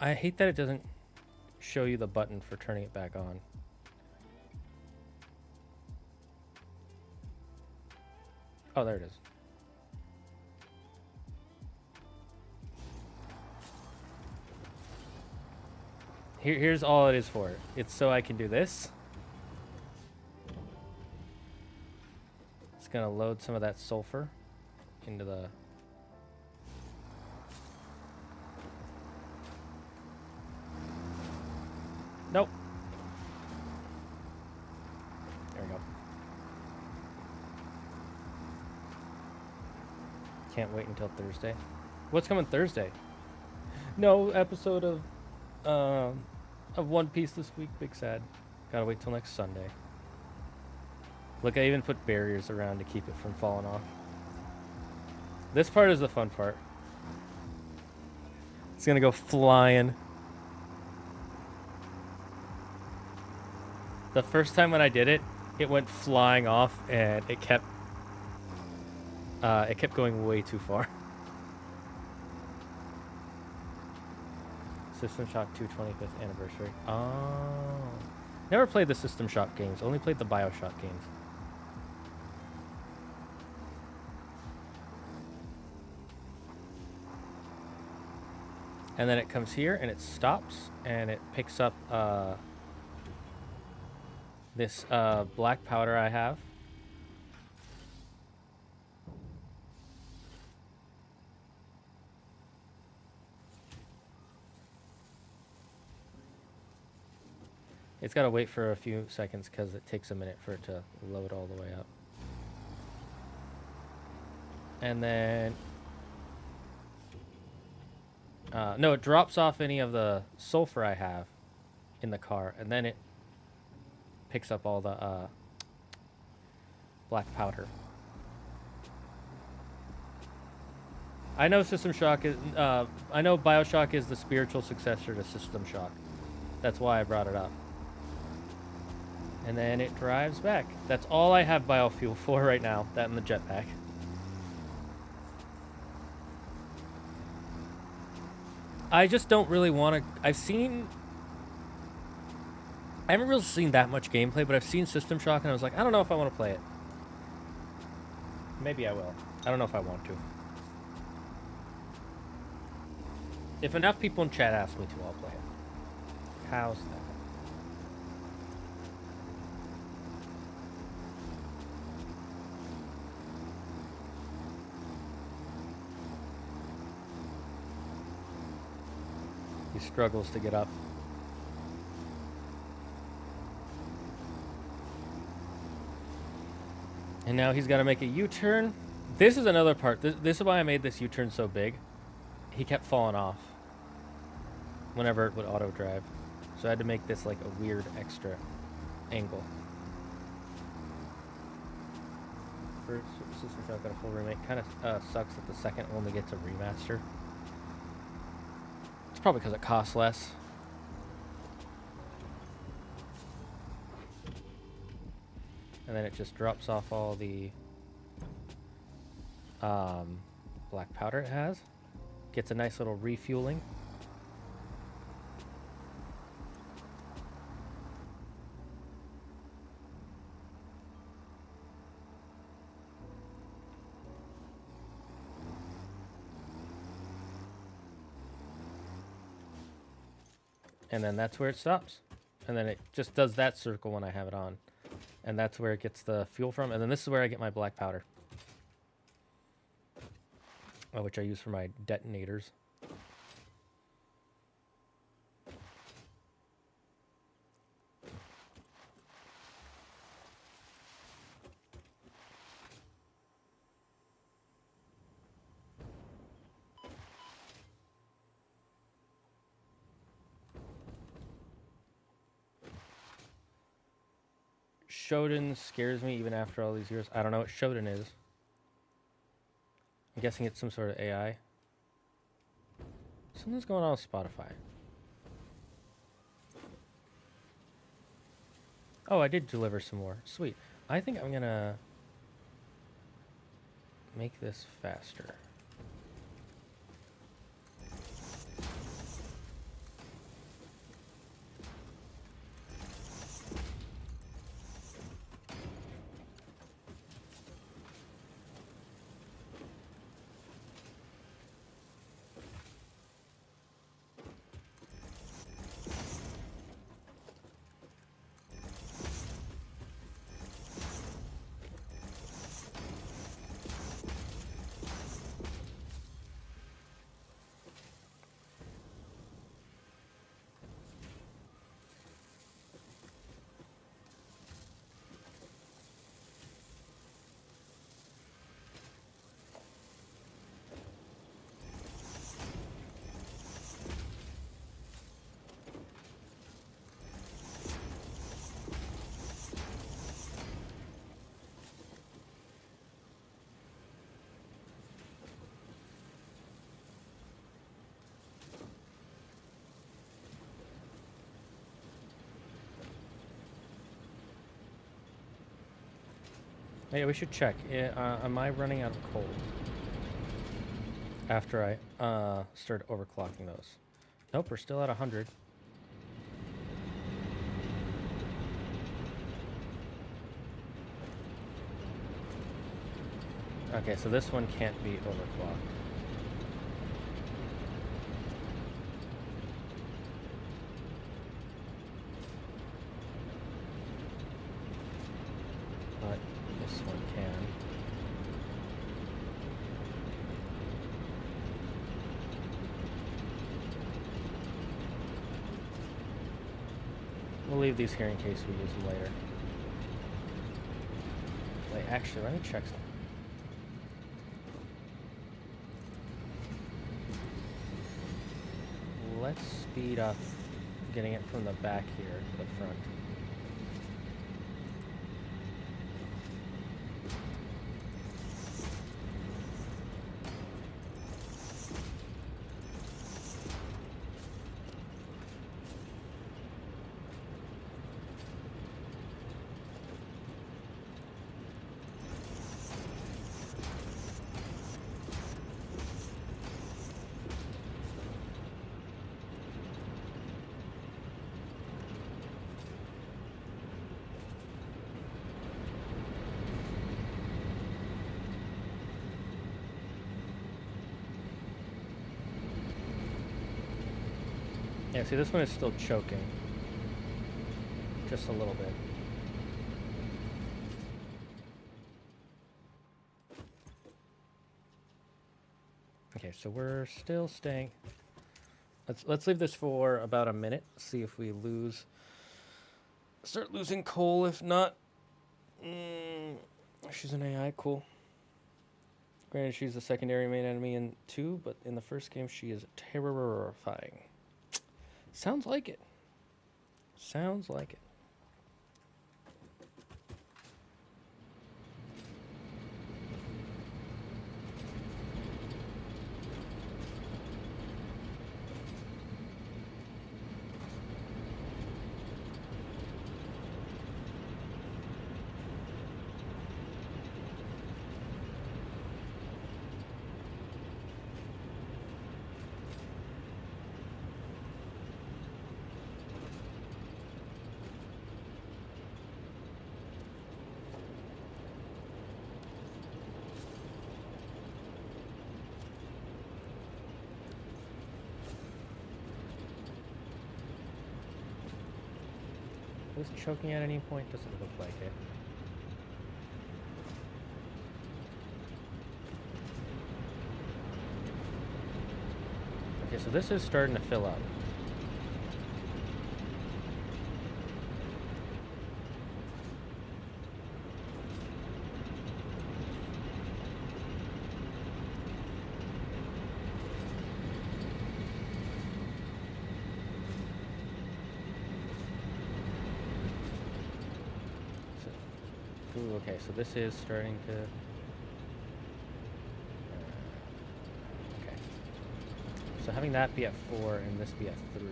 I hate that it doesn't show you the button for turning it back on. Oh, there it is. Here's all it is for. It's so I can do this. It's gonna load some of that sulfur into the... Nope. There we go. Can't wait until Thursday. What's coming Thursday? No episode of One Piece this week. Big sad. Gotta wait till next Sunday. Look, I even put barriers around to keep it from falling off. This part is the fun part. It's gonna go flying. The first time when I did it, it went flying off, and it kept going way too far. System Shock 2 25th anniversary. Oh, never played the System Shock games. Only played the BioShock games. And then it comes here, and it stops, and it picks up this black powder I have. It's got to wait for a few seconds because it takes a minute for it to load all the way up. And then... no, it drops off any of the sulfur I have in the car, and then it picks up all the black powder. I know System Shock is... I know BioShock is the spiritual successor to System Shock. That's why I brought it up. And then it drives back. That's all I have biofuel for right now. That and the jetpack. I just don't really want to... I haven't really seen that much gameplay, but I've seen System Shock, and I was like, I don't know if I want to play it. Maybe I will. I don't know if I want to. If enough people in chat ask me to, I'll play it. How's that? He struggles to get up. And now he's got to make a U-turn. This is another part. This is why I made this U-turn so big. He kept falling off whenever it would auto drive. So I had to make this like a weird extra angle. First System Shock got a full remake. Kind of sucks that the second only gets a remaster. It's probably because it costs less. And then it just drops off all the black powder it has. Gets a nice little refueling. and then that's where it stops. And then it just does that circle when I have it on. And that's where it gets the fuel from. And then this is where I get my black powder, which I use for my detonators. Shodan scares me even after all these years. I don't know what Shodan is. I'm guessing it's some sort of AI. Something's going on with Spotify. Oh, I did deliver some more. Sweet. I think I'm gonna make this faster. Hey, we should check. Am I running out of coal after I start overclocking those? Nope, we're still at 100. Okay, so this one can't be overclocked. But this one can. We'll leave these here in case we use them later. Wait, actually, let me check something. Let's speed up getting it from the back here to the front. Yeah, see, this one is still choking. Just a little bit. Okay, so we're still staying. Let's leave this for about a minute. See if we start losing coal. If not, she's an AI. Cool. Granted, she's the secondary main enemy in 2, but in the first game, she is terrifying. Sounds like it. Sounds like it. Is this choking at any point? Doesn't look like it. Okay, so this is starting to fill up. Ooh, okay, so this is starting to... okay. So having that be at 4 and this be at 3.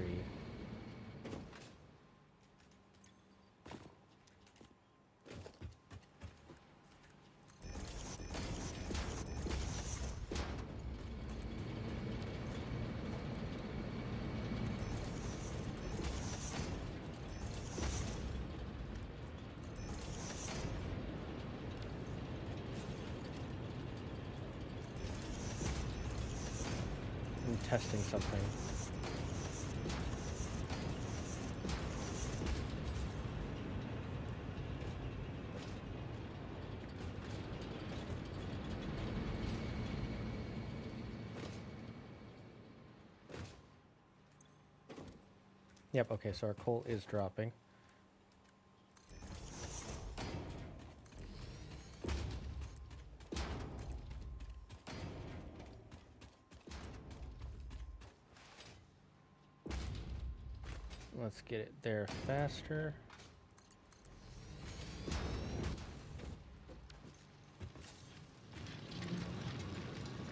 Testing something. Yep, okay, so our coal is dropping. Let's get it there faster.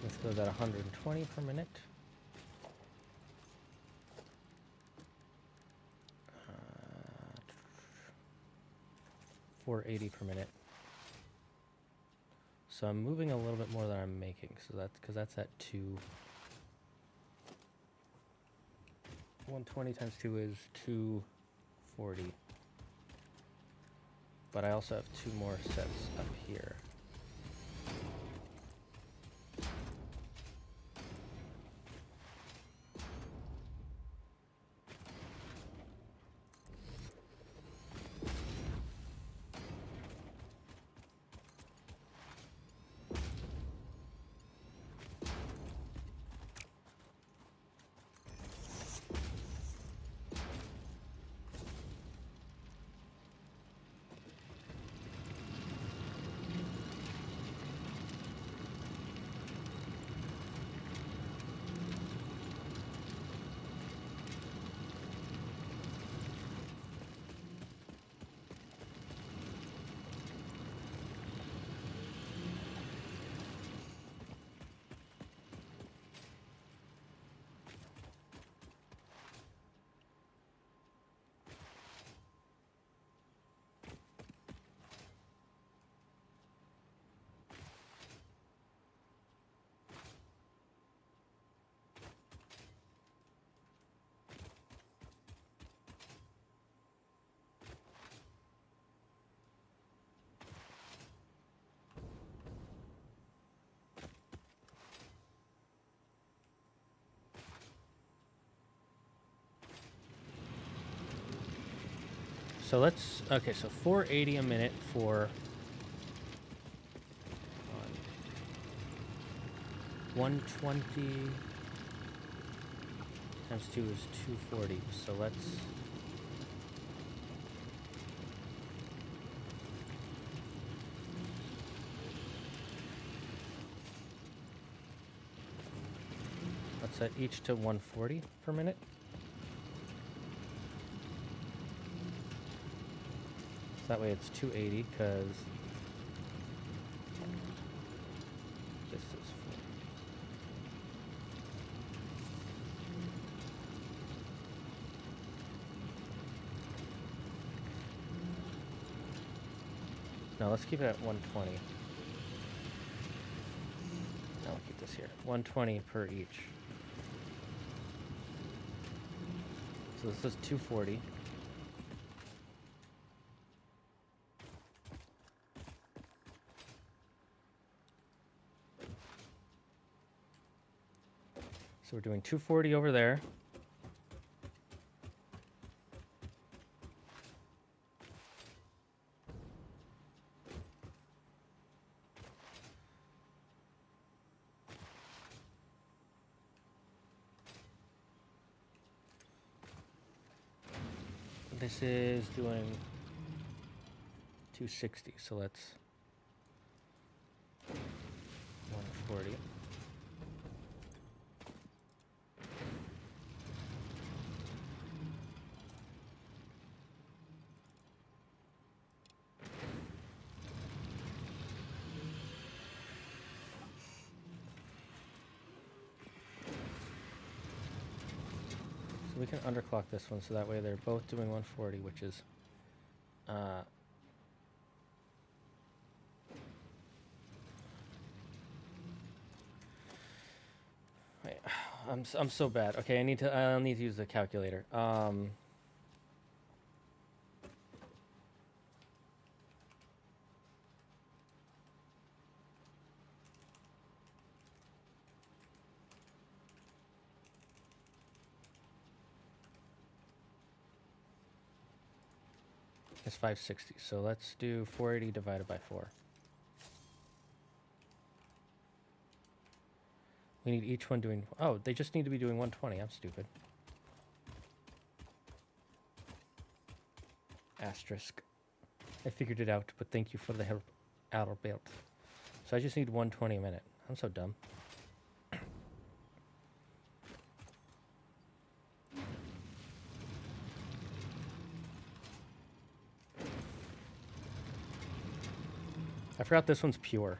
This goes at 120 per minute. 480 per minute. So I'm moving a little bit more than I'm making. So that's because that's at 2. 120 times 2 is 240. But I also have 2 more sets up here. So let's, okay, so 480 a minute for 120 times 2 is 240. So let's, set each to 140 per minute. That way it's 280 because this is 40. Now let's keep it at 120. Now we'll keep this here. 120 per each. So this is 240. So we're doing 240 over there. This is doing 260, so let's 140. So we can underclock this one, so that way they're both doing 140, which is wait, I'm so bad. Okay, I'll need to use the calculator. It's 560, so let's do 480 divided by 4. We need each one doing... Oh, they just need to be doing 120. I'm stupid. Asterisk. I figured it out, but thank you for the help, Albert. So I just need 120 a minute. I'm so dumb. I forgot this one's pure.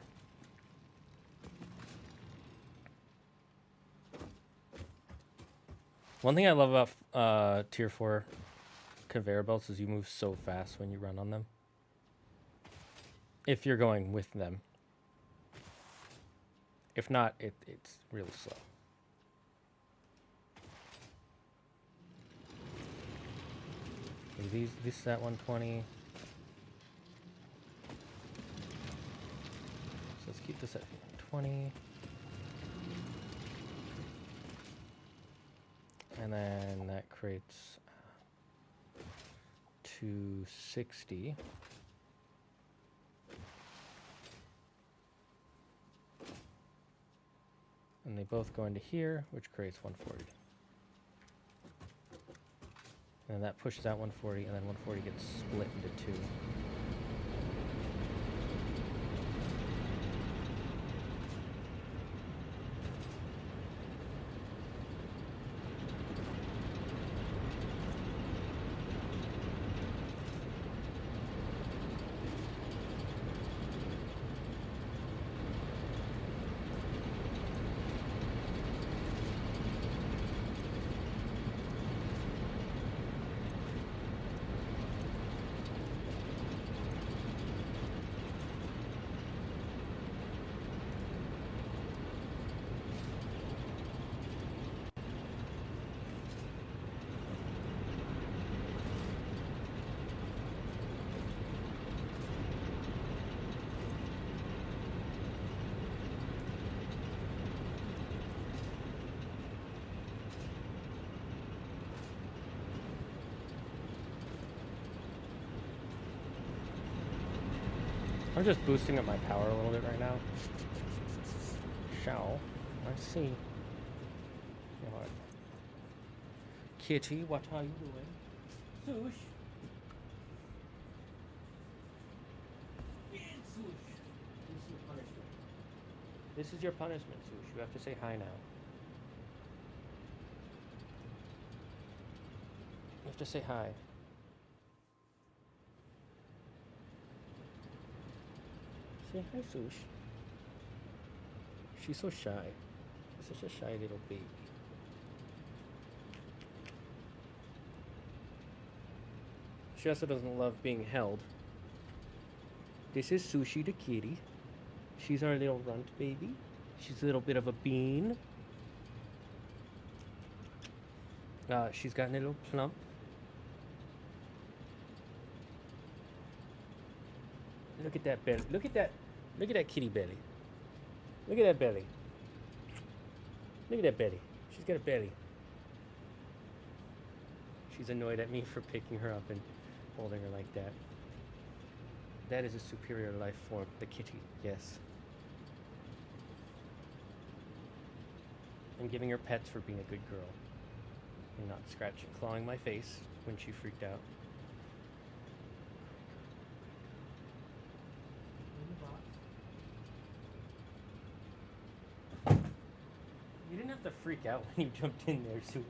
One thing I love about tier 4 conveyor belts is you move so fast when you run on them. If you're going with them. If not, it's really slow. Okay, this is at 120. So let's keep this at 120. And then that creates 260. And they both go into here, which creates 140. And that pushes out 140, and then 140 gets split into 2. I'm just boosting up my power a little bit right now. Shall I see? What? Kitty, what are you doing? Sush. This is your punishment, Sush. You have to say hi now. You have to say hi. Say hi, Sush. She's so shy. She's such a shy little baby. She also doesn't love being held. This is Sushi the kitty. She's our little runt baby. She's a little bit of a bean. She's gotten a little plump. Look at that belly. Look at that. Look at that kitty belly. Look at that belly. Look at that belly. She's got a belly. She's annoyed at me for picking her up and holding her like that. That is a superior life form, the kitty, yes. I'm giving her pets for being a good girl. And not scratching, clawing my face when she freaked out. freak out when you jumped in there, Sush?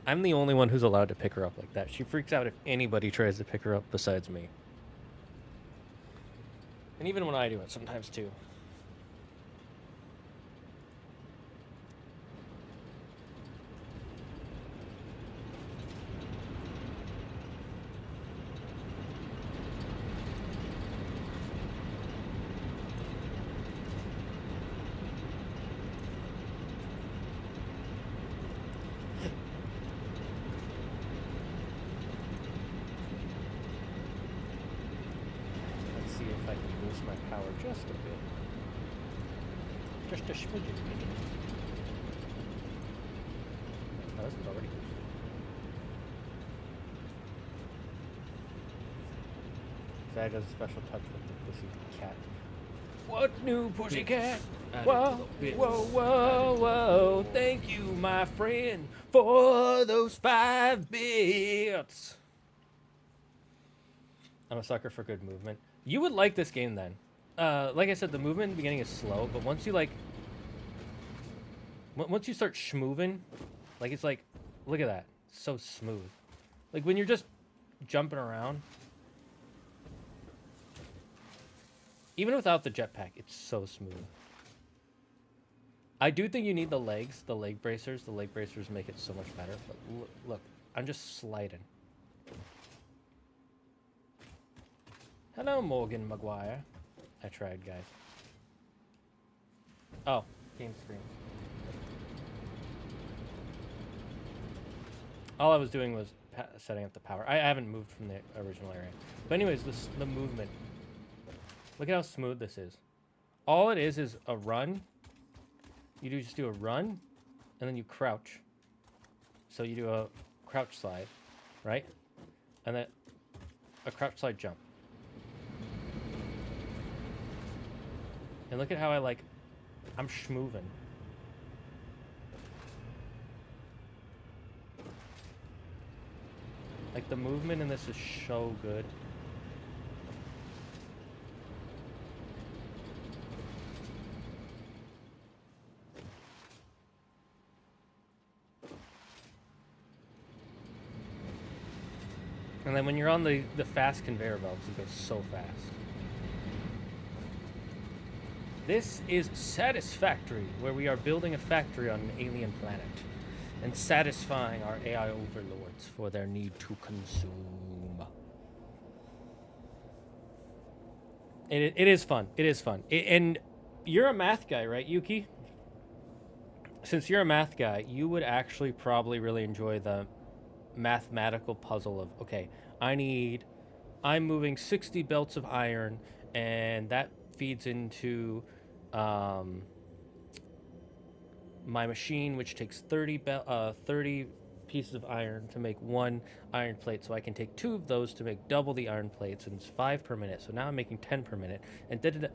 I'm the only one who's allowed to pick her up like that. She freaks out if anybody tries to pick her up besides me. And even when I do it sometimes too. My power just a bit. Just a smidgen bit. Oh, this one's already boosted. Zag does a special touch with the pussy cat. What's new, pussycat? Whoa, whoa, whoa, whoa. Thank you, my friend, for those 5 bits. I'm a sucker for good movement. You would like this game then. Like I said, the movement in the beginning is slow, but once you once you start schmooving, like it's like, look at that, so smooth. Like when you're just jumping around, even without the jetpack, it's so smooth. I do think you need the legs, the leg bracers. The leg bracers make it so much better. But look, I'm just sliding. Hello, Morgan Maguire. I tried, guys. Oh, game screen. All I was doing was setting up the power. I haven't moved from the original area. But anyways, the movement. Look at how smooth this is. All it is a run. You just do a run, and then you crouch. So you do a crouch slide, right? And then a crouch slide jump. And look at how I'm schmoovin'. Like the movement in this is so good. And then when you're on the fast conveyor belts, it goes so fast. This is Satisfactory, where we are building a factory on an alien planet and satisfying our AI overlords for their need to consume. It is fun. It is fun. And you're a math guy, right, Yuki? Since you're a math guy, you would actually probably really enjoy the mathematical puzzle of, okay, I'm moving 60 belts of iron, and that feeds into my machine, which takes 30 pieces of iron to make 1 iron plate, so I can take 2 of those to make double the iron plates, and it's 5 per minute, so now I'm making 10 per minute, and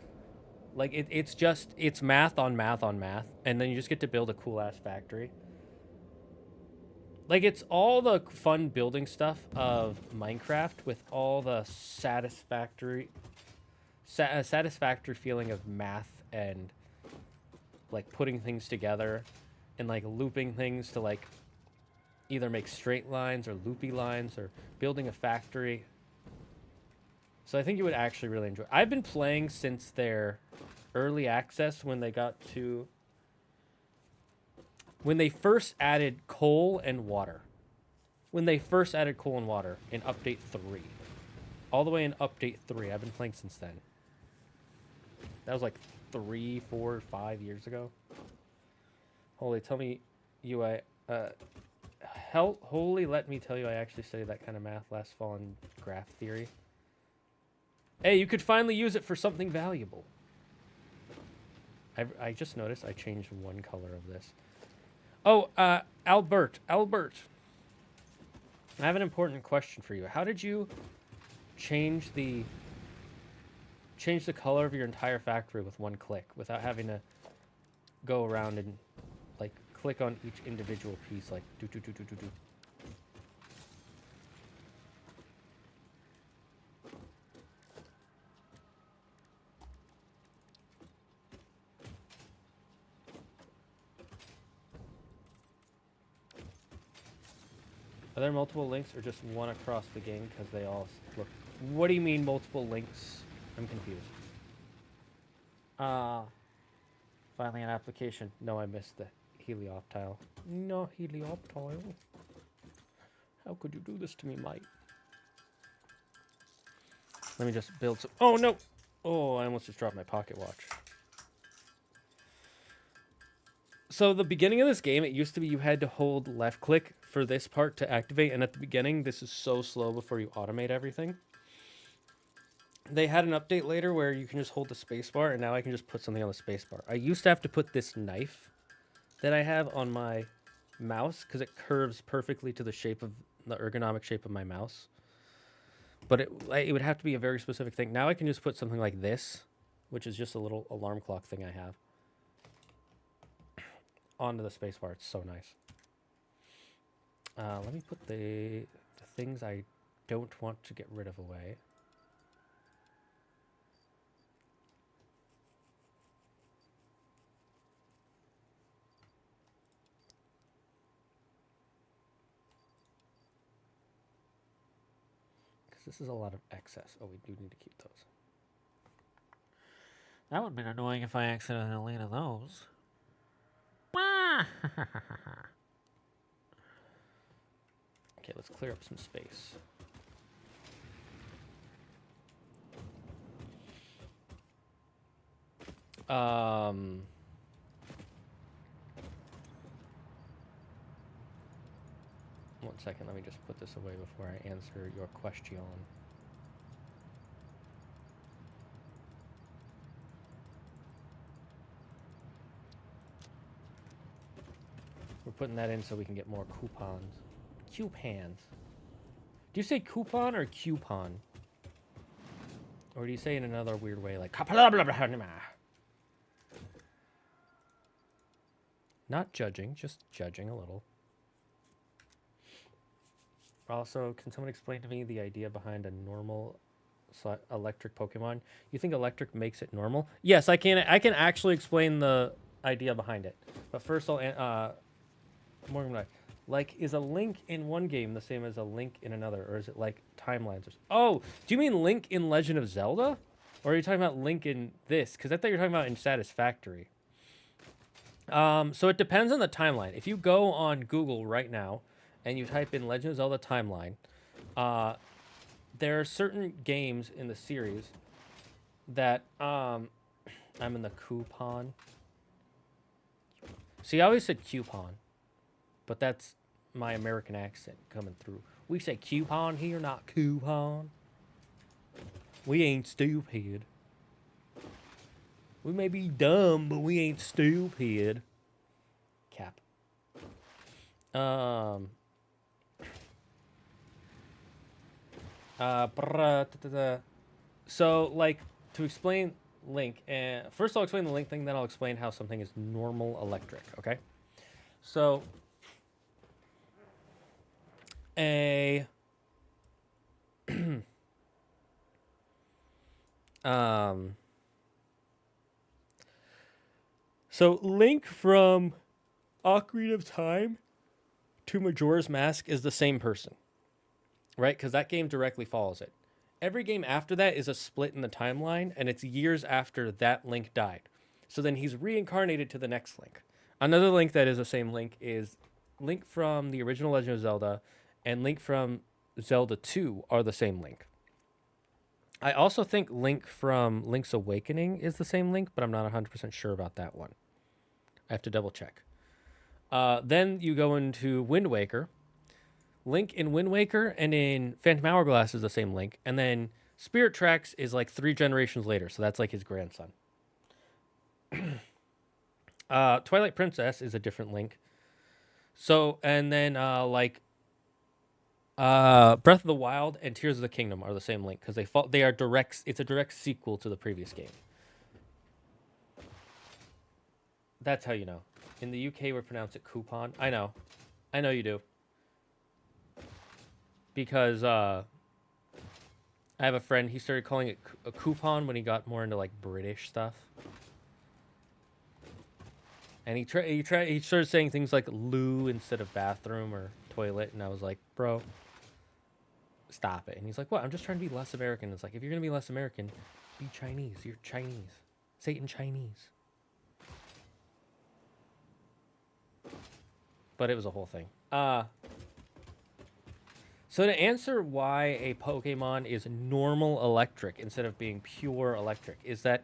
like it's math on math on math, and then you just get to build a cool ass factory. Like, it's all the fun building stuff of Minecraft with all the satisfactory feeling of math and, like, putting things together and, like, looping things to, like, either make straight lines or loopy lines or building a factory. So I think you would actually really enjoy it. I've been playing since their early access when they first added coal and water. When they first added coal and water in Update 3. All the way in Update 3. I've been playing since then. That was like 3, 4, 5 years ago. Holy, tell me holy, let me tell you I actually studied that kind of math last fall in graph theory. Hey, you could finally use it for something valuable. I just noticed I changed one color of this. Oh, Albert. I have an important question for you. How did you change the color of your entire factory with one click without having to go around and, like, click on each individual piece, like, do. Are there multiple links or just one across the game because they all look... What do you mean multiple links? I'm confused. Finally an application. No, I missed the helioptile. No helioptile. How could you do this to me, mate? Let me just build some... Oh, no! Oh, I almost just dropped my pocket watch. So the beginning of this game, it used to be you had to hold left click for this part to activate. And at the beginning, this is so slow before you automate everything. They had an update later where you can just hold the spacebar, and now I can just put something on the spacebar. I used to have to put this knife that I have on my mouse because it curves perfectly to the shape of the ergonomic shape of my mouse. But it would have to be a very specific thing. Now I can just put something like this, which is just a little alarm clock thing I have, onto the spacebar. It's so nice. Let me put the things I don't want to get rid of away. This is a lot of excess. Oh, we do need to keep those. That would have been annoying if I accidentally landed those. Okay, let's clear up some space. One second, let me just put this away before I answer your question. We're putting that in so we can get more coupons. Coupons. Do you say coupon or coupon? Or do you say it in another weird way, like... Not judging, just judging a little. Also, can someone explain to me the idea behind a normal electric Pokemon? You think electric makes it normal? Yes, I can actually explain the idea behind it. But first I'll... Morgan, like, is a link in one game the same as a link in another? Or is it like timelines? Oh, do you mean Link in Legend of Zelda? Or are you talking about Link in this? Because I thought you were talking about in Satisfactory. So it depends on the timeline. If you go on Google right now and you type in Legend of Zelda timeline, there are certain games in the series that I'm in the coupon. See, I always said coupon, but that's my American accent coming through. We say coupon here, not coupon. We ain't stupid. We may be dumb, but we ain't stupid. Cap. So, like, to explain Link, first I'll explain the Link thing, then I'll explain how something is normal electric, okay? So, so Link from Ocarina of Time to Majora's Mask is the same person, right? Because that game directly follows it. Every game after that is a split in the timeline, and it's years after that Link died. So then he's reincarnated to the next Link. Another Link that is the same Link is Link from the original Legend of Zelda and Link from Zelda 2 are the same Link. I also think Link from Link's Awakening is the same Link, but I'm not 100% sure about that one. I have to double check. Then you go into Wind Waker. Link in Wind Waker and in Phantom Hourglass is the same Link. And then Spirit Tracks is like 3 generations later, so that's like his grandson. Twilight Princess is a different Link. So, and then Breath of the Wild and Tears of the Kingdom are the same Link because they are direct. It's a direct sequel to the previous game. That's how you know. In the UK, we pronounce it coupon. I know you do. Because I have a friend. He started calling it a coupon when he got more into like British stuff. And he started saying things like loo instead of bathroom or toilet, and I was like, bro, stop it. And he's like, what? I'm just trying to be less American. It's like, if you're going to be less American, be Chinese. You're Chinese. Say it in Chinese. But it was a whole thing. So to answer why a Pokemon is normal electric instead of being pure electric is that,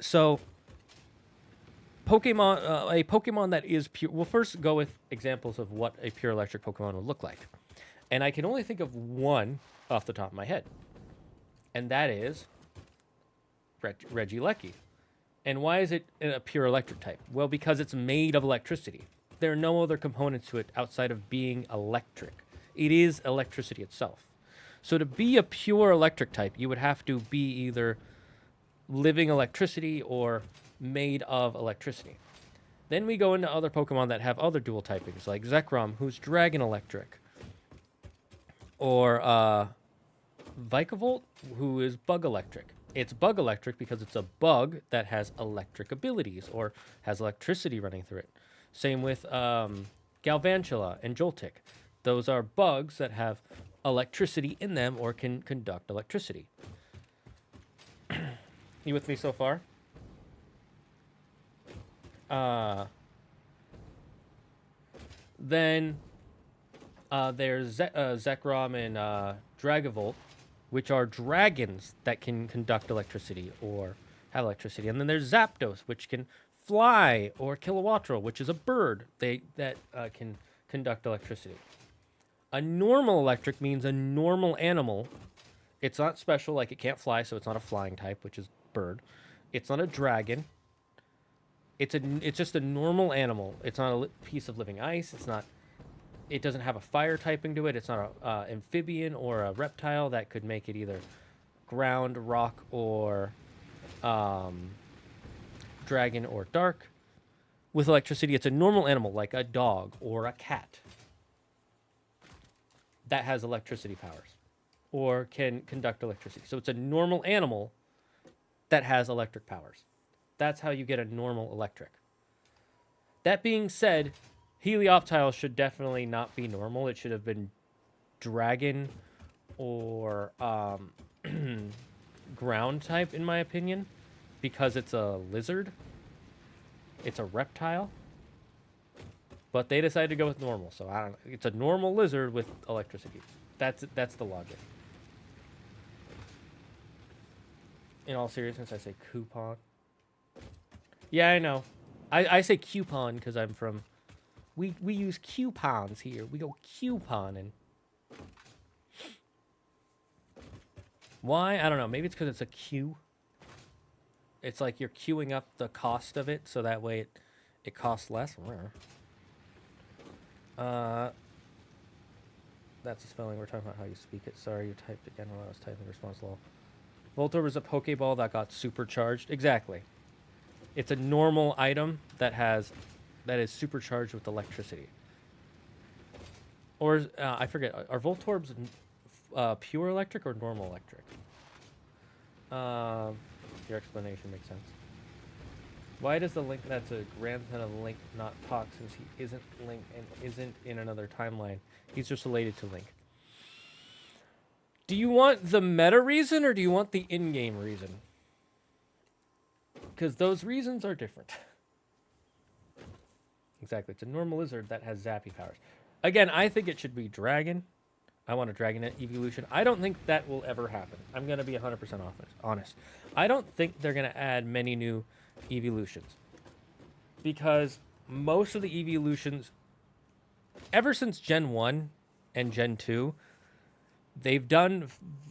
so Pokemon, a Pokemon that is pure, we'll first go with examples of what a pure electric Pokemon would look like. And I can only think of one off the top of my head. And that is Regieleki. And why is it a pure electric type? Well, because it's made of electricity. There are no other components to it outside of being electric. It is electricity itself. So to be a pure electric type, you would have to be either living electricity or made of electricity. Then we go into other Pokemon that have other dual typings, like Zekrom, who's dragon electric. Or Vikavolt, who is bug electric. It's bug electric because it's a bug that has electric abilities or has electricity running through it. Same with Galvantula and Joltik. Those are bugs that have electricity in them or can conduct electricity. You with me so far? Then there's Zekrom and Dragavolt, which are dragons that can conduct electricity or have electricity. And then there's Zapdos, which can fly, or Kilowattrel, which is a bird that can conduct electricity. A normal electric means a normal animal. It's not special, like it can't fly, so it's not a flying type, which is bird. It's not a dragon. It's just a normal animal. It's not a piece of living ice. It doesn't have a fire typing to it. It's not a amphibian or a reptile that could make it either ground, rock, or dragon or dark. With electricity, it's a normal animal like a dog or a cat that has electricity powers or can conduct electricity. So it's a normal animal that has electric powers. That's how you get a normal electric. That being said, Helioptile should definitely not be normal. It should have been dragon or ground type, in my opinion, because it's a lizard. It's a reptile. But they decided to go with normal, so I don't know. It's a normal lizard with electricity. That's the logic. In all seriousness, I say coupon. Yeah, I know. I say coupon because I'm from... We use coupons here. We go couponing. Why? I don't know. Maybe it's because it's a queue. It's like you're queuing up the cost of it, so that way it costs less. That's the spelling. We're talking about how you speak it. Sorry, you typed again while I was typing response law. Voltorb is a Pokeball that got supercharged. Exactly. It's a normal item that is supercharged with electricity. Or I forget. Are Voltorbs pure electric or normal electric? Your explanation makes sense. Why does the Link that's a grandson of Link not talk since he isn't Link and isn't in another timeline? He's just related to Link. Do you want the meta reason or do you want the in-game reason? Because those reasons are different. Exactly. It's a normal lizard that has zappy powers. Again, I think it should be dragon. I want a Dragonette evolution. I don't think that will ever happen. I'm going to be 100% honest. I don't think they're going to add many new evolutions. Because most of the evolutions, ever since Gen 1 and Gen 2, they've done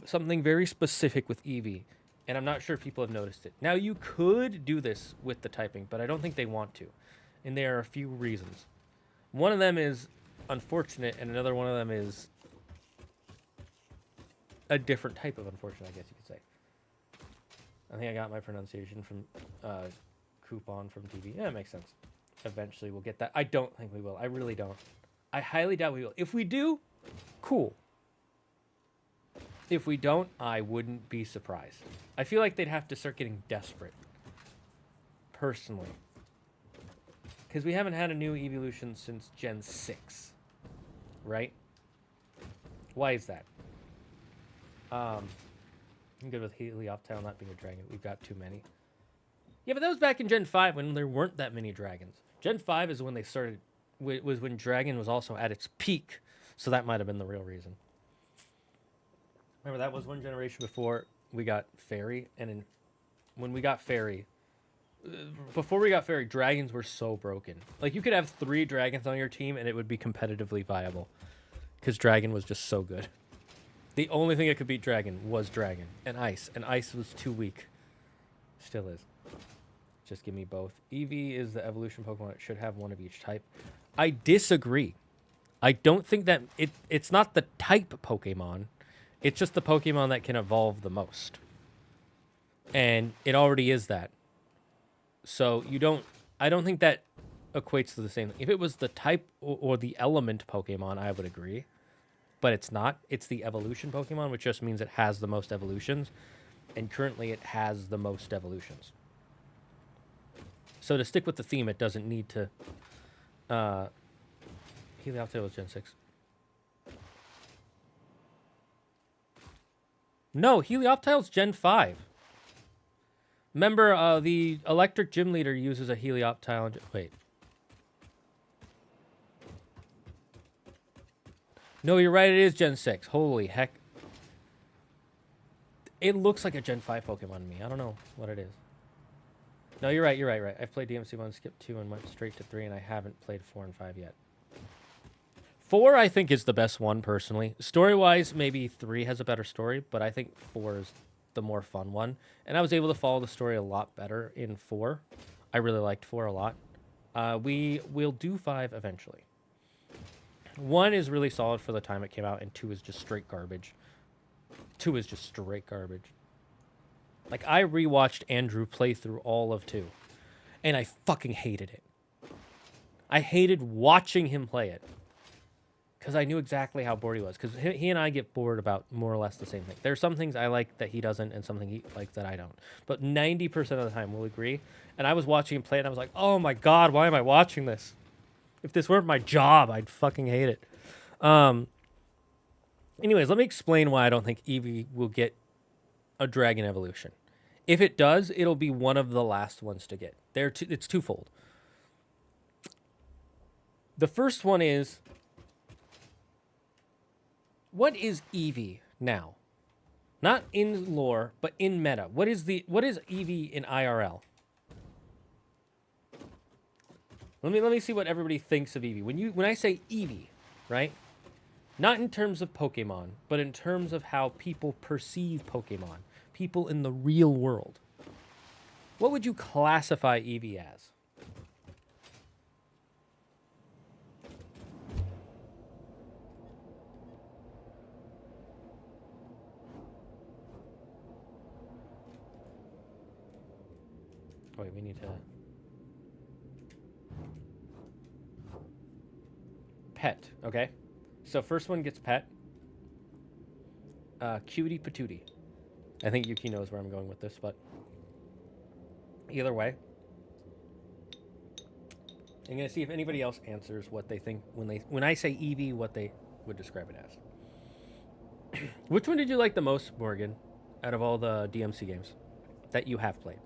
something very specific with Eevee. And I'm not sure if people have noticed it. Now, you could do this with the typing, but I don't think they want to. And there are a few reasons. One of them is unfortunate, and another one of them is a different type of unfortunate, I guess you could say. I think I got my pronunciation from coupon from TV. Yeah, it makes sense. Eventually we'll get that. I don't think we will. I really don't. I highly doubt we will. If we do, cool. If we don't, I wouldn't be surprised. I feel like they'd have to start getting desperate. Personally. Because we haven't had a new evolution since Gen 6. right? Why is that? I'm good with Helioptile not being a dragon. We've got too many. Yeah, but that was back in Gen 5 when there weren't that many dragons. Gen 5 is when they started, was when dragon was also at its peak. So that might have been the real reason. Remember, that was one generation before we got fairy. And when we got fairy, before we got fairy, dragons were so broken. Like, you could have 3 dragons on your team and it would be competitively viable. Because dragon was just so good. The only thing that could beat dragon was dragon and ice was too weak. Still is. Just give me both. Eevee is the evolution Pokemon. It should have one of each type. I disagree. I don't think that it's not the type Pokemon. It's just the Pokemon that can evolve the most. And it already is that. So I don't think that equates to the same thing. If it was the type or the element Pokemon, I would agree. But it's not. It's the evolution Pokemon, which just means it has the most evolutions. And currently it has the most evolutions. So to stick with the theme, it doesn't need to... Helioptile was Gen 6. No, Helioptile's Gen 5. Remember, the electric gym leader uses a Helioptile... Wait. No, you're right. It is Gen 6. Holy heck. It looks like a Gen 5 Pokemon to me. I don't know what it is. No, you're right. You're right. I've played DMC 1, skipped 2, and went straight to 3, and I haven't played 4 and 5 yet. 4, I think, is the best one, personally. Story-wise, maybe 3 has a better story, but I think 4 is the more fun one. And I was able to follow the story a lot better in 4. I really liked 4 a lot. We will do 5 eventually. 1 is really solid for the time it came out, and 2 is just straight garbage. 2 is just straight garbage. Like, I rewatched Andrew play through all of 2, and I fucking hated it. I hated watching him play it, because I knew exactly how bored he was, because he and I get bored about more or less the same thing. There are some things I like that he doesn't, and something he likes that I don't. But 90% of the time, we'll agree. And I was watching him play, and I was like, oh my god, why am I watching this? If this weren't my job, I'd fucking hate it. Anyways, let me explain why I don't think Eevee will get a dragon evolution. If it does, it'll be one of the last ones to get. It's twofold. The first one is, what is Eevee now? Not in lore, but in meta. What is Eevee in IRL? Let me see what everybody thinks of Eevee. When I say Eevee, right? Not in terms of Pokemon, but in terms of how people perceive Pokemon. People in the real world. What would you classify Eevee as? Oh, wait, we need to... Pet, okay. So first one gets pet. Cutie patootie. I think Yuki knows where I'm going with this, but either way, I'm gonna see if anybody else answers what they think when I say Eevee, what they would describe it as. Which one did you like the most, Morgan, out of all the DMC games that you have played?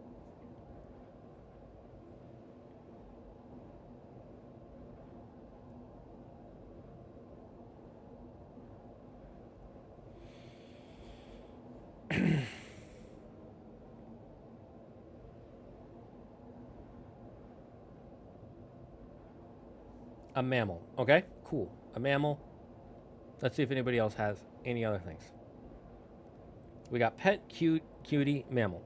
A mammal. Okay, cool. A mammal. Let's see if anybody else has any other things. We got pet, cute, cutie, mammal.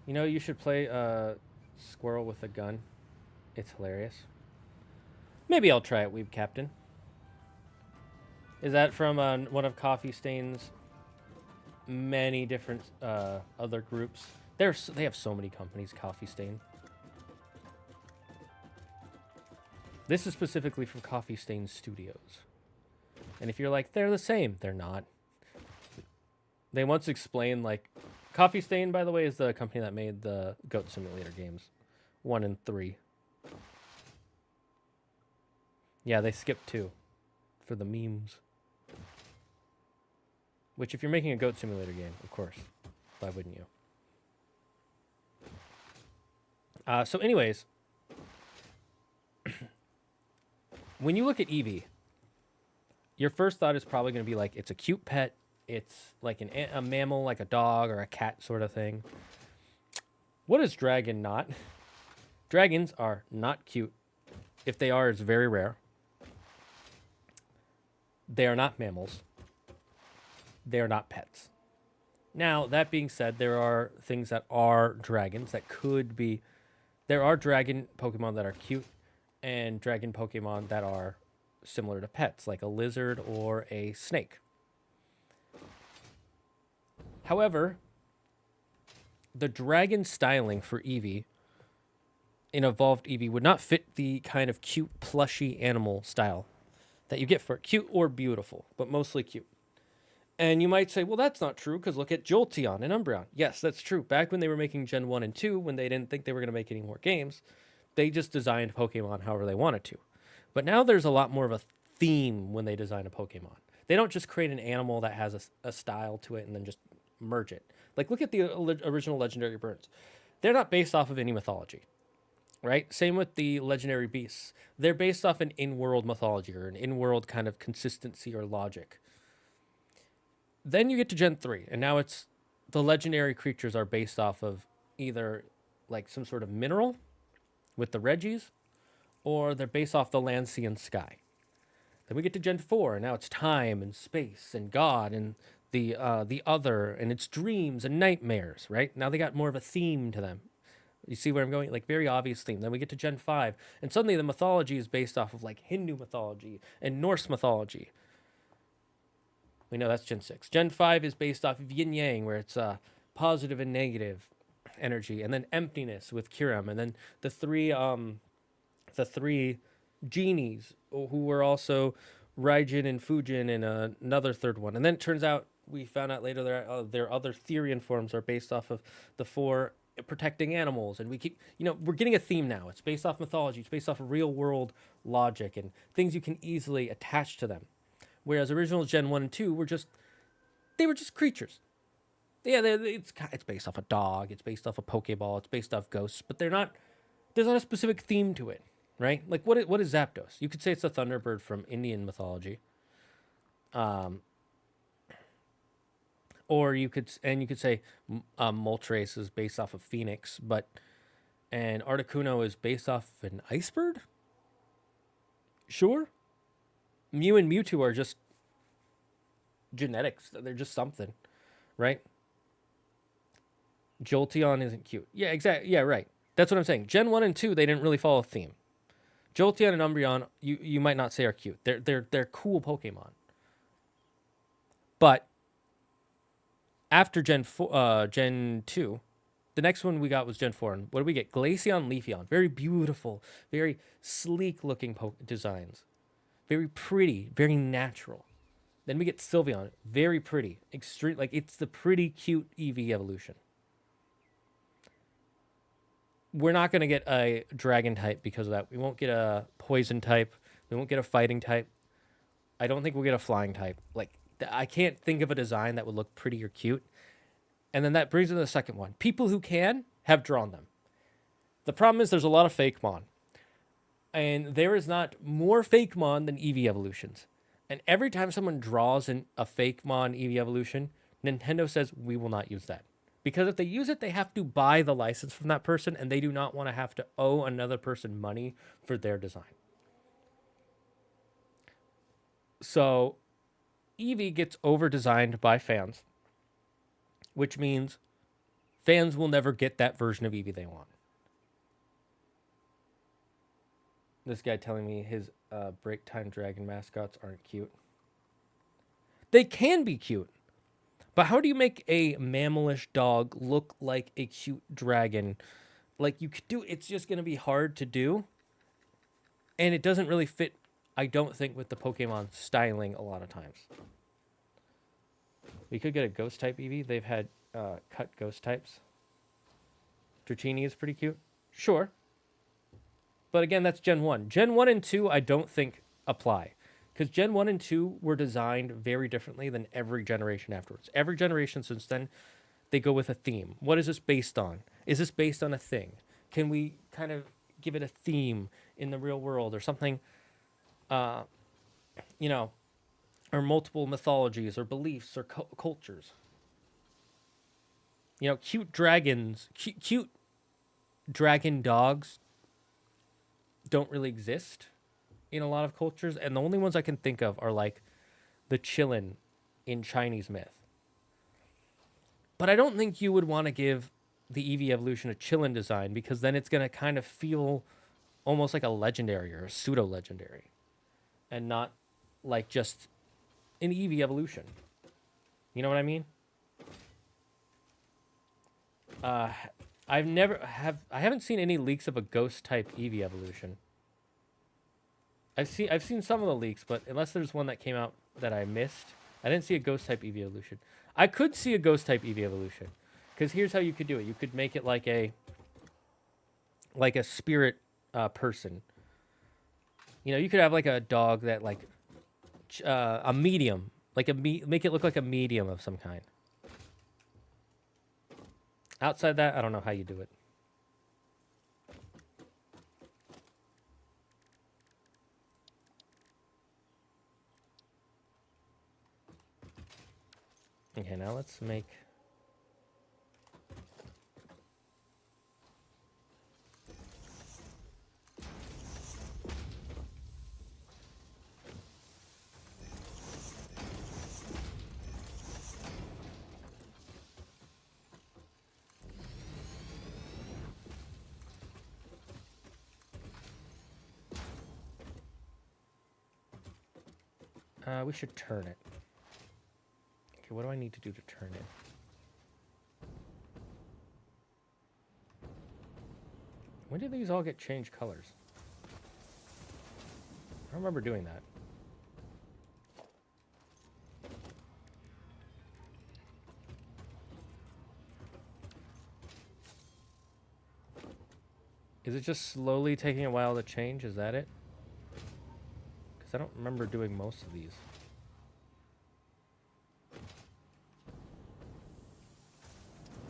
You know, you should play Squirrel with a Gun. It's hilarious. Maybe I'll try it, Weeb Captain. Is that from one of Coffee Stain's many different other groups They have so many companies, Coffee Stain. This is specifically from Coffee Stain Studios. And if you're like, they're the same, they're not. They once explained, like, Coffee Stain, by the way, is the company that made the Goat Simulator games. 1 and 3. Yeah, they skipped 2 for the memes. Which, if you're making a Goat Simulator game, of course, why wouldn't you? So anyways, when you look at Eevee, your first thought is probably going to be like, it's a cute pet. It's like a mammal, like a dog or a cat sort of thing. What is dragon not? Dragons are not cute. If they are, it's very rare. They are not mammals. They are not pets. Now, that being said, there are things that are dragons that could be... There are dragon Pokemon that are cute and dragon Pokemon that are similar to pets, like a lizard or a snake. However, the dragon styling for Eevee in evolved Eevee would not fit the kind of cute, plushy animal style that you get for it. Cute or beautiful, but mostly cute. And you might say, well, that's not true, because look at Jolteon and Umbreon. Yes, that's true. Back when they were making Gen 1 and 2, when they didn't think they were going to make any more games, they just designed Pokemon however they wanted to. But now there's a lot more of a theme when they design a Pokemon. They don't just create an animal that has a style to it and then just merge it. Like, look at the original Legendary Birds. They're not based off of any mythology, right? Same with the Legendary Beasts. They're based off an in-world mythology or an in-world kind of consistency or logic. Then you get to Gen 3, and now it's the legendary creatures are based off of either like some sort of mineral with the Reggies, or they're based off the land, sea, and sky. Then we get to Gen 4, and now it's time and space and God and the other, and it's dreams and nightmares, right? Now they got more of a theme to them. You see where I'm going? Like, very obvious theme. Then we get to Gen 5, and suddenly the mythology is based off of like Hindu mythology and Norse mythology. We know that's Gen 6. Gen 5 is based off of yin yang, where it's positive and negative energy, and then emptiness with Kyurem, and then the three genies who were also Raijin and Fujin, and another third one. And then it turns out, we found out later, their other Therian forms are based off of the 4 protecting animals, and we keep, we're getting a theme now. It's based off mythology. It's based off of real world logic and things you can easily attach to them. Whereas original Gen 1 and 2 were just creatures. Yeah, it's based off a dog, it's based off a Pokeball, it's based off ghosts, but there's not a specific theme to it, right? Like, what is Zapdos? You could say it's a Thunderbird from Indian mythology. Or you could say Moltres is based off of Phoenix, and Articuno is based off an ice bird? Sure. Mew and Mewtwo are just genetics. They're just something, right? Jolteon isn't cute. Yeah, exactly. Yeah, right. That's what I'm saying. Gen 1 and 2, they didn't really follow a theme. Jolteon and Umbreon, you might not say are cute. They're cool Pokemon. But after Gen 2, the next one we got was Gen 4. And what did we get? Glaceon, Leafeon. Very beautiful, very sleek looking designs. Very pretty, very natural. Then we get Sylveon, very pretty, extreme, like it's the pretty cute Eevee evolution. We're not going to get a dragon type because of that. We won't get a poison type. We won't get a fighting type. I don't think we'll get a flying type. Like, I can't think of a design that would look pretty or cute. And then that brings us to the second one. People who can have drawn them. The problem is there's a lot of fake mon. And there is not more fake mon than Eevee evolutions. And every time someone draws a fake mon Eevee evolution, Nintendo says, we will not use that. Because if they use it, they have to buy the license from that person, and they do not want to have to owe another person money for their design. So Eevee gets over-designed by fans, which means fans will never get that version of Eevee they want. This guy telling me his break time dragon mascots aren't cute. They can be cute, But how do you make a mammalish dog look like a cute dragon? Like, you could do, it's just going to be hard to do. And it doesn't really fit, I don't think, with the Pokemon styling a lot of times. We could get a ghost type Eevee. They've had cut ghost types. Dratini is pretty cute. Sure. But again, that's Gen 1. Gen 1 and 2, I don't think apply. Because Gen 1 and 2 were designed very differently than every generation afterwards. Every generation since then, they go with a theme. What is this based on? Is this based on a thing? Can we kind of give it a theme in the real world or something, you know, or multiple mythologies or beliefs or cultures? You know, cute dragons, cute dragon dogs don't really exist in a lot of cultures, and the only ones I can think of are like the Qilin in Chinese myth. But I don't think you would want to give the Eevee evolution a Qilin design, because then it's going to kind of feel almost like a legendary or a pseudo-legendary, and not like just an Eevee evolution. You know what I mean? I haven't seen any leaks of a ghost type Eevee evolution. I've seen some of the leaks, but unless there's one that came out that I missed, I didn't see a ghost type Eevee evolution. I could see a ghost type Eevee evolution, because here's how you could do it. You could make it like a spirit person. You know, you could have like a dog that like a medium, like make it look like a medium of some kind. Outside that, I don't know how you do it. Okay, now let's make... we should turn it. Okay, what do I need to do to turn it? When did these all get changed colors? I don't remember doing that. Is it just slowly taking a while to change? Is that it? Because I don't remember doing most of these.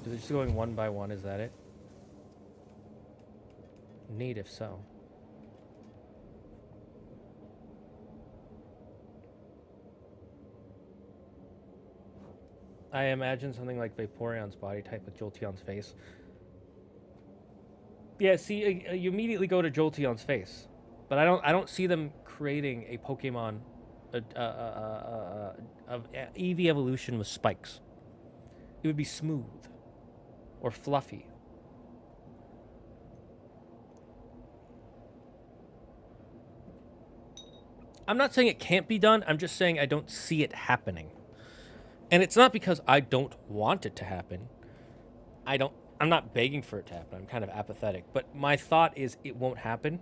Is it just going one by one? Is that it? Neat if so. I imagine something like Vaporeon's body type with Jolteon's face. Yeah, see, you immediately go to Jolteon's face, but I don't see them creating a Pokemon, Eevee evolution with spikes. It would be smooth or fluffy. I'm not saying it can't be done. I'm just saying I don't see it happening. And it's not because I don't want it to happen. I'm not begging for it to happen. I'm kind of apathetic. But my thought is it won't happen.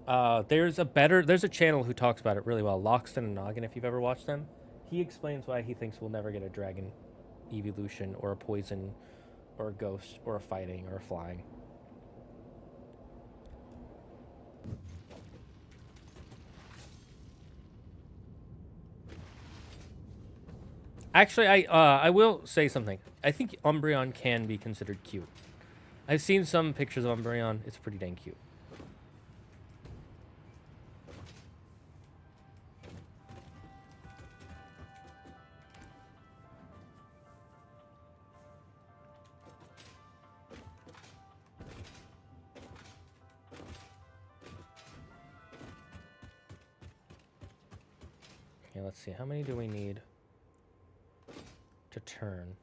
There's a channel who talks about it really well. Loxton and Noggin, if you've ever watched them. He explains why he thinks we'll never get a dragon evolution or a poison or a ghost or a fighting or a flying. Actually, I will say something. I think Umbreon can be considered cute. I've seen some pictures of Umbreon. It's pretty dang cute. Okay, let's see. How many do we need to turn?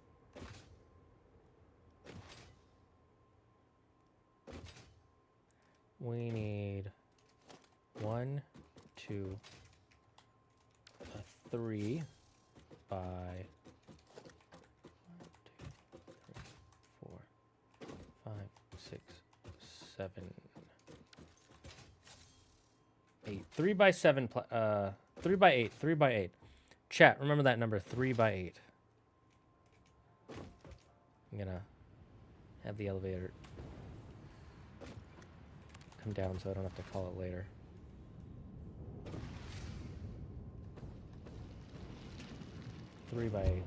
We need 1, 2, 3 by 7, 8. 3 by 7. 3 by 8. 3 by 8. Chat, remember that number, 3 by 8. I'm gonna have the elevator come down so I don't have to call it later. Three by 8.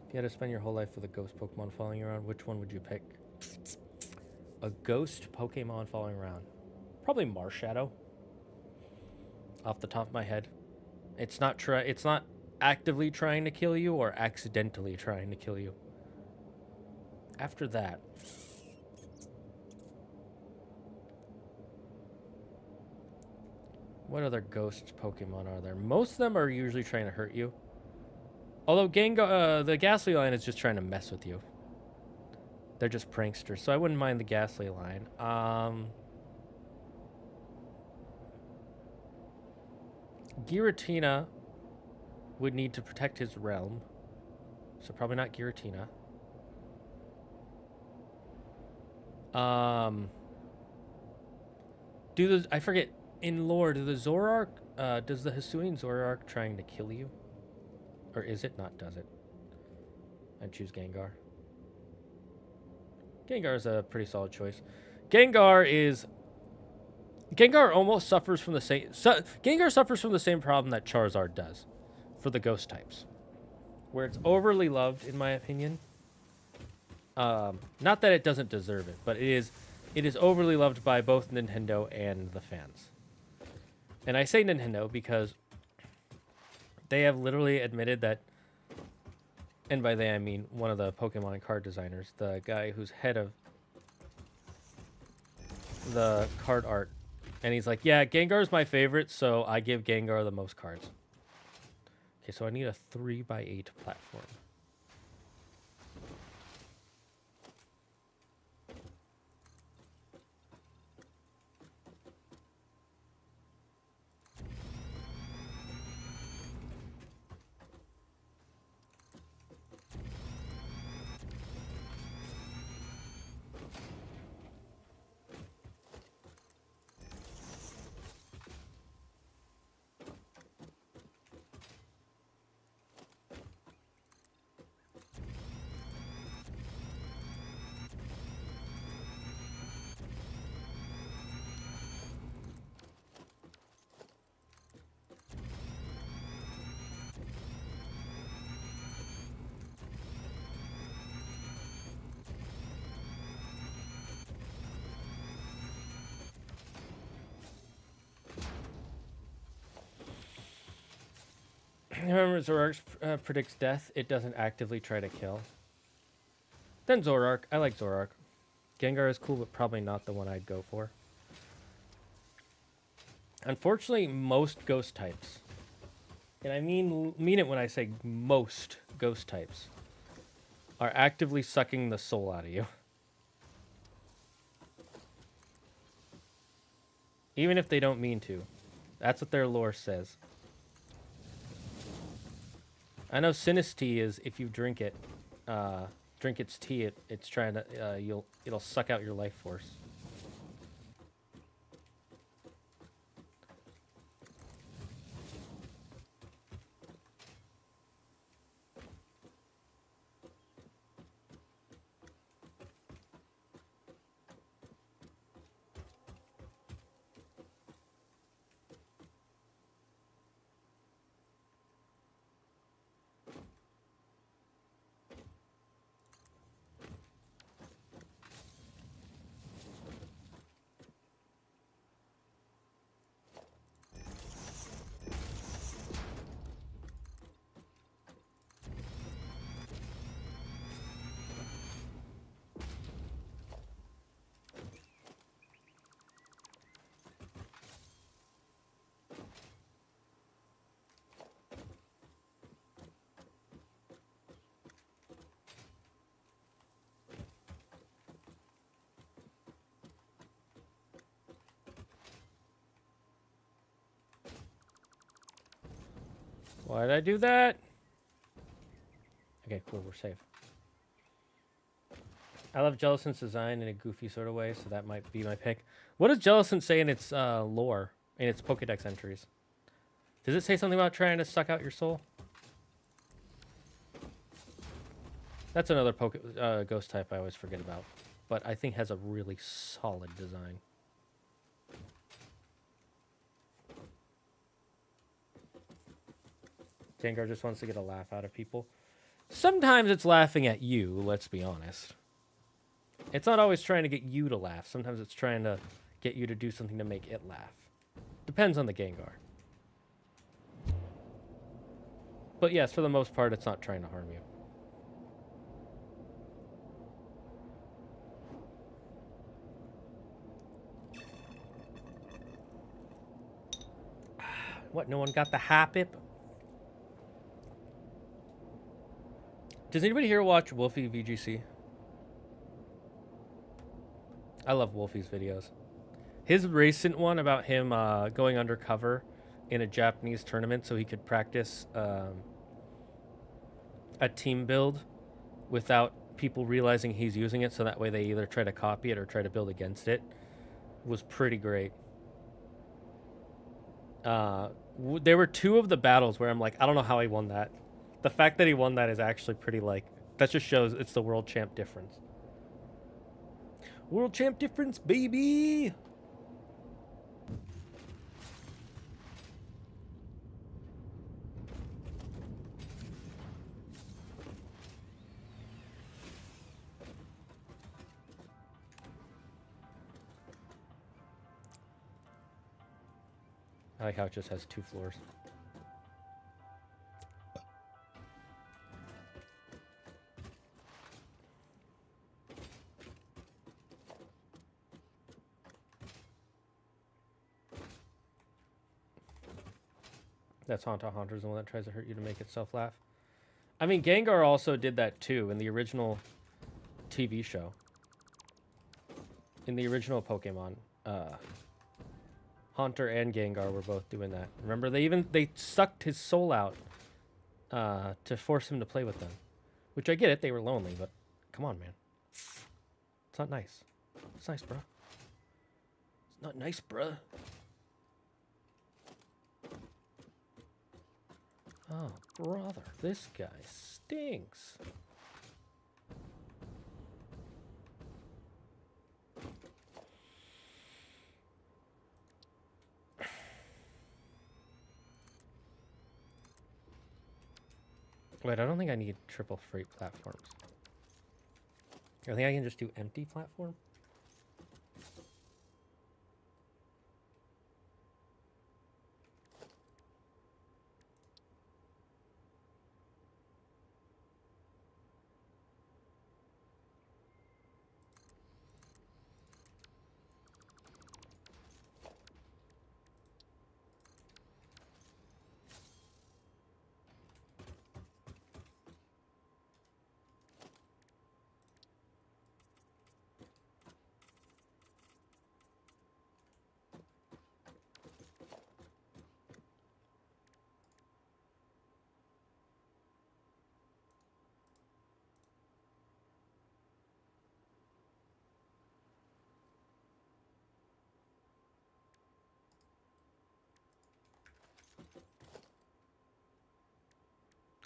If you had to spend your whole life with a ghost Pokemon following you around, which one would you pick? A ghost Pokemon following around. Probably Marshadow. Off the top of my head. It's not actively trying to kill you or accidentally trying to kill you. After that, what other ghost Pokemon are there? Most of them are usually trying to hurt you. Although the Ghastly line is just trying to mess with you. They're just pranksters, so I wouldn't mind the Ghastly line. Giratina would need to protect his realm, so probably not Giratina. I forget, in lore, does the Hisuian Zoroark trying to kill you? Or is it not, does it? I'd choose Gengar. Gengar is a pretty solid choice. Gengar almost suffers from the same... Gengar suffers from the same problem that Charizard does for the ghost types. Where it's overly loved, in my opinion. Not that it doesn't deserve it, but it is overly loved by both Nintendo and the fans. And I say Nintendo because they have literally admitted that, and by they I mean one of the Pokemon card designers, the guy who's head of the card art, and he's like, yeah, Gengar's my favorite, so I give Gengar the most cards. Okay, so I need a 3 by 8 platform. Remember, Zoroark predicts death. It doesn't actively try to kill. Then Zoroark. I like Zoroark. Gengar is cool, but probably not the one I'd go for. Unfortunately, most ghost types, and I mean it when I say most ghost types, are actively sucking the soul out of you. Even if they don't mean to. That's what their lore says. I know Sinistea is, if you drink it, drink its tea, it's trying to, it'll suck out your life force. Why did I do that? Okay, cool, we're safe. I love Jellicent's design in a goofy sort of way, so that might be my pick. What does Jellicent say in its lore, in its Pokedex entries? Does it say something about trying to suck out your soul? That's another ghost type I always forget about, but I think has a really solid design. Gengar just wants to get a laugh out of people. Sometimes it's laughing at you, let's be honest. It's not always trying to get you to laugh. Sometimes it's trying to get you to do something to make it laugh. Depends on the Gengar. But yes, for the most part, it's not trying to harm you. What, no one got the Happip? Does anybody here watch Wolfie VGC? I love Wolfie's videos. His recent one about him going undercover in a Japanese tournament so he could practice a team build without people realizing he's using it, so that way they either try to copy it or try to build against it, was pretty great. There were 2 of the battles where I'm like, I don't know how he won that. The fact that he won that is actually pretty, like, that just shows it's the world champ difference. World champ difference, baby! I like how it just has 2 floors. That's Haunter's the one that tries to hurt you to make itself laugh. I mean, Gengar also did that too in the original TV show. In the original Pokemon, Haunter and Gengar were both doing that. Remember, they sucked his soul out to force him to play with them. Which I get it, they were lonely, but come on, man. It's not nice. It's nice, bro. It's not nice, bruh. Oh, brother, this guy stinks. Wait, I don't think I need triple freight platforms. I think I can just do empty platform.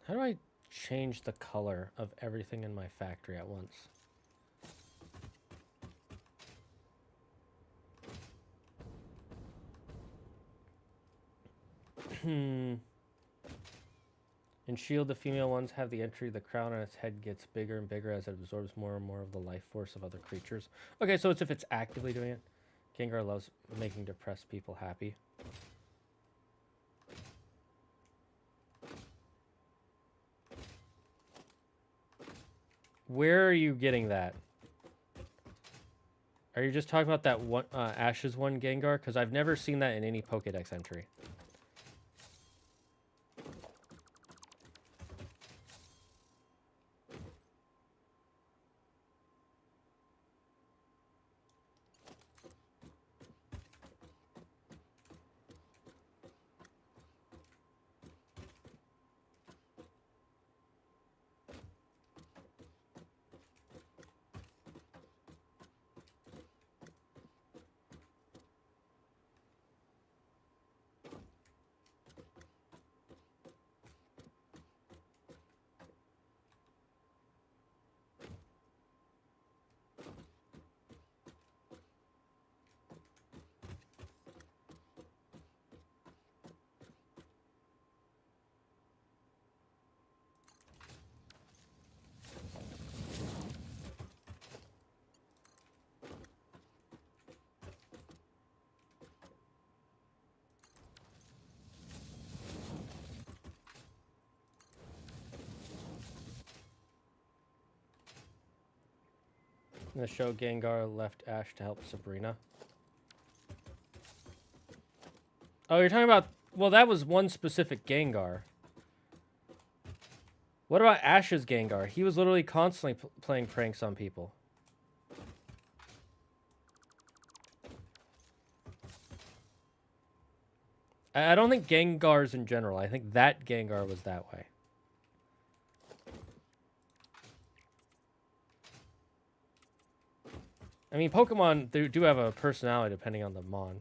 How do I change the color of everything in my factory at once? In Shield, the female ones have the entry. The crown on its head gets bigger and bigger as it absorbs more and more of the life force of other creatures. Okay, so it's if it's actively doing it. Gengar loves making depressed people happy. Where are you getting that? Are you just talking about that one, Ash's one Gengar? Because I've never seen that in any Pokedex entry. In the show, Gengar left Ash to help Sabrina. Oh, you're talking about... Well, that was one specific Gengar. What about Ash's Gengar? He was literally constantly playing pranks on people. I don't think Gengars in general. I think that Gengar was that way. I mean, Pokemon they do have a personality depending on the Mon.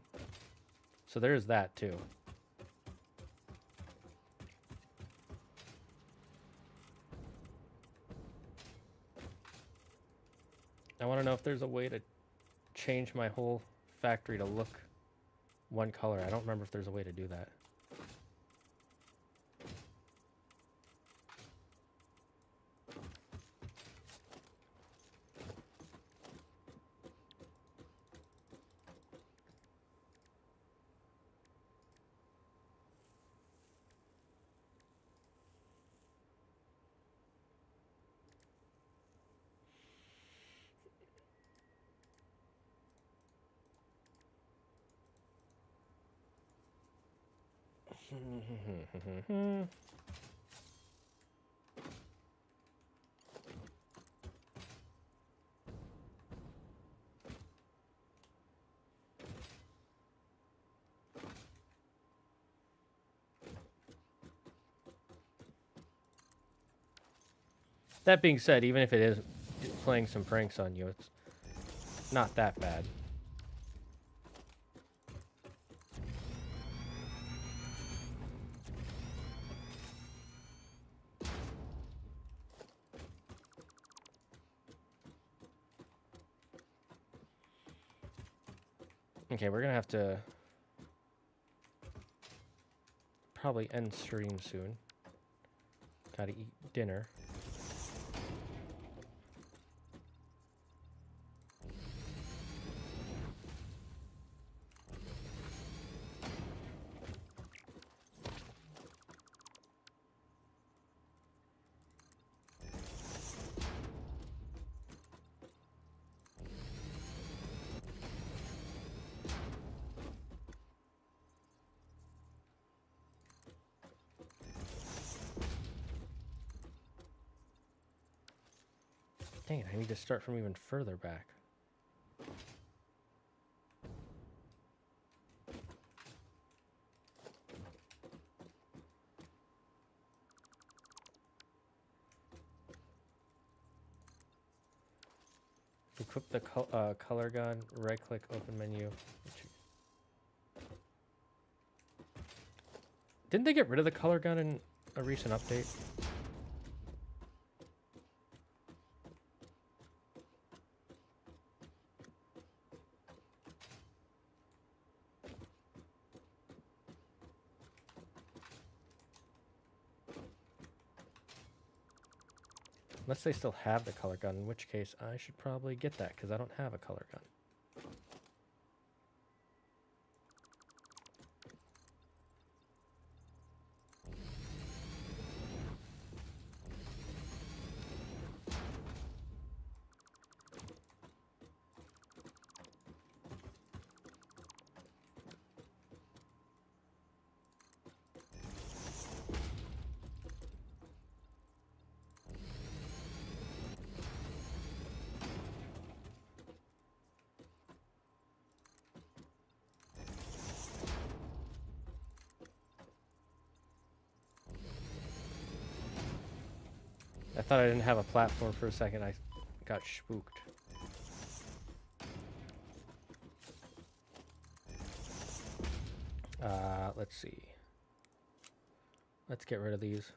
So there's that too. I want to know if there's a way to change my whole factory to look one color. I don't remember if there's a way to do that. That being said, even if it is playing some pranks on you, it's not that bad. Okay, we're gonna have to probably end stream soon. Gotta eat dinner. Dang it, I need to start from even further back. Equip the color gun, right click, open menu. Didn't they get rid of the color gun in a recent update? Unless they still have the color gun, in which case I should probably get that because I don't have a color gun. I thought I didn't have a platform for a second. I got spooked. Let's see. Let's get rid of these.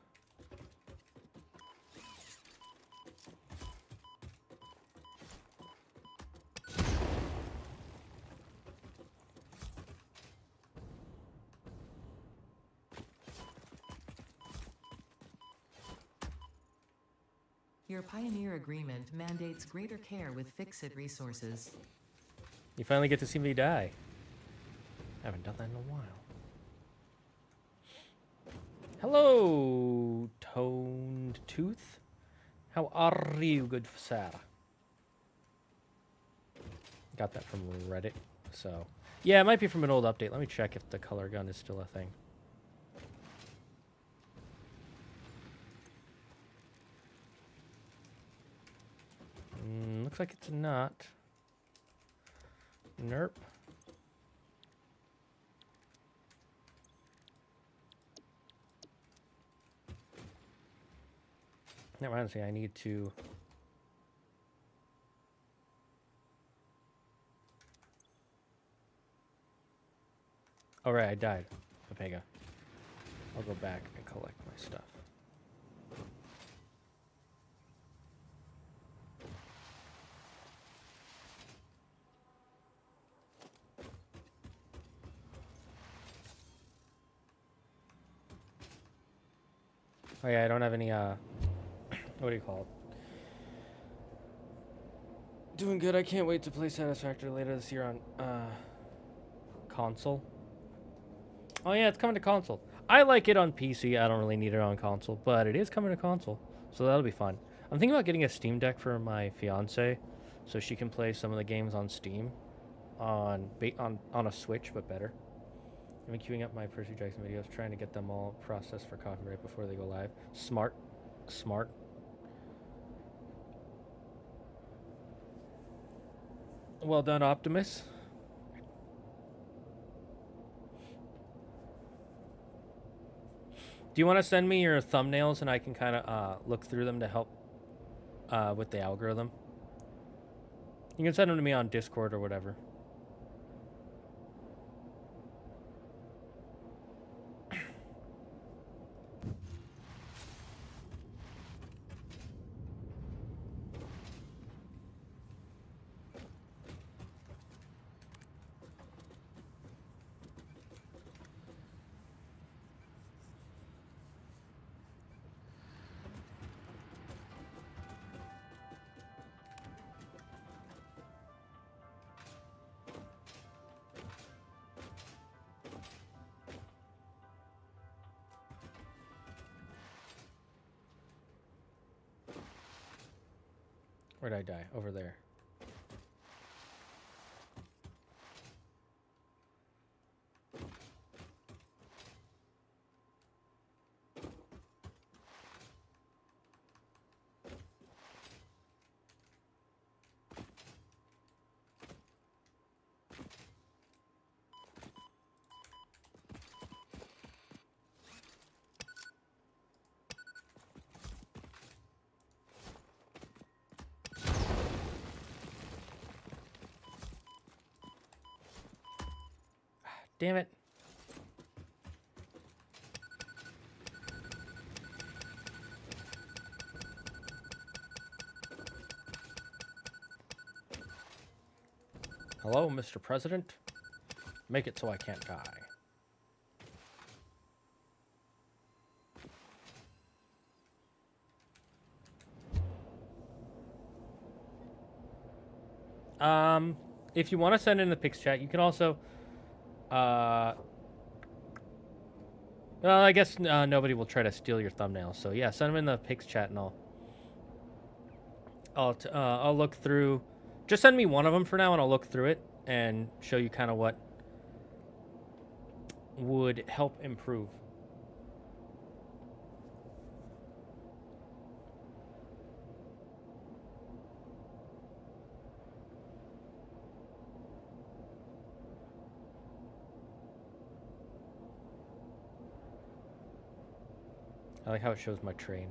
Your Pioneer Agreement mandates greater care with Fix-It resources. You finally get to see me die. I haven't done that in a while. Hello, Toned Tooth. How are you, good sir? Got that from Reddit. So, yeah, it might be from an old update. Let me check if the color gun is still a thing. Looks like it's not. Nerp. That reminds me, I need to... Oh, right, I died. Opega. I'll go back and collect my stuff. Oh yeah, I don't have any, what do you call it? Doing good. I can't wait to play Satisfactory later this year on, console. Oh yeah, it's coming to console. I like it on PC. I don't really need it on console, but it is coming to console, so that'll be fun. I'm thinking about getting a Steam Deck for my fiance, so she can play some of the games on Steam, on a Switch, but better. I've been queuing up my Percy Jackson videos, trying to get them all processed for copyright before they go live. Smart. Well done, Optimus. Do you want to send me your thumbnails and I can kind of look through them to help with the algorithm? You can send them to me on Discord or whatever. Where'd I die? Over there. Damn it. Hello, Mr. President. Make it so I can't die. If you want to send in the pics chat, you can also... well, I guess nobody will try to steal your thumbnail. So yeah, send them in the pics chat, and I'll look through. Just send me one of them for now, and I'll look through it and show you kind of what would help improve. I like how it shows my train.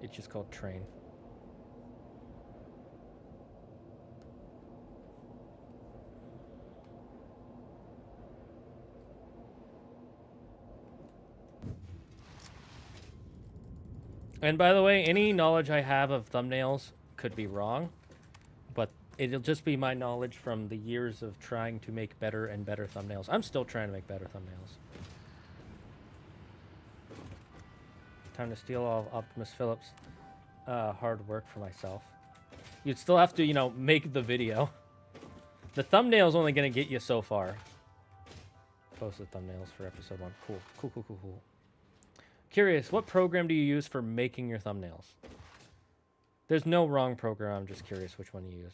It's just called train. And by the way, any knowledge I have of thumbnails could be wrong, but it'll just be my knowledge from the years of trying to make better and better thumbnails. I'm still trying to make better thumbnails. Time to steal all of Optimus Phillips' hard work for myself. You'd still have to, you know, make the video. The thumbnail's only going to get you so far. Post the thumbnails for episode 1. Cool. Curious, what program do you use for making your thumbnails? There's no wrong program. I'm just curious which one you use.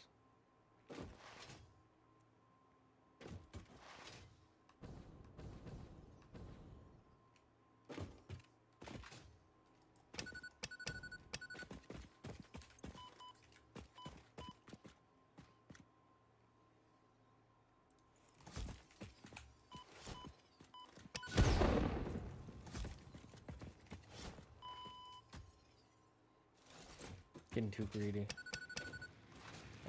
Getting too greedy.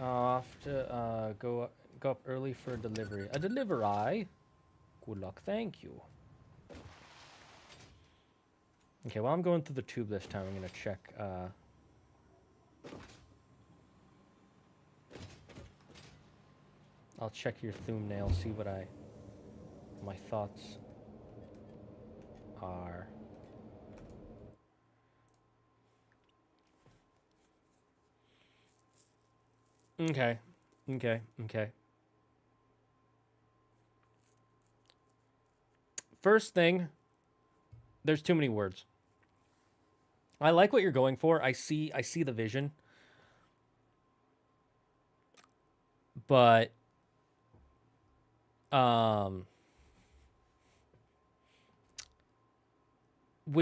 Off to go up early for a delivery. A delivery? Good luck, thank you. Okay, while I'm going through the tube this time, I'm gonna check. I'll check your thumbnail, see what my thoughts are. Okay. First thing, there's too many words. I like what you're going for. I see the vision. But when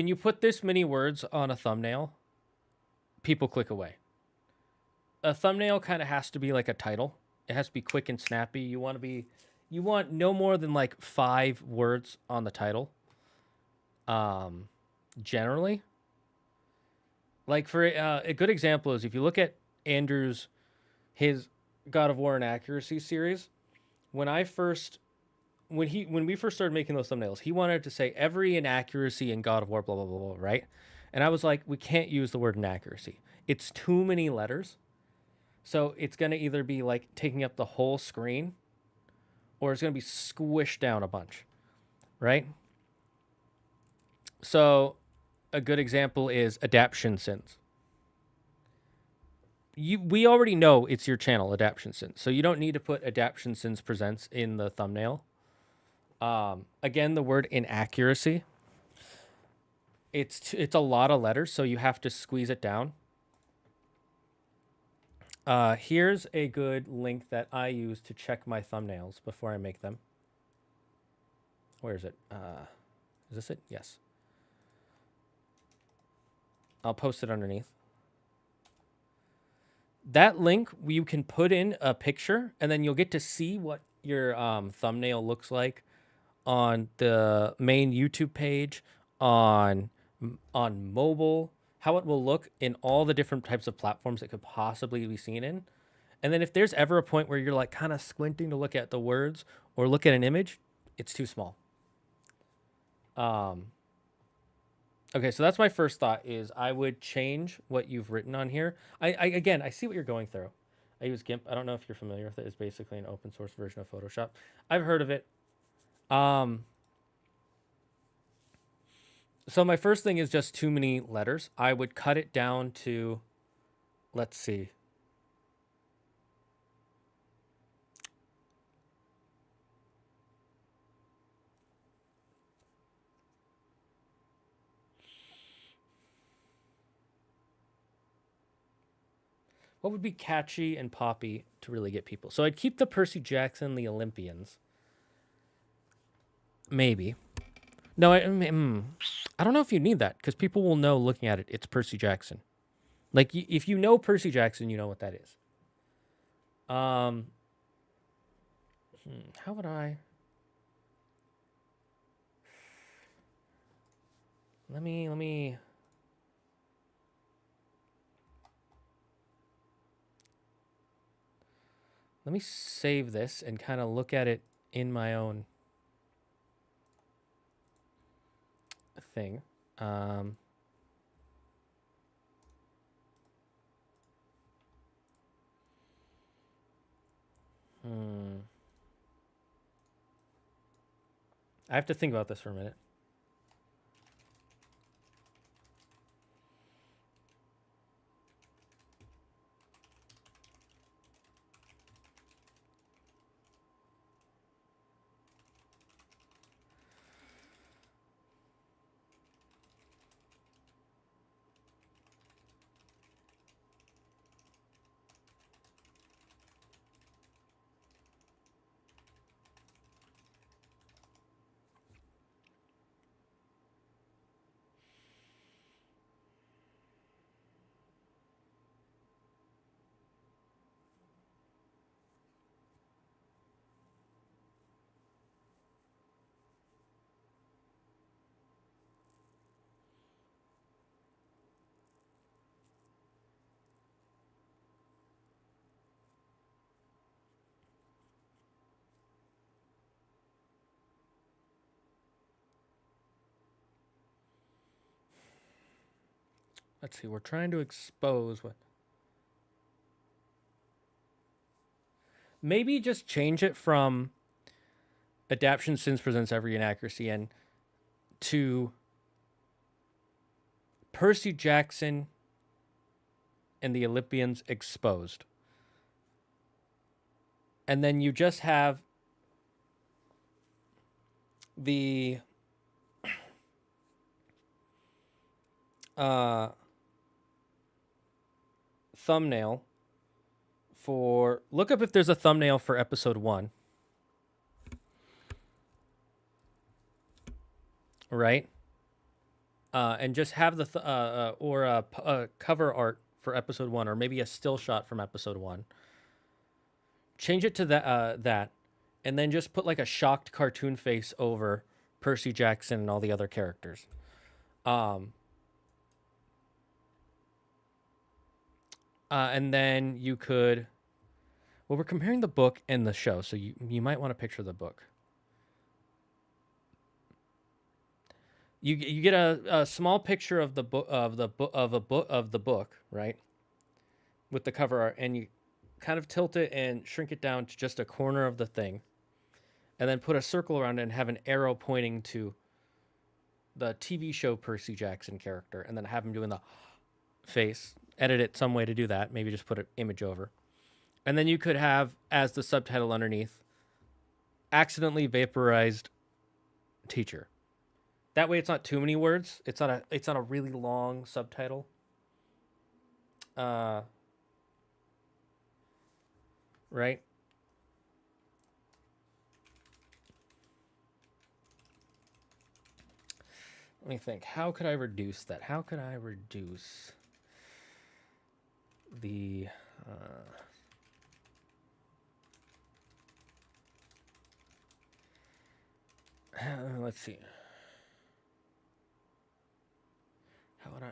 you put this many words on a thumbnail, people click away. A thumbnail kind of has to be like a title. It has to be quick and snappy. You want no more than like 5 words on the title. Generally. Like for a good example is if you look at Andrew's, his God of War Inaccuracy series, when we first started making those thumbnails, he wanted to say every inaccuracy in God of War, blah, blah, blah, blah, right? And I was like, we can't use the word inaccuracy. It's too many letters. So it's going to either be like taking up the whole screen or it's going to be squished down a bunch, right? So a good example is Adaption Sins. We already know it's your channel, Adaption Sins. So you don't need to put Adaption Sins Presents in the thumbnail. Again, the word inaccuracy. It's a lot of letters, so you have to squeeze it down. Here's a good link that I use to check my thumbnails before I make them. Where is it? Is this it? Yes. I'll post it underneath. That link, you can put in a picture, and then you'll get to see what your thumbnail looks like on the main YouTube page, on mobile, how it will look in all the different types of platforms it could possibly be seen in. And then if there's ever a point where you're like kind of squinting to look at the words or look at an image, it's too small. Okay, so that's my first thought is I would change what you've written on here. Again, I see what you're going through. I use GIMP. I don't know if you're familiar with it. It's basically an open source version of Photoshop. I've heard of it. So my first thing is just too many letters. I would cut it down to, let's see. What would be catchy and poppy to really get people? So I'd keep the Percy Jackson, the Olympians. Maybe. No, I don't know if you need that because people will know looking at it, it's Percy Jackson. Like, if you know Percy Jackson, you know what that is. How would I... Let me save this and kind of look at it in my own thing. I have to think about this for a minute. let's see, we're trying to expose what. Maybe just change it from Adaption Sins Presents Every Inaccuracy and to Percy Jackson and the Olympians Exposed. And then you just have the thumbnail for, look up if there's a thumbnail for episode 1. Right? And just have the or a cover art for episode 1, or maybe a still shot from episode 1. Change it to that, and then just put like a shocked cartoon face over Percy Jackson and all the other characters. And then you could, well, we're comparing the book and the show, so you might want to picture the book. You get a small picture of the book of the book, right, with the cover art, and you kind of tilt it and shrink it down to just a corner of the thing, and then put a circle around it and have an arrow pointing to the TV show Percy Jackson character, and then have him doing the face. Edit it some way to do that. Maybe just put an image over, and then you could have as the subtitle underneath, accidentally vaporized teacher. That way it's not too many words. It's not a really long subtitle. Right? Let me think. How could I reduce that? How could I reduce the let's see. How would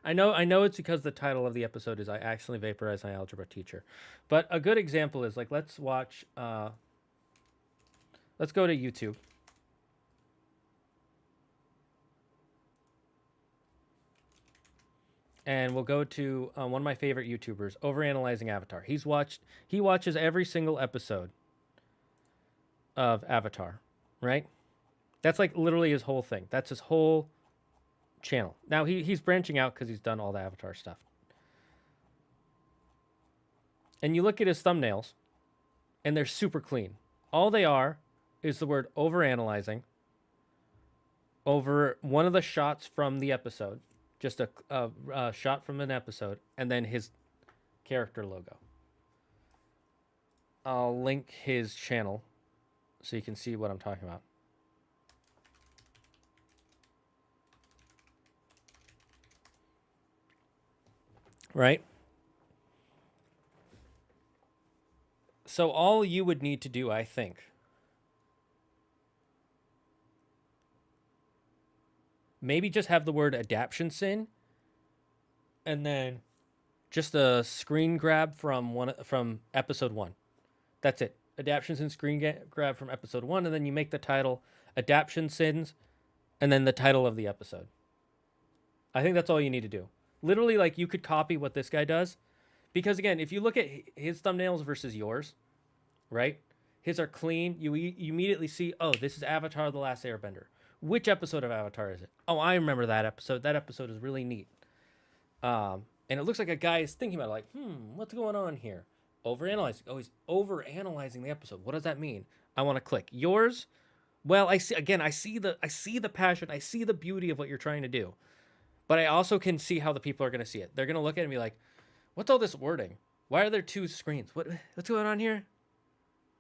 I know it's because the title of the episode is I accidentally vaporized my algebra teacher. But a good example is like, let's watch, let's go to YouTube. And we'll go to one of my favorite YouTubers, Overanalyzing Avatar. He watches every single episode of Avatar, right? That's like literally his whole thing. That's his whole channel. Now he's branching out because he's done all the Avatar stuff. And you look at his thumbnails, and they're super clean. All they are is the word overanalyzing over one of the shots from the episode, just a shot from an episode, and then his character logo. I'll link his channel so you can see what I'm talking about. Right? So all you would need to do, I think, maybe just have the word adaption sin, and then just a screen grab from episode 1. That's it. Adaption sin screen grab from episode 1, and then you make the title Adaption Sins, and then the title of the episode. I think that's all you need to do. Literally, like, you could copy what this guy does. Because, again, if you look at his thumbnails versus yours, right? His are clean. You immediately see, oh, this is Avatar: The Last Airbender. Which episode of Avatar is it? Oh, I remember that episode. That episode is really neat. And it looks like a guy is thinking about it, like, what's going on here? Overanalyzing. Oh, he's overanalyzing the episode. What does that mean? I want to click. Yours, well, I see the passion. I see the beauty of what you're trying to do. But I also can see how the people are going to see it. They're going to look at it and be like, what's all this wording? Why are there 2 screens? What's going on here?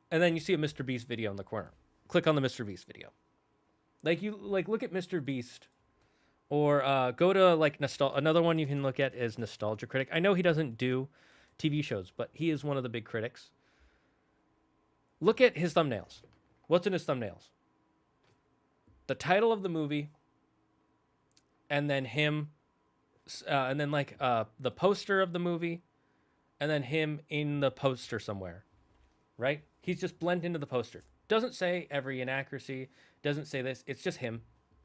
And then you see a Mr. Beast video in the corner. Click on the Mr. Beast video. Look at Mr. Beast, or go to like another one you can look at is Nostalgia Critic. I know he doesn't do TV shows, but he is one of the big critics. Look at his thumbnails. What's in his thumbnails? The title of the movie, and then him, and then the poster of the movie, and then him in the poster somewhere, right? He's just blended into the poster. Doesn't say every inaccuracy, doesn't say this. It's just him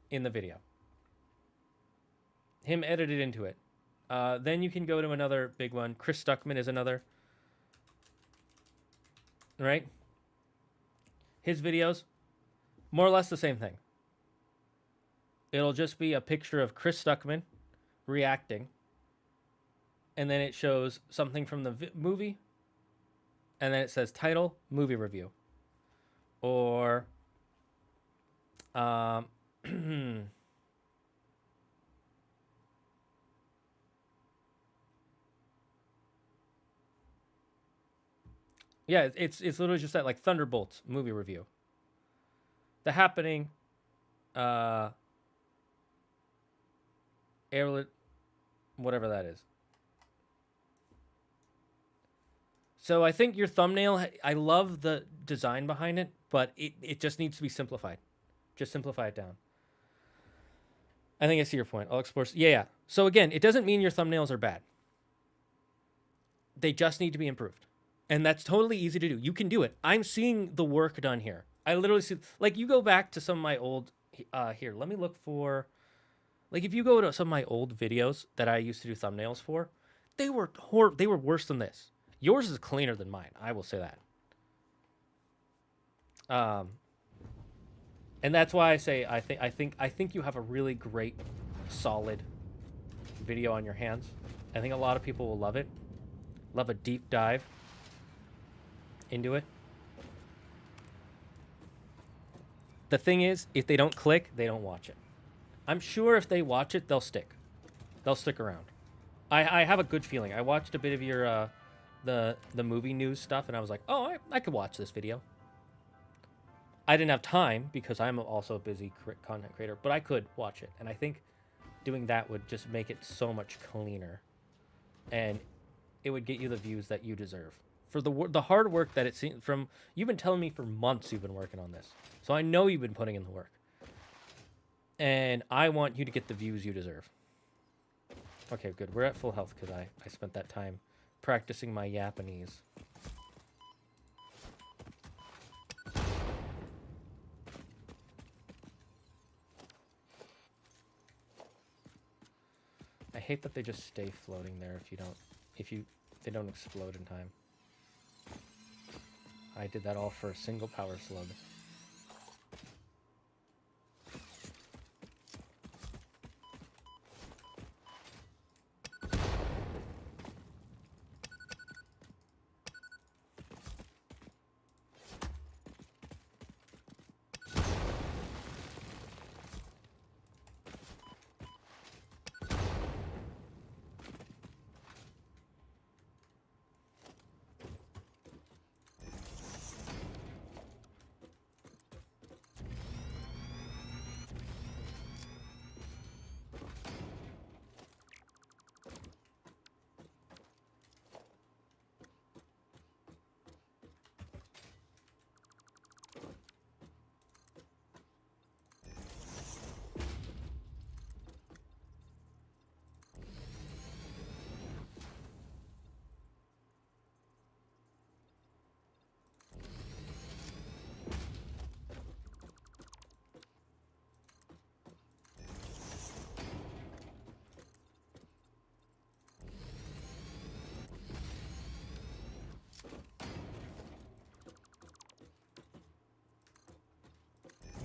in the video. Him edited into it. Then you can go to another big one. Chris Stuckman is another. Right? His videos, more or less the same thing. It'll just be a picture of Chris Stuckman reacting. And then it shows something from the movie. And then it says title, movie review. Or... yeah, it's literally just that, like, Thunderbolts movie review. The Happening, Airlet, whatever that is. So I think your thumbnail, I love the design behind it, but it just needs to be simplified. Just simplify it down. I think I see your point. I'll explore. Yeah. So again, it doesn't mean your thumbnails are bad. They just need to be improved. And that's totally easy to do. You can do it. I'm seeing the work done here. I literally see, like, you go back to some of my old, here, let me look for, like, if you go to some of my old videos that I used to do thumbnails for, they were worse than this. Yours is cleaner than mine. I will say that. And that's why I say I think you have a really great, solid video on your hands. I think a lot of people will love it. Love a deep dive into it. The thing is, if they don't click, they don't watch it. I'm sure if they watch it, they'll stick. They'll stick around. I have a good feeling. I watched a bit of your the movie news stuff, and I was like, oh, I could watch this video. I didn't have time because I'm also a busy content creator, but I could watch it. And I think doing that would just make it so much cleaner. And it would get you the views that you deserve. For the hard work that it's from, you've been telling me for months you've been working on this. So I know you've been putting in the work. And I want you to get the views you deserve. Okay, good. We're at full health because I spent that time practicing my Japanese. I hate that they just stay floating there they don't explode in time. I did that all for a single power slug.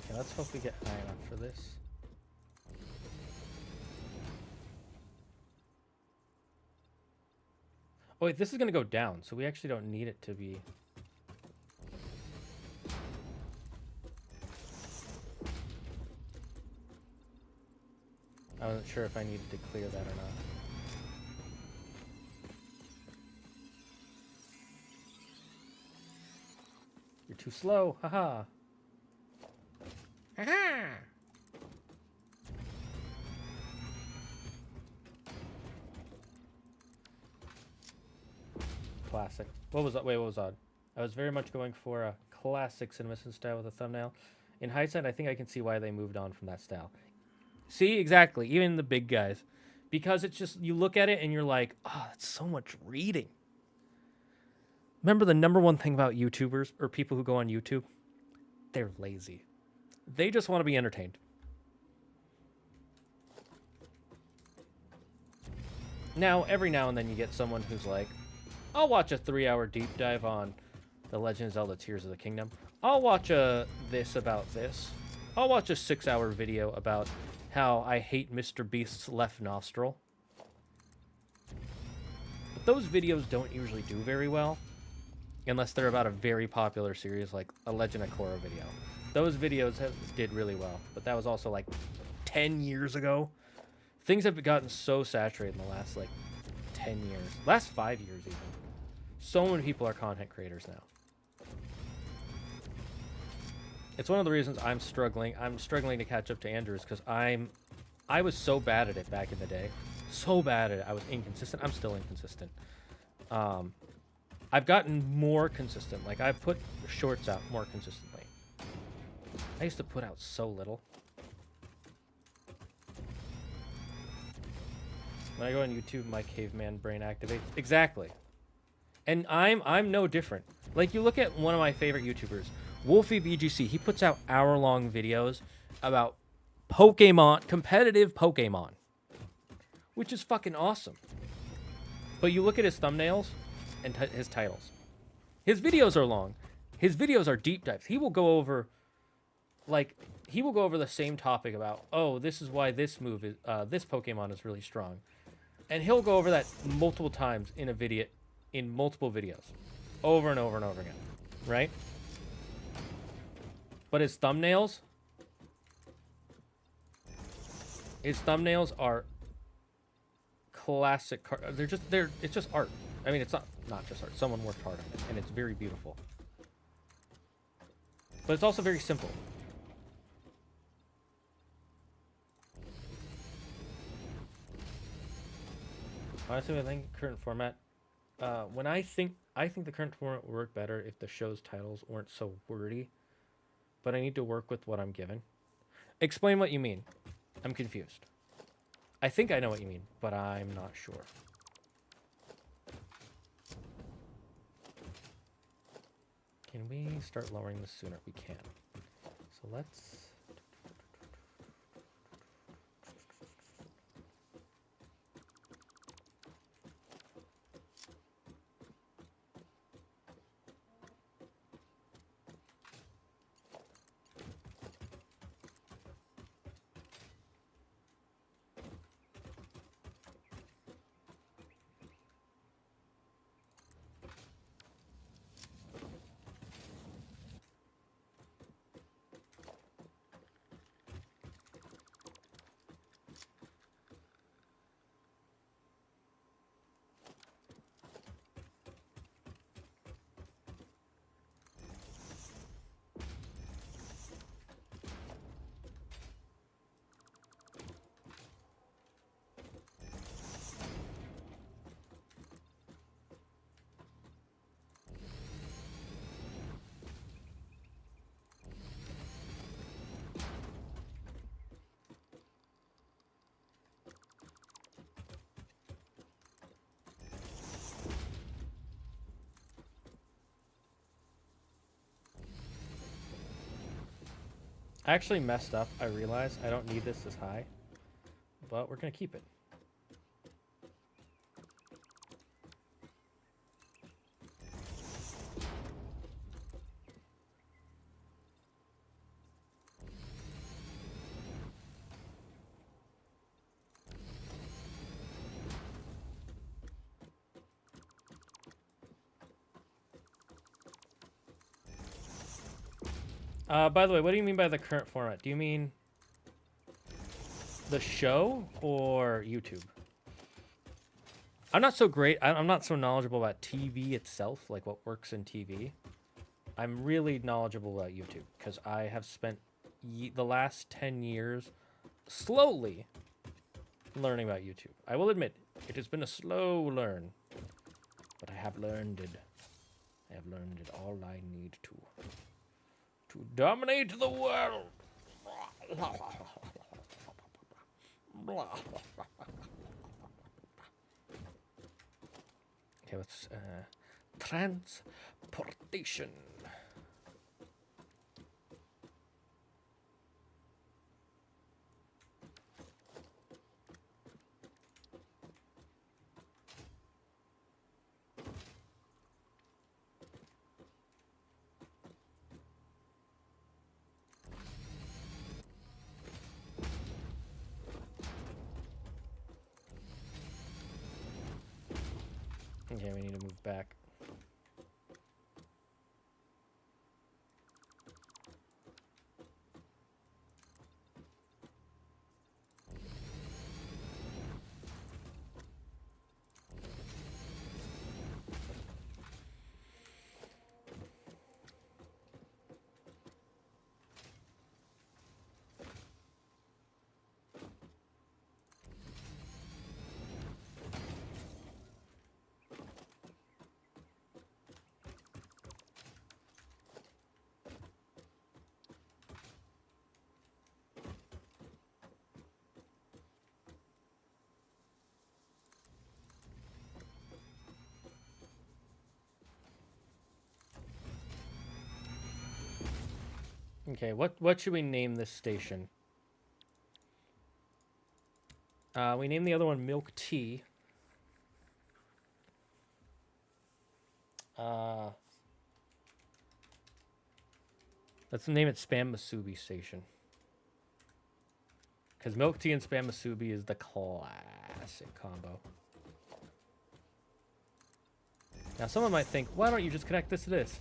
Okay, let's hope we get high enough for this. Oh wait, this is gonna go down, so we actually don't need it to be... I wasn't sure if I needed to clear that or not. You're too slow, haha. Haha! Classic. What was that? Wait, what was odd? I was very much going for a classic CinemaSin style with a thumbnail. In hindsight, I think I can see why they moved on from that style. See, exactly. Even the big guys. Because it's just, you look at it and you're like, oh, that's so much reading. Remember the number one thing about YouTubers or people who go on YouTube? They're lazy. They just want to be entertained. Now, every now and then you get someone who's like, I'll watch a 3-hour deep dive on The Legend of Zelda Tears of the Kingdom. I'll watch a this about this. I'll watch a 6-hour video about how I hate Mr. Beast's left nostril. But those videos don't usually do very well, unless they're about a very popular series like a Legend of Korra video. Those videos did really well, but that was also like 10 years ago. Things have gotten so saturated in the last like 10 years, last 5 years even. So many people are content creators now. It's one of the reasons I'm struggling. I'm struggling to catch up to Andrews because I was so bad at it back in the day. So bad at it. I was inconsistent. I'm still inconsistent. I've gotten more consistent. Like, I've put shorts out more consistently. I used to put out so little. When I go on YouTube, my caveman brain activates. Exactly. And I'm no different. Like, you look at one of my favorite YouTubers, Wolfie BGC. He puts out hour-long videos about Pokemon, competitive Pokemon, which is fucking awesome. But you look at his thumbnails and his titles. His videos are long. His videos are deep dives. He will go over, like, the same topic about, oh, this is why this move is, this Pokemon is really strong. And he'll go over that multiple times in a video, in multiple videos, over and over and over again, right? But his thumbnails are classic. It's just art. I mean, it's not just art. Someone worked hard on it, and it's very beautiful. But it's also very simple. Honestly, I think current format. I think the current format would work better if the show's titles weren't so wordy. But I need to work with what I'm given. Explain what you mean. I'm confused. I think I know what you mean, but I'm not sure. Can we start lowering this sooner? We can. So let's... I actually messed up. I realized I don't need this high, but we're going to keep it. By the way, what do you mean by the current format? Do you mean the show or YouTube? I'm not so great. I'm not so knowledgeable about TV itself, like what works in TV. I'm really knowledgeable about YouTube because I have spent the last 10 years slowly learning about YouTube. I will admit, it has been a slow learn, but I have learned it. I have learned it all I need to dominate the world. Okay, let's transportation. Okay, we need to move back. Okay, what should we name this station? We named the other one Milk Tea. Let's name it Spam Masubi Station. Because Milk Tea and Spam Masubi is the classic combo. Now, someone might think, why don't you just connect this to this?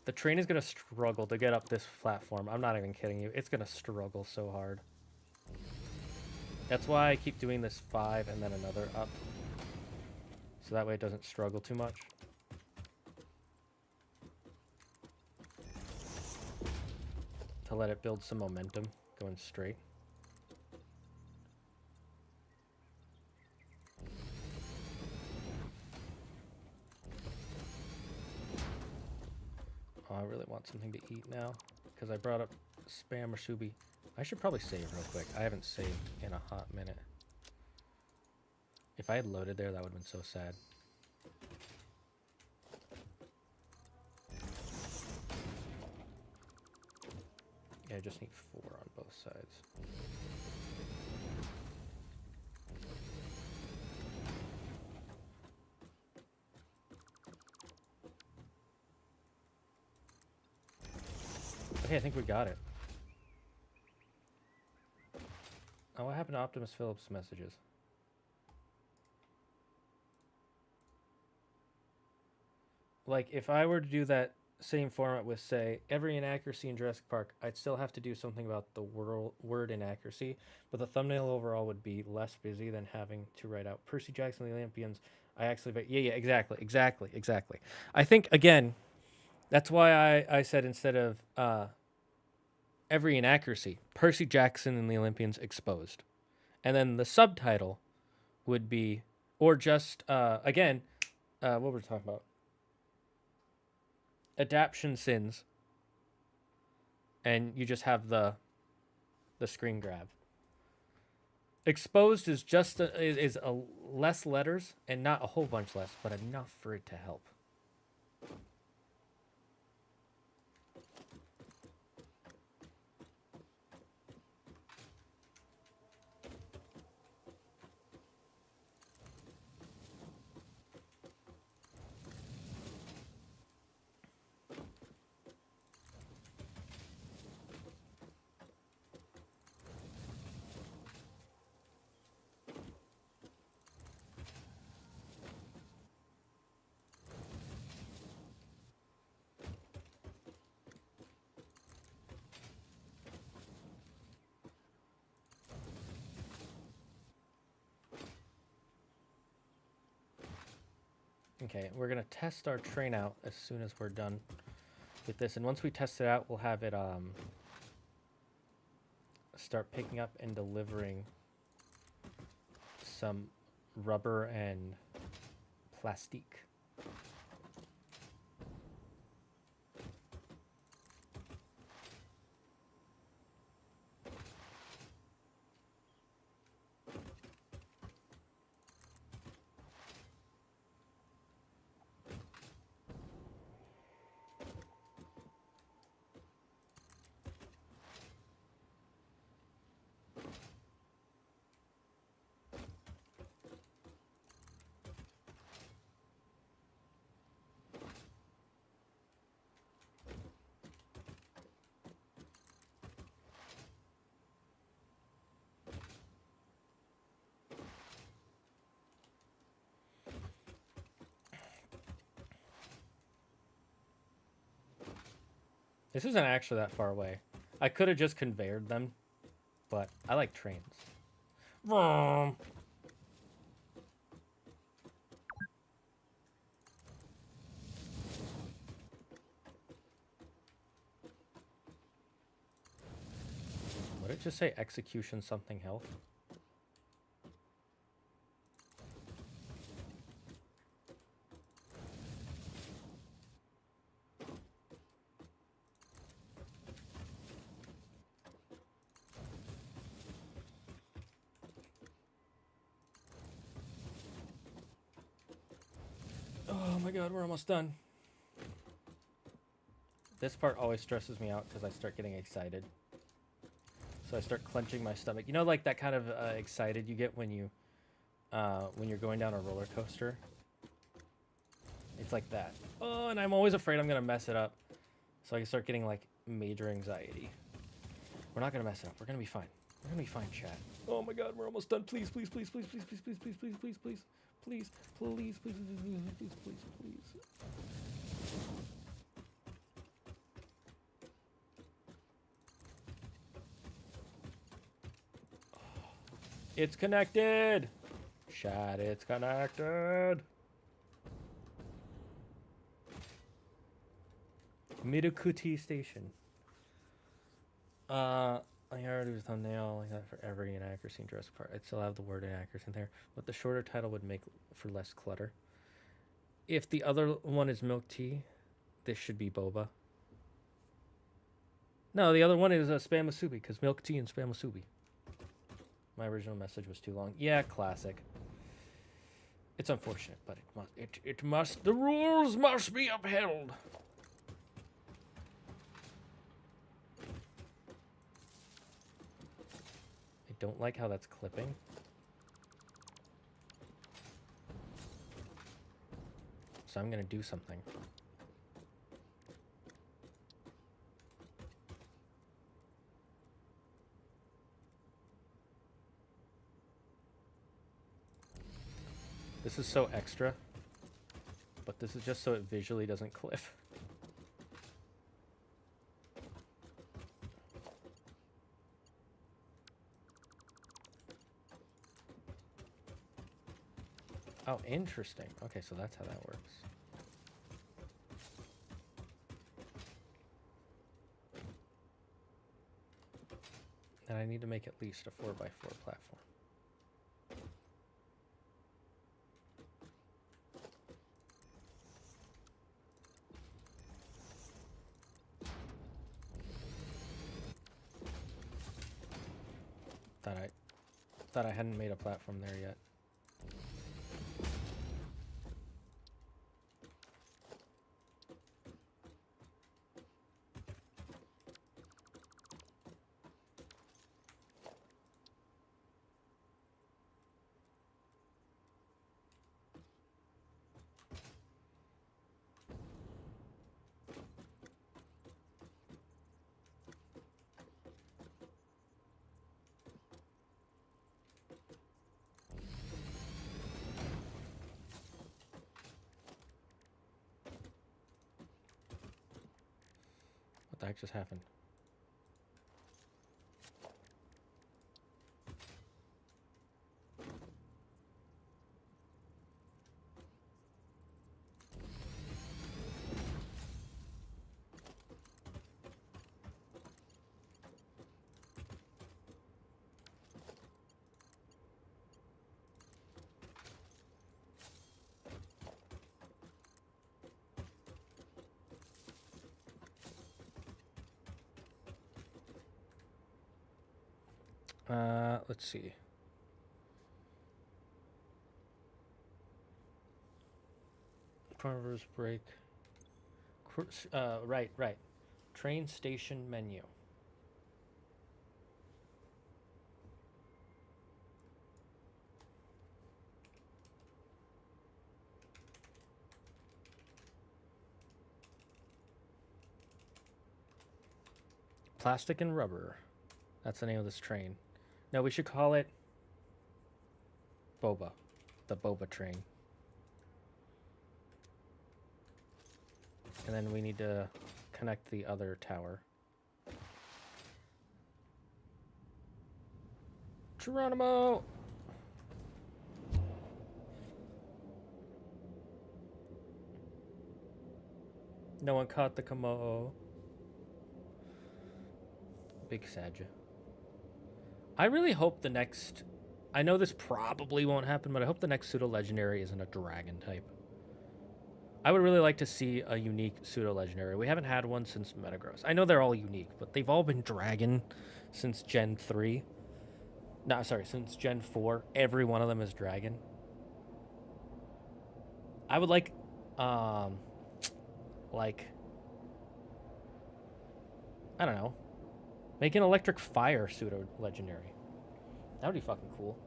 The train is going to struggle to get up this platform. I'm not even kidding you. It's going to struggle so hard. That's why I keep doing this 5 and then another up. So that way it doesn't struggle too much. To let it build some momentum going straight. Oh, I really want something to eat now because I brought up Spam or Subi. I should probably save real quick. I haven't saved in a hot minute. If I had loaded there, that would have been so sad. Yeah, I just need 4 on both sides. Okay, I think we got it. Oh, what happened to Optimus Phillips' messages? Like, if I were to do that same format with, say, every inaccuracy in Jurassic Park, I'd still have to do something about the word inaccuracy, but the thumbnail overall would be less busy than having to write out Percy Jackson and the Olympians. I actually, yeah, exactly. I think, again, that's why I said instead of every inaccuracy, Percy Jackson and the Olympians exposed. And then the subtitle would be, or just, again, what were we talking about? Adaption sins. And you just have the screen grab. Exposed is just is a less letters and not a whole bunch less, but enough for it to help. Okay, we're going to test our train out as soon as we're done with this. And once we test it out, we'll have it start picking up and delivering some rubber and plastique. This isn't actually that far away. I could have just conveyored them, but I like trains. Vroom. Would it just say execution something health? Oh my god, we're almost done. This part always stresses me out because I start getting excited. So I start clenching my stomach. You know, like that kind of excited you get when you're going down a roller coaster? It's like that. Oh, and I'm always afraid I'm going to mess it up. So I can start getting like major anxiety. We're not going to mess it up. We're going to be fine. We're going to be fine, chat. Oh my god, we're almost done. Please, please, please, please, please, please, please, please, please, please, please. Please, please, please, please, please, please. It's connected. Chat, it's connected. Midokuti Station. I already was thumbnail like that for every inaccuracy and Jurassic Park. I'd still have the word inaccuracy in there, but the shorter title would make for less clutter. If the other one is milk tea, this should be boba. No, the other one is spam musubi because milk tea and spam musubi. My original message was too long. Yeah, classic. It's unfortunate, but it must. The rules must be upheld. I don't like how that's clipping. So I'm gonna do something. This is so extra, but this is just so it visually doesn't clip. Oh, interesting. Okay, so that's how that works. And I need to make at least a 4x4 platform. Thought I hadn't made a platform there yet. What the heck just happened? Let's see. Carver's break. Right. Train station menu. Plastic and rubber. That's the name of this train. No, we should call it Boba. The Boba train. And then we need to connect the other tower. Geronimo! No one caught the Kamo. Big Sag. I really hope the next... I know this probably won't happen, but I hope the next pseudo-legendary isn't a dragon type. I would really like to see a unique pseudo-legendary. We haven't had one since Metagross. I know they're all unique, but they've all been dragon since Gen 3. No, sorry, since Gen 4. Every one of them is dragon. I would like, I don't know, make an electric fire pseudo-legendary. That would be fucking cool.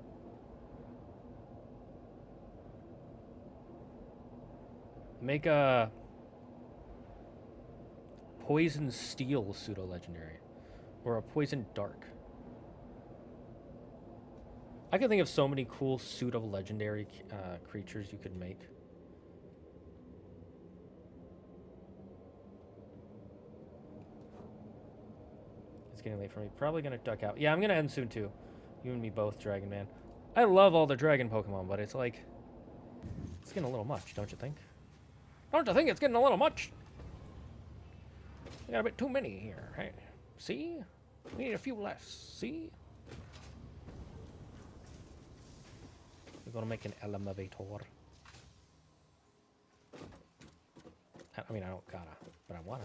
Make a poison steel pseudo-legendary. Or a poison dark. I can think of so many cool pseudo-legendary creatures you could make. It's getting late for me. Probably going to duck out. Yeah, I'm going to end soon too. You and me both, Dragon Man. I love all the dragon Pokemon, but it's like... It's getting a little much, don't you think? Don't you think it's getting a little much? We got a bit too many here, right? See? We need a few less. See? We're gonna make an elevator. I mean, I don't gotta, but I wanna.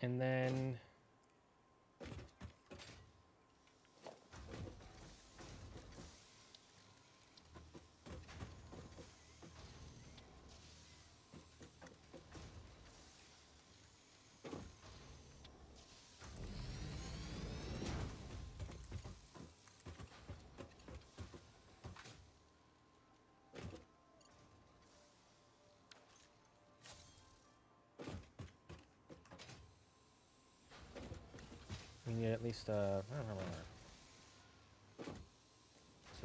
And then... we need at least so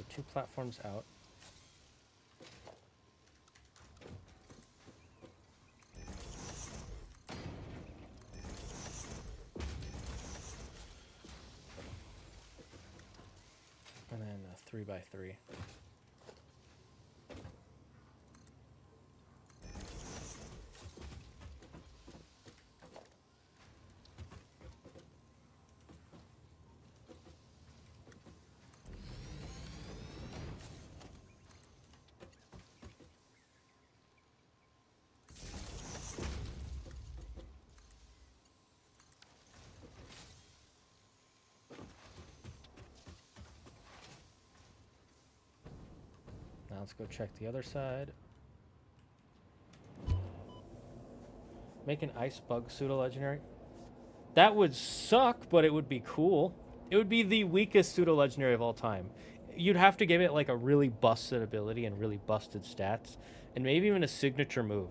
2 platforms out. And then a 3x3. Now let's go check the other side. Make an ice bug pseudo-legendary. That would suck, but it would be cool. It would be the weakest pseudo-legendary of all time. You'd have to give it like a really busted ability and really busted stats. And maybe even a signature move.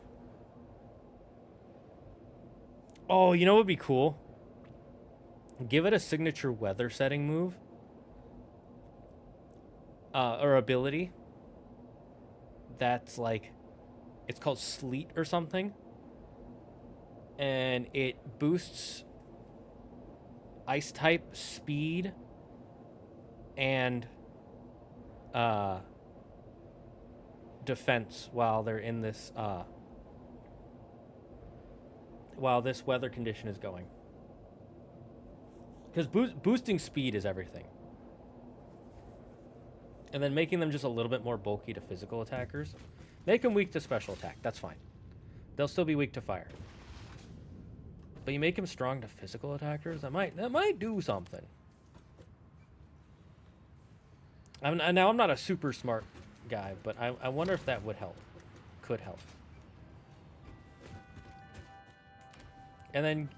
Oh, you know what would be cool? Give it a signature weather setting move. Or ability. That's like, it's called Sleet or something, and it boosts ice type speed and defense while they're in this while this weather condition is going. Because boosting speed is everything. And then making them just a little bit more bulky to physical attackers. Make them weak to special attack. That's fine. They'll still be weak to fire. But you make them strong to physical attackers, that might do something. Now, I'm not a super smart guy, but I wonder if that would help. Could help. And then,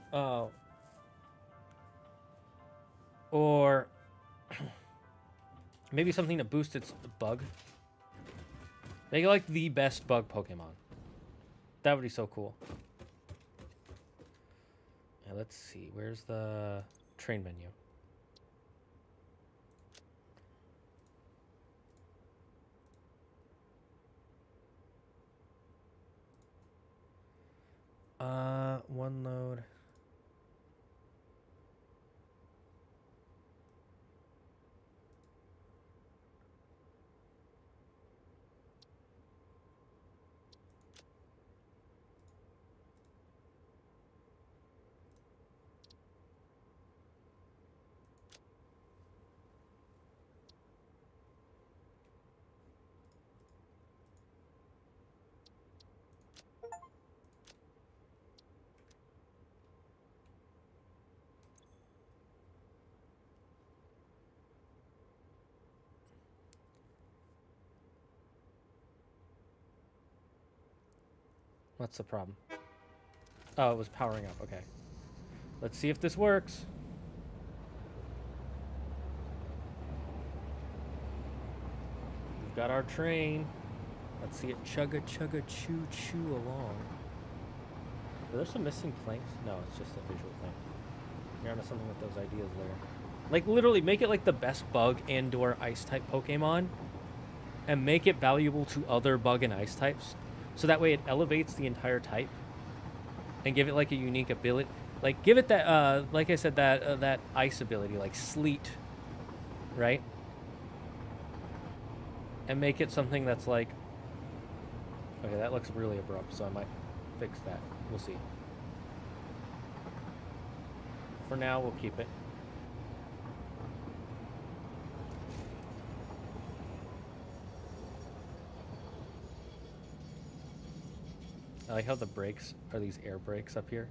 or maybe something to boost its bug. Make it like the best bug Pokemon. That would be so cool. Now, let's see. Where's the train menu? One load. What's the problem? Oh, it was powering up. Okay. Let's see if this works. We've got our train. Let's see it chugga chugga choo choo along. Are there some missing planks? No, it's just a visual thing. You're onto something with those ideas there. Like, literally, make it like the best bug and/or ice-type Pokemon. And make it valuable to other bug and ice types. So that way it elevates the entire type. And give it, like, a unique ability. Like, give it that, like I said, that ice ability, like Sleet. Right? And make it something that's, like... Okay, that looks really abrupt, so I might fix that. We'll see. For now, we'll keep it. I like how the brakes are these air brakes up here.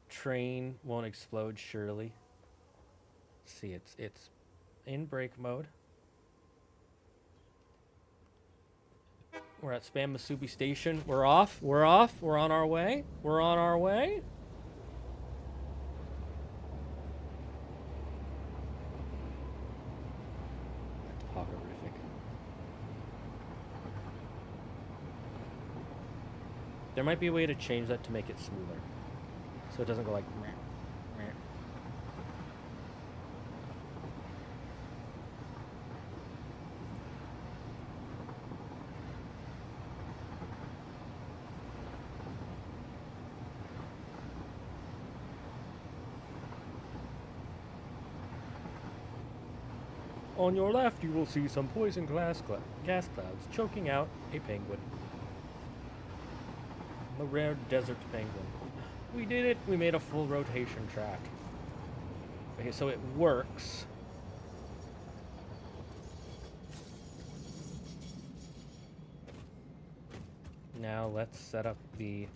Train won't explode, surely. See, it's in brake mode. We're at Spam Masubi Station. We're off. We're off. We're on our way. We're on our way. Horrific. There might be a way to change that to make it smoother. So it doesn't go like meh, meh. On your left, you will see some poison gas clouds choking out a penguin. The rare desert penguin. We did it! We made a full rotation track. Okay, so it works. Now let's set up the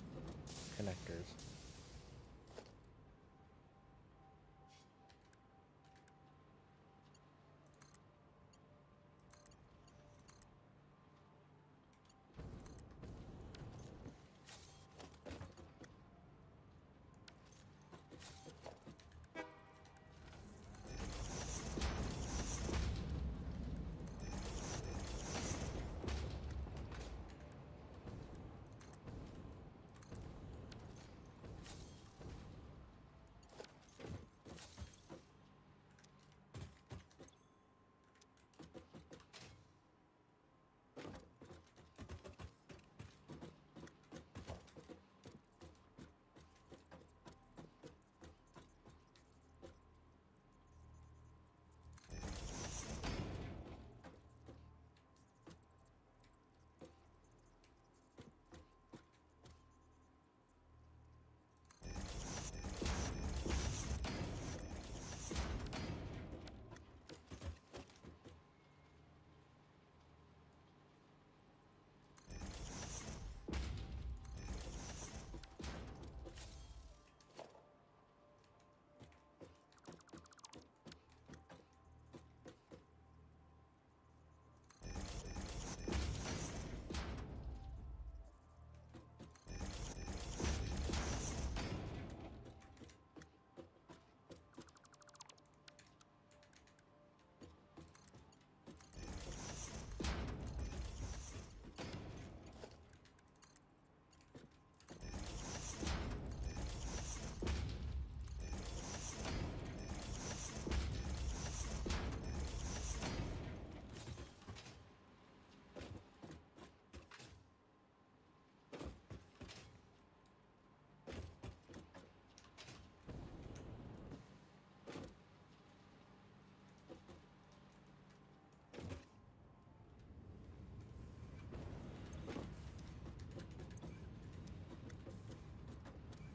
connectors.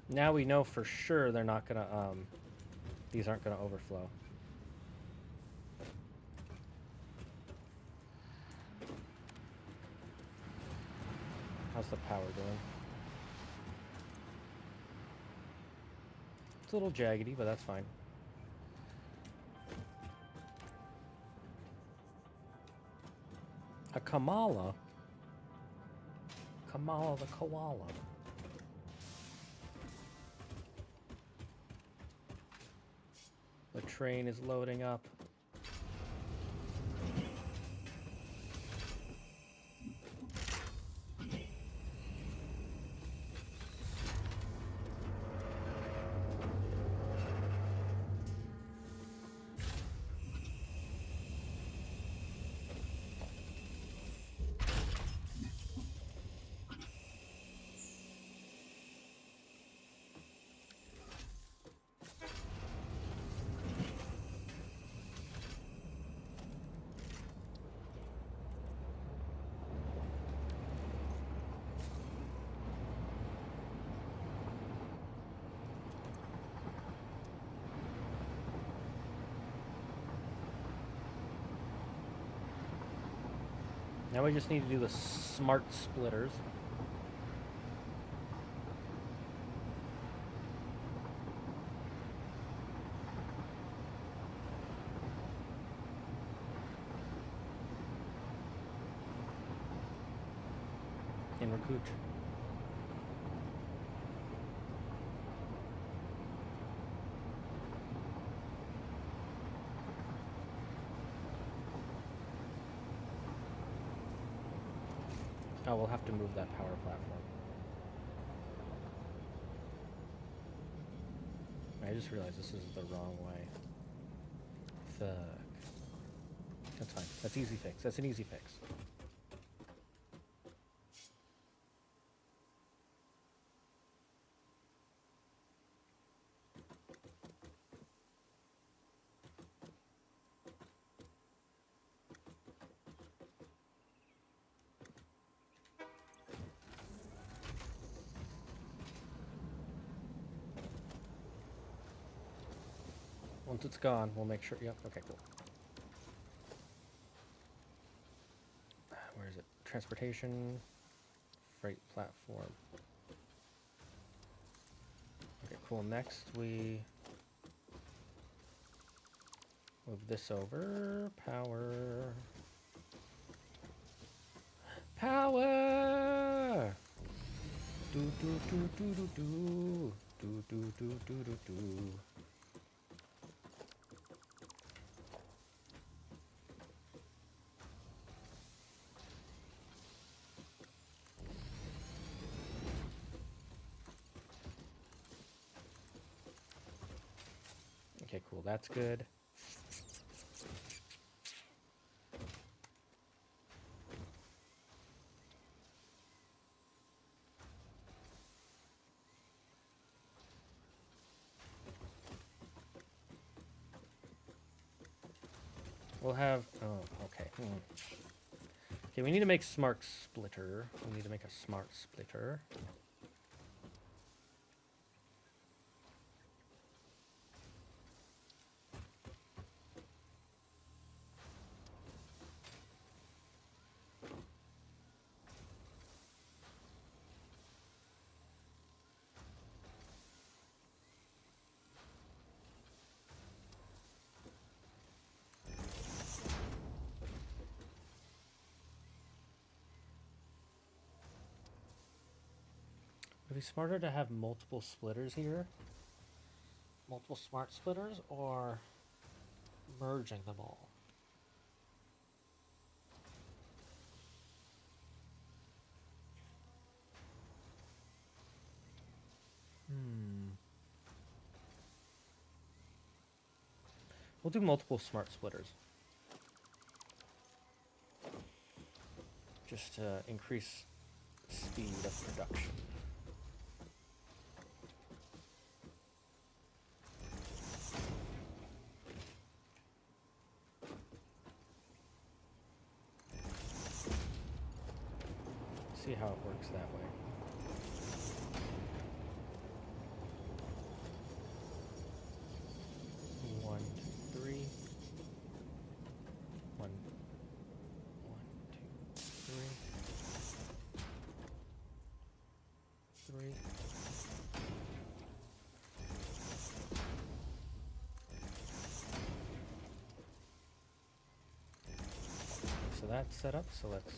Now we know for sure they're not gonna, these aren't gonna overflow. How's the power doing? It's a little jaggedy, but that's fine. A Kamala? Kamala the koala. The train is loading up. Now we just need to do the smart splitters. In Rakut. Oh, we'll have to move that power platform. I just realized this is the wrong way. Fuck. That's fine. That's easy fix. That's an easy fix. Once it's gone, we'll make sure. Yep. Okay, cool. Where is it? Transportation, freight platform. Okay, cool. Next, we move this over. Power. Power. Do do do do do do do do do do do do. Okay, cool. That's good. We'll have... Oh, okay. Okay, we need to make smart splitter. We need to make a smart splitter. Would it be smarter to have multiple splitters here? Multiple smart splitters, or merging them all? We'll do multiple smart splitters. Just to increase speed of production. See how it works that way. that set up, so let's...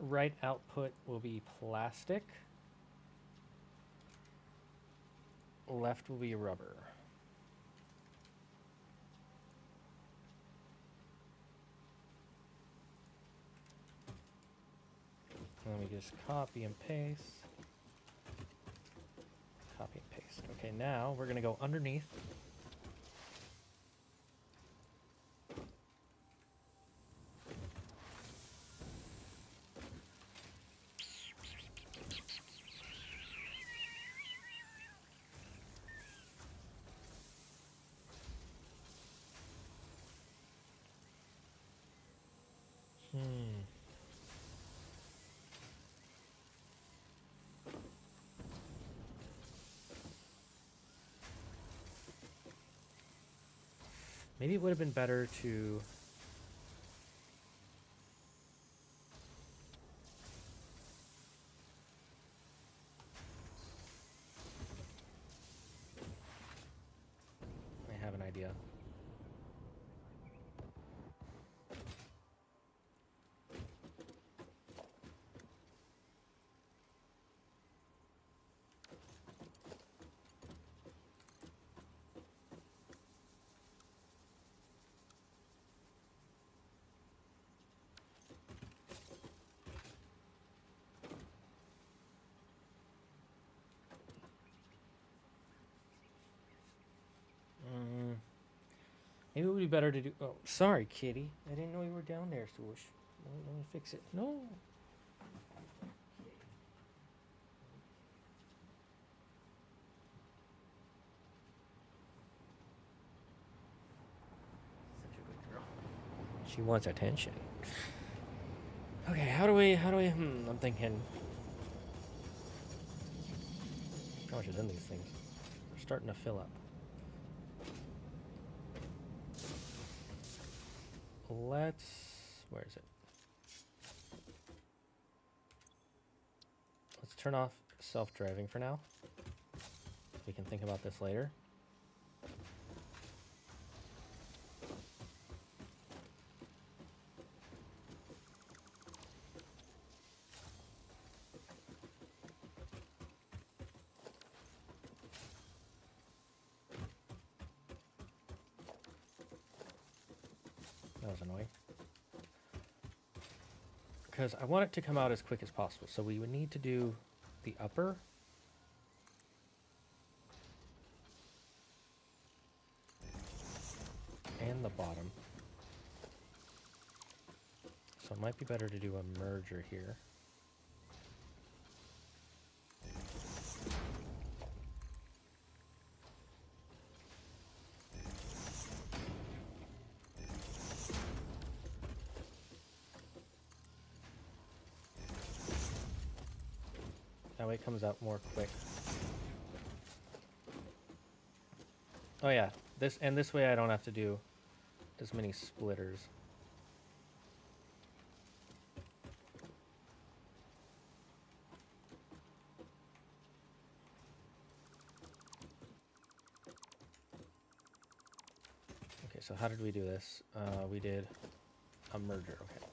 Right output will be plastic. Left will be rubber. Let me just copy and paste. Copy and paste. Okay, now we're going to go underneath. Maybe it would have been better to... I have an idea. Maybe it would be better to do... Oh, sorry, kitty. I didn't know you were down there, Swoosh. Let me fix it. No. Such a good girl. She wants attention. Okay, how do we... I'm thinking... How much is in these things? They're starting to fill up. Let's... Where is it? Let's turn off self-driving for now. We can think about this later. That was annoying. Because I want it to come out as quick as possible. So we would need to do the upper. And the bottom. So it might be better to do a merger here. That way it comes out more quick. Oh yeah, this way I don't have to do as many splitters. Okay, so how did we do this? We did a merger, okay.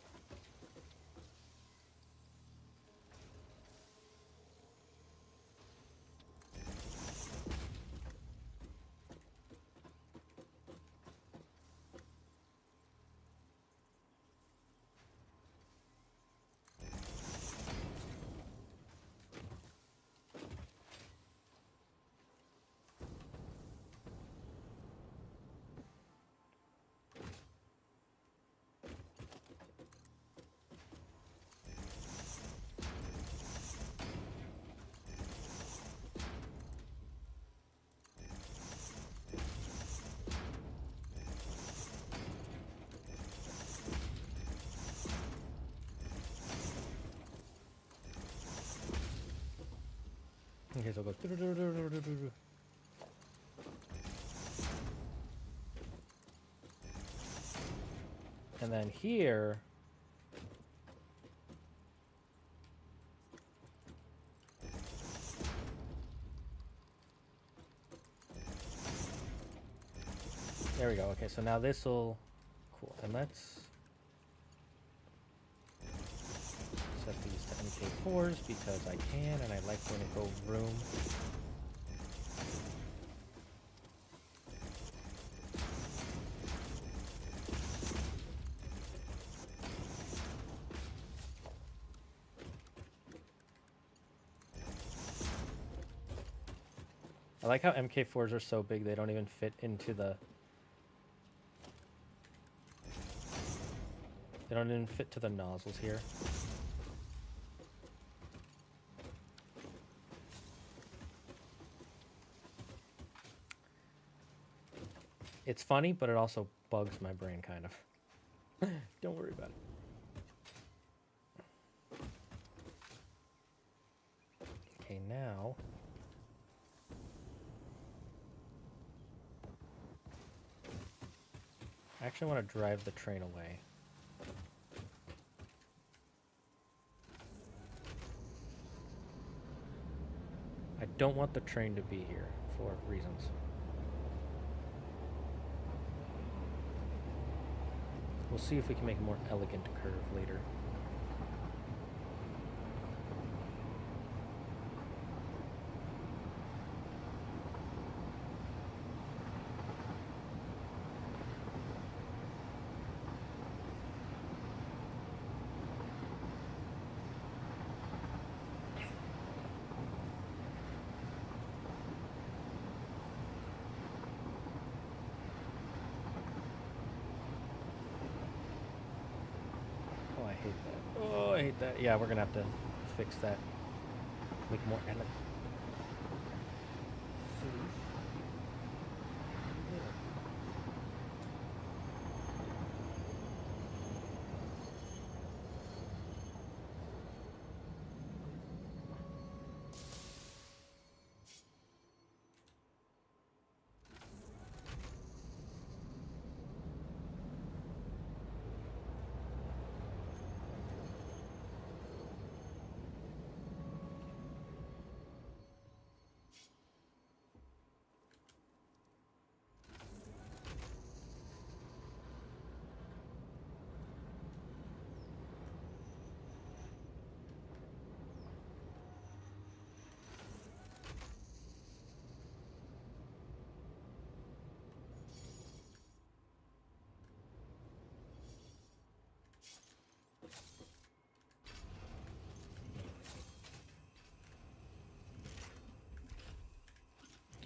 here, so it goes. And then here, there we go. Okay, so now this will, cool. And let's set these to MK4s because I can, and I like when it go room. I like how MK4s are so big they don't even fit into the... They don't even fit to the nozzles here. It's funny, but it also bugs my brain, kind of. Don't worry about it. Okay, now... I actually want to drive the train away. I don't want the train to be here for reasons. We'll see if we can make a more elegant curve later. Oh, I hate that. Yeah, we're gonna have to fix that. Make it more elegant.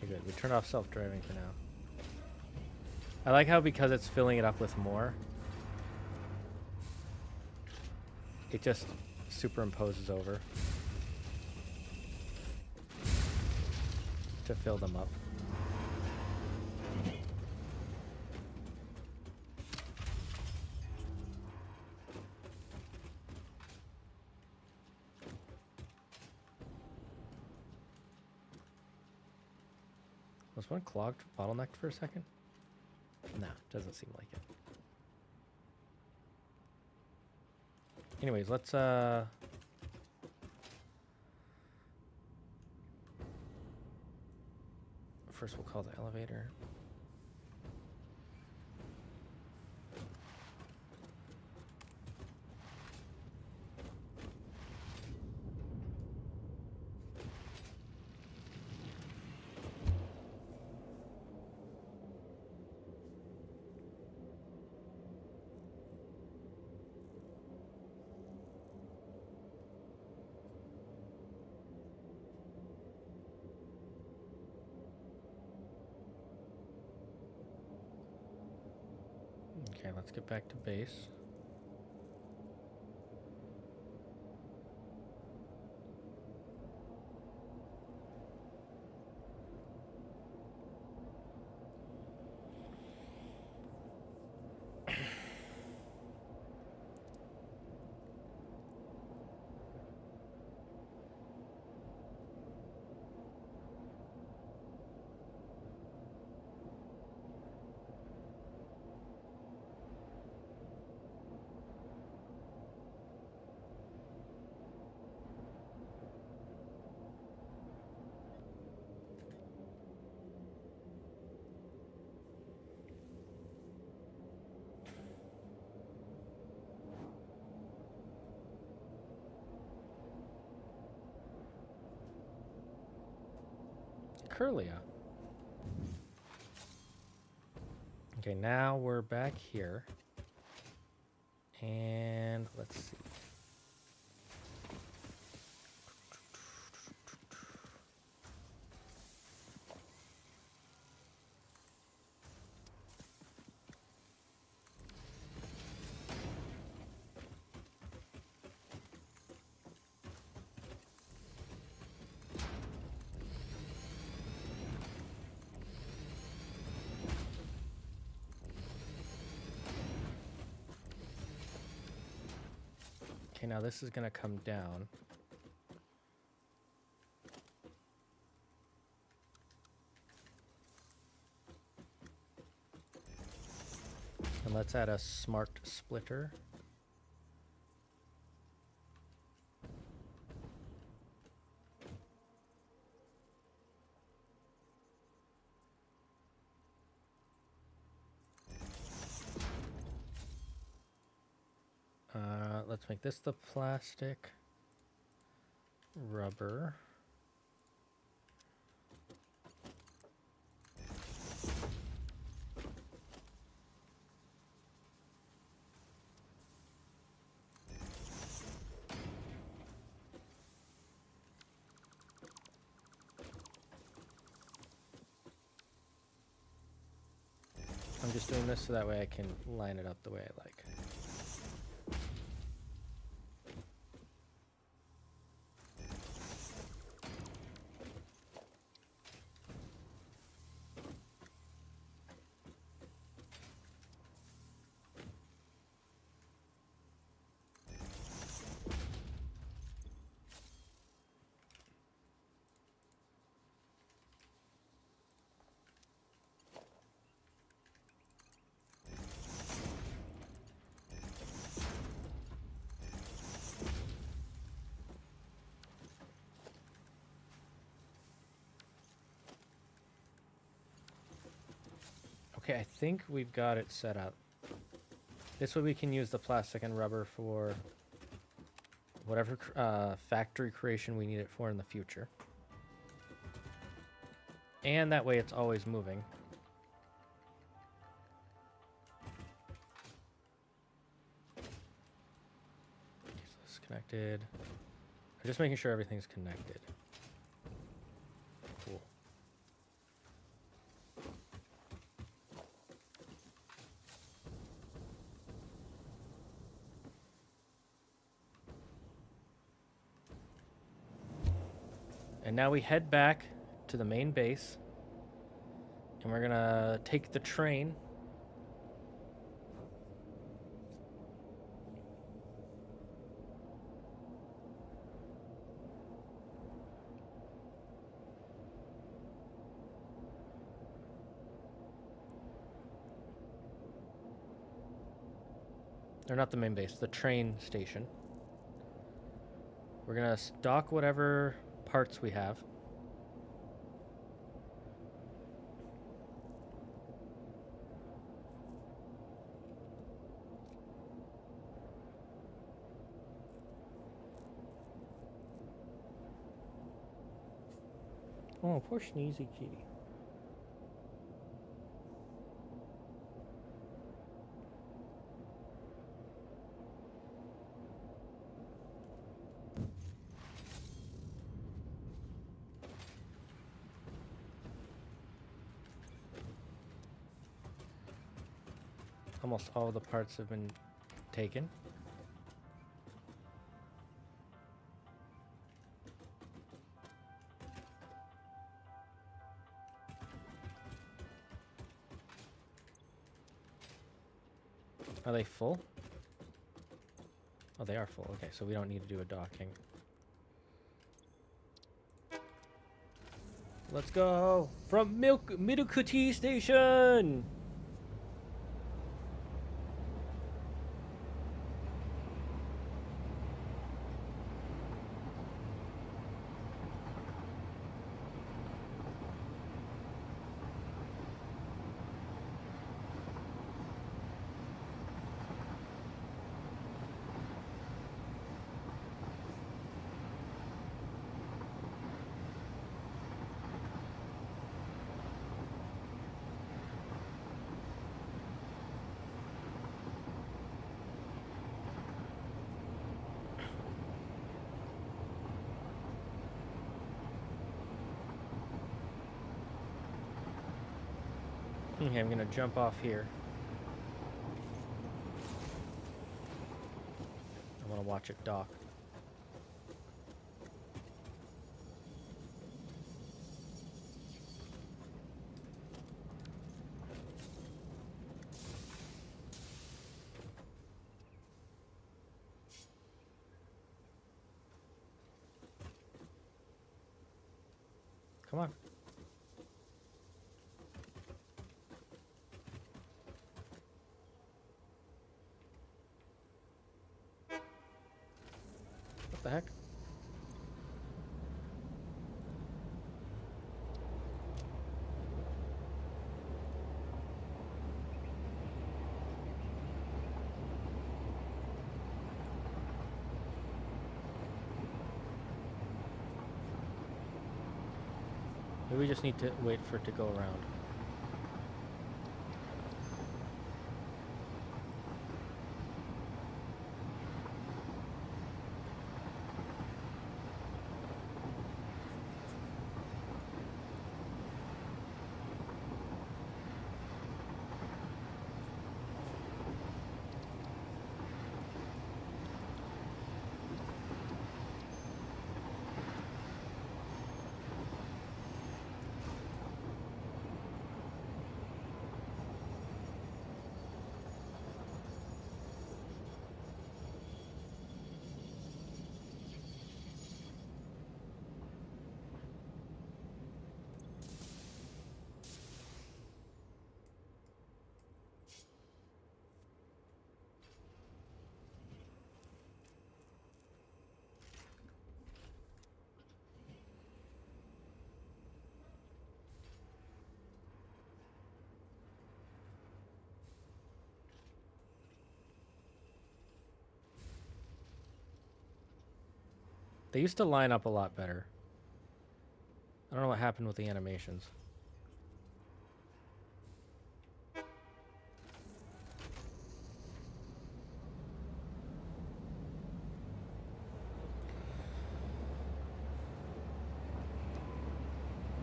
Okay, good. We turn off self-driving for now. I like how because it's filling it up with more, it just superimposes over to fill them up. Was one clogged, bottlenecked for a second? Nah, doesn't seem like it. Anyways, let's first we'll call the elevator. Okay, let's get back to base. Curlia. Okay, now we're back here. And let's see. Okay, now this is going to come down. And let's add a smart splitter. Let's make this the plastic rubber. I'm just doing this so that way I can line it up the way I like. Okay, I think we've got it set up. This way we can use the plastic and rubber for whatever factory creation we need it for in the future. And that way it's always moving. Okay, so this is connected. I'm just making sure everything's connected. Cool. And now we head back to the main base, and we're gonna take the train. Or not the main base, the train station. We're gonna stock whatever parts we have. Oh, poor Sneezy Kitty. Almost all the parts have been taken. Are they full? Oh, they are full. Okay, so we don't need to do a docking. Let's go from Middlekuti Station. Okay, I'm gonna jump off here. I want to watch it dock. Come on. What the heck? Maybe we just need to wait for it to go around. They used to line up a lot better. I don't know what happened with the animations.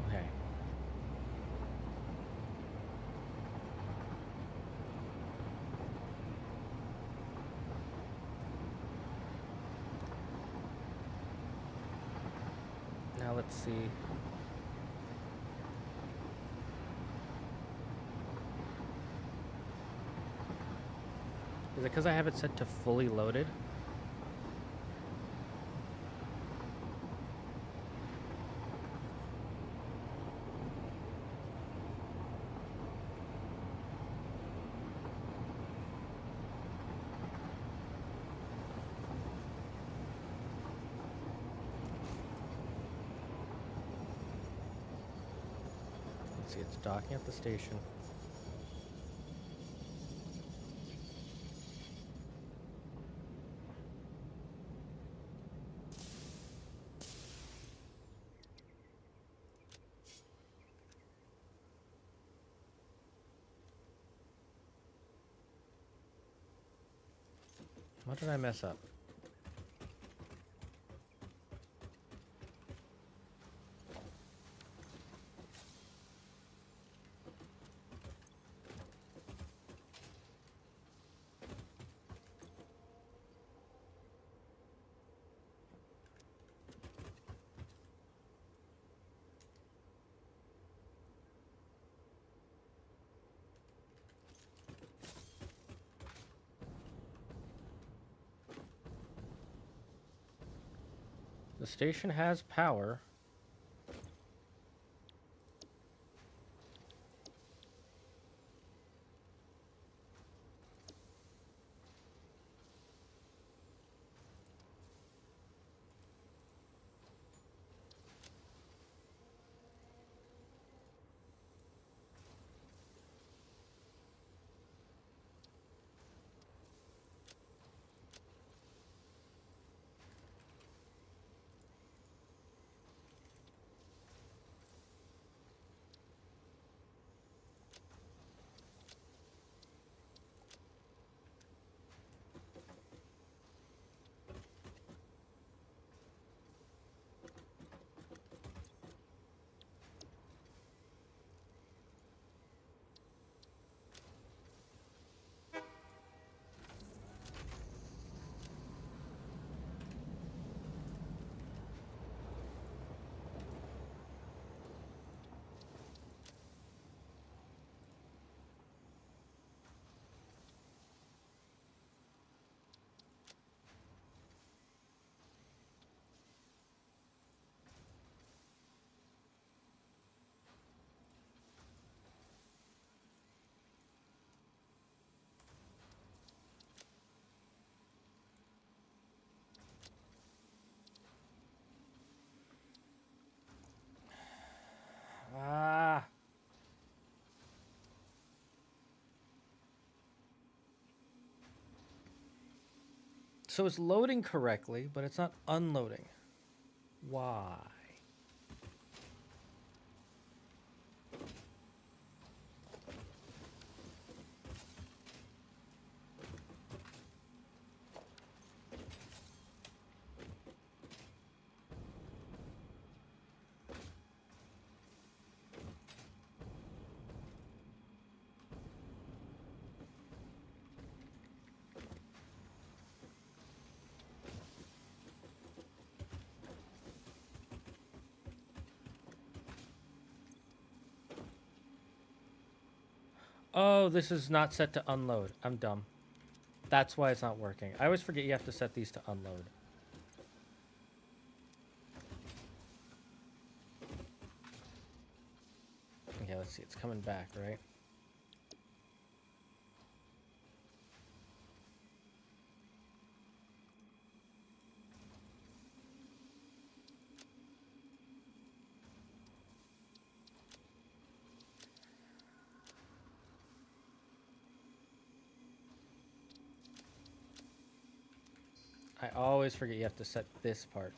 Okay. Now let's see. Is it because I have it set to fully loaded? Let's see, it's docking at the station. What did I mess up? The station has power. So it's loading correctly, but it's not unloading. Why? Oh, this is not set to unload. I'm dumb. That's why it's not working. I always forget you have to set these to unload. Okay, let's see. It's coming back, right? I always forget you have to set this part.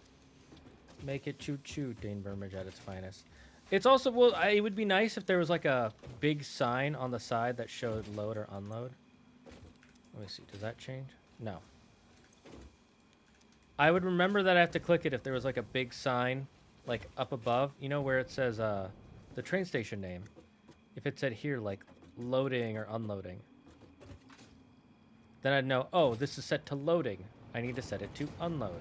Make it choo-choo, Dane Burmage at its finest. It's also, well, it would be nice if there was like a big sign on the side that showed load or unload. Let me see, does that change? No. I would remember that I have to click it if there was like a big sign, like up above, you know, where it says the train station name. If it said here, like loading or unloading, then I'd know, oh, this is set to loading. I need to set it to unload.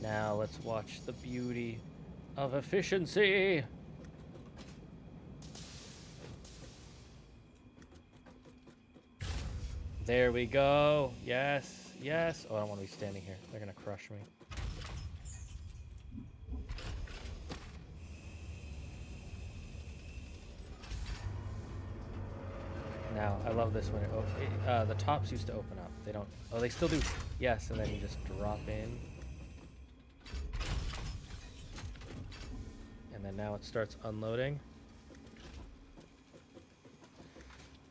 Now let's watch the beauty of efficiency. There we go. Yes, yes. Oh, I don't want to be standing here. They're going to crush me. Now, I love this one. The tops used to open up. They don't. Oh, they still do. Yes, and then you just drop in. And then now it starts unloading.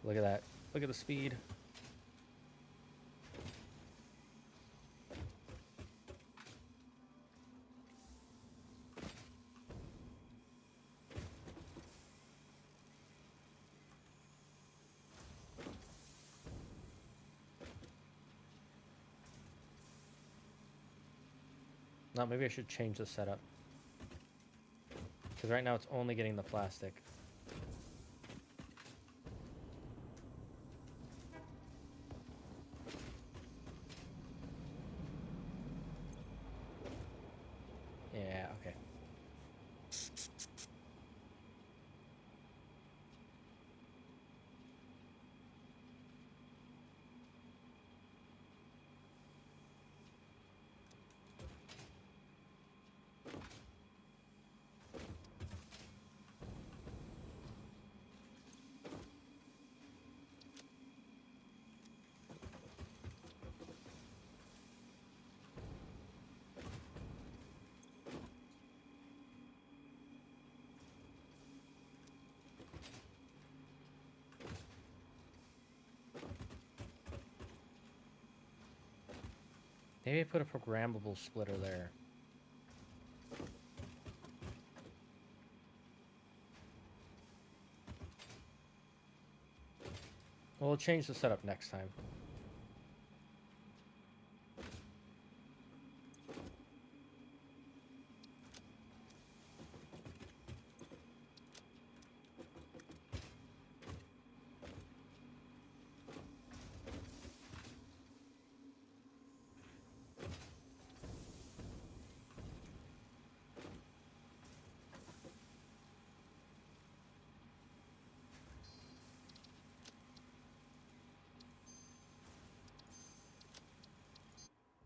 Look at that. Look at the speed. No, maybe I should change the setup. Because right now it's only getting the plastic. Yeah, okay. Maybe I put a programmable splitter there. We'll change the setup next time.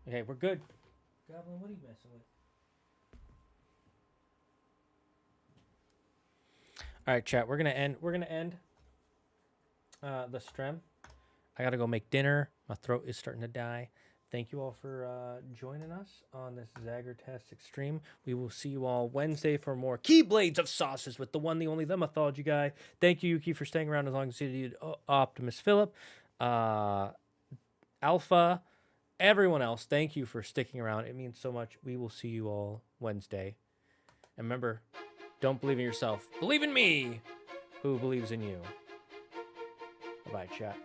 Okay, we're good. Goblin, what are you messing with? All right, chat. We're gonna end. The stream. I gotta go make dinner. My throat is starting to die. thank you all for joining us on this Zagard Tastic stream. We will see you all Wednesday for more Keyblades of Sauces with the one, the only, the mythology guy. Thank you, Yuki, for staying around as long as you did. Optimus Philip, Alpha, everyone else, thank you for sticking around. It means so much. We will see you all Wednesday. And remember, don't believe in yourself. Believe in me, who believes in you. Bye-bye, chat.